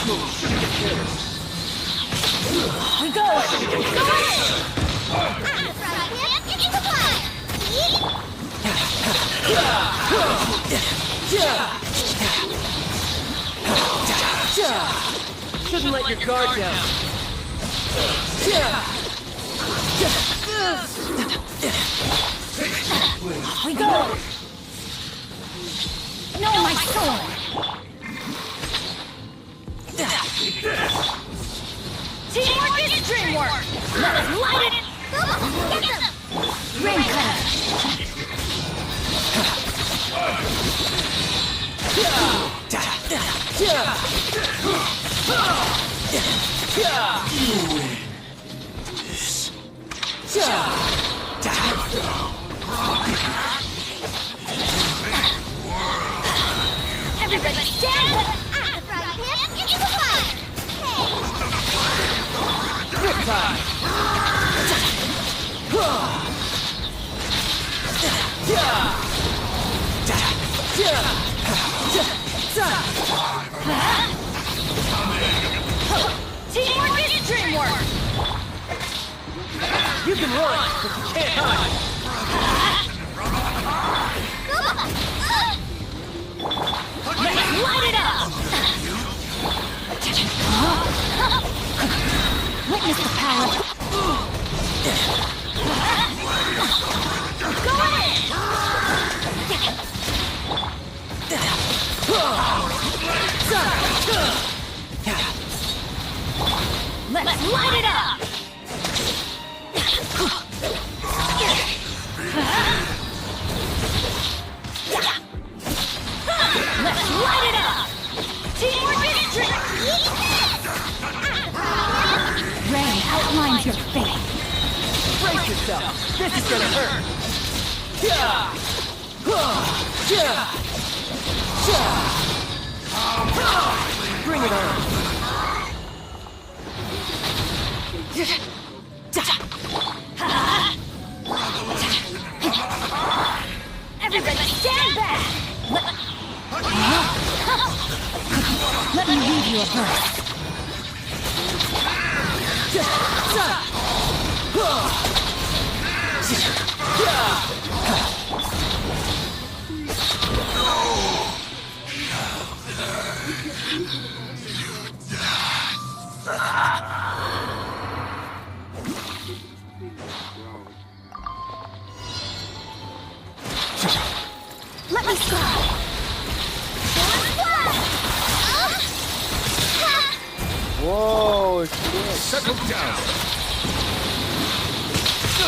We go! Into the fire! Shouldn't let your guard down. We go! No, my sword! Teamwork is dreamwork! Let us light it! Get them! Raincoat! Everybody stand up! Into the fire! Riptide! Teamwork is dreamwork! You can run, but you can't hide. Let's light it up! Witness the power. Go in! Let's light it up! Let's light it up! Teamwork is Ray outlines your fate. Brace yourself. This is gonna hurt. Bring it on. Everybody stand back! Let me read you a verse. Let me start. Whoa, shit. Settle down.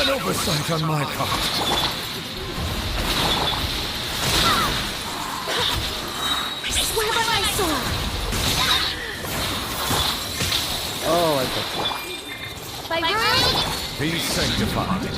An oversight on my part. I swear by my sword. Oh, I got By Rude. Be sanctified.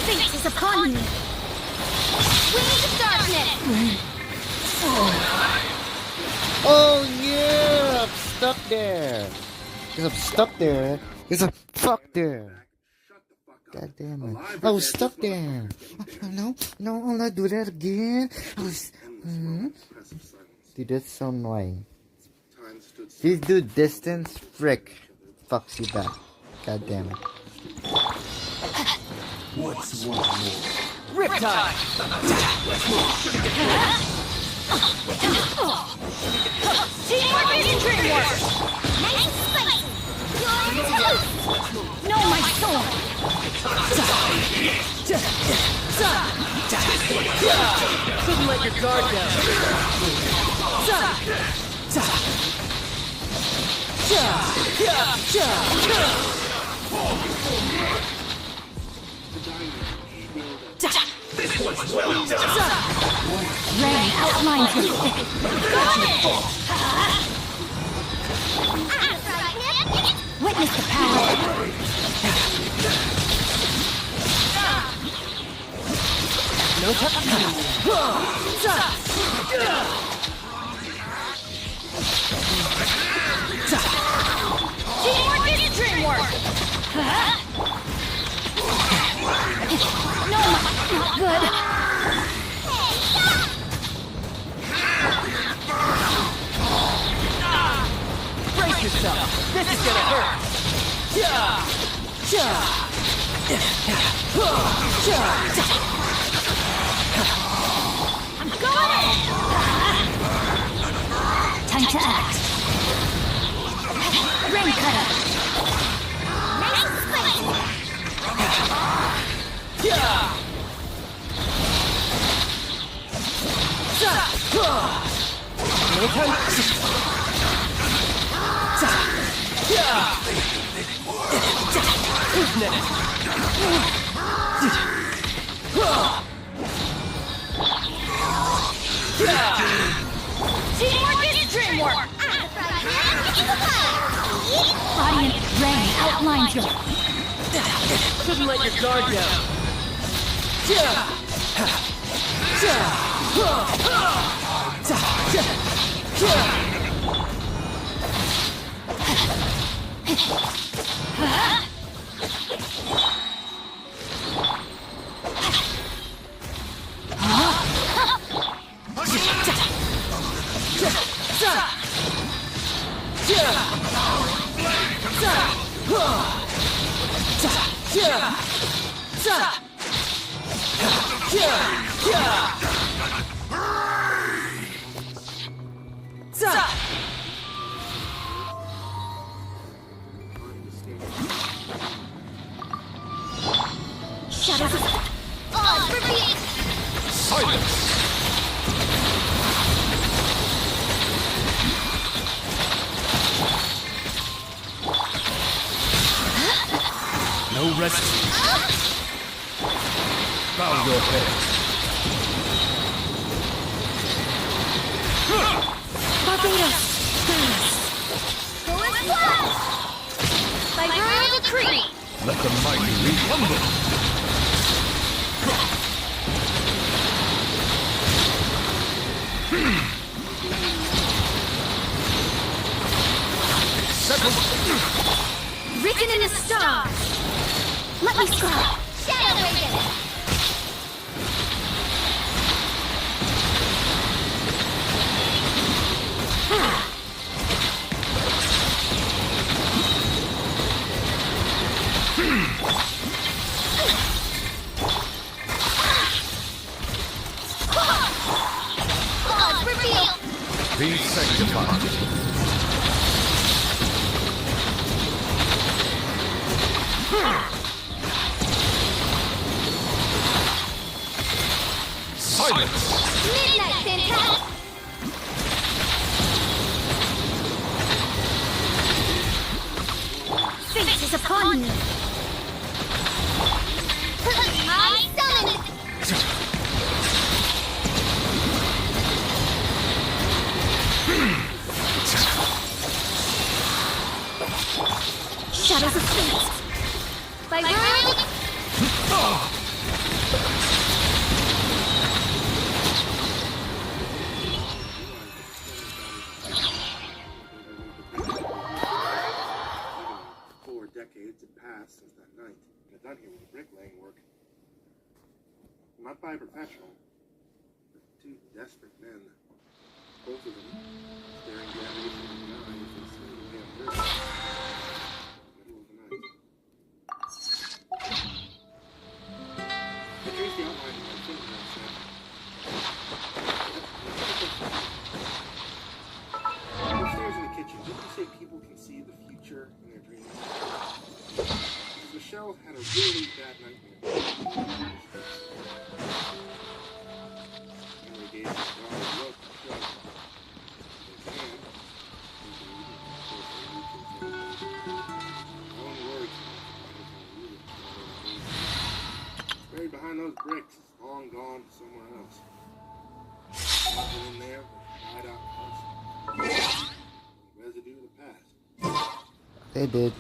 Fate is upon you. Wings of darkness. Oh yeah, I'm stuck there. Cause I'm stuck there. Cause I'm fucked there. God damn it. I was stuck there. No, I'll not do that again. I was. Dude, that's so annoying. These do distance, frick. Fucks you back. God damn it. What's one more? Riptide! Teamwork is dreamwork. Nice and spicy. You're toast. No, my sword. Shouldn't let your guard down. Rain outlines your Witness the power. No touch. Teamwork is dreamwork. No, not good. Brace yourself. This is gonna hurt. I'm going in. Time to act. Rain cutter. Nice split. No time. Who's next? Teamwork is dreamwork. Body and rain outlines your. Couldn't let your guard down. Shadows of. Oh, repeat. Silence! No rest. Bow your head. Barbados. Going flash. By royal decree. Let the mighty retumble! Written in the stars. Let me scry. Shadow Raven. Pause, reveal. Be sanctified. Silence! Midnight Fantastic. Fate is upon me. I summon it. Shadows of fate. By royal. Decades had passed since that night, and I'm done here with the bricklaying work. Not by a professional, but two desperate men. Both of them staring damnation in the eyes and seeing me on earth. Middle of the night. I traced the outline of my finger and said, upstairs in the kitchen, didn't you say people can see the future in their dreams? Because Michelle had a really bad nightmare. Henry gave his daughter a look and shrugged. His hand, no one worried about his own rule. Buried behind those bricks, long long gone somewhere else. Nothing in there but dried out husk. Residue of the past. They did.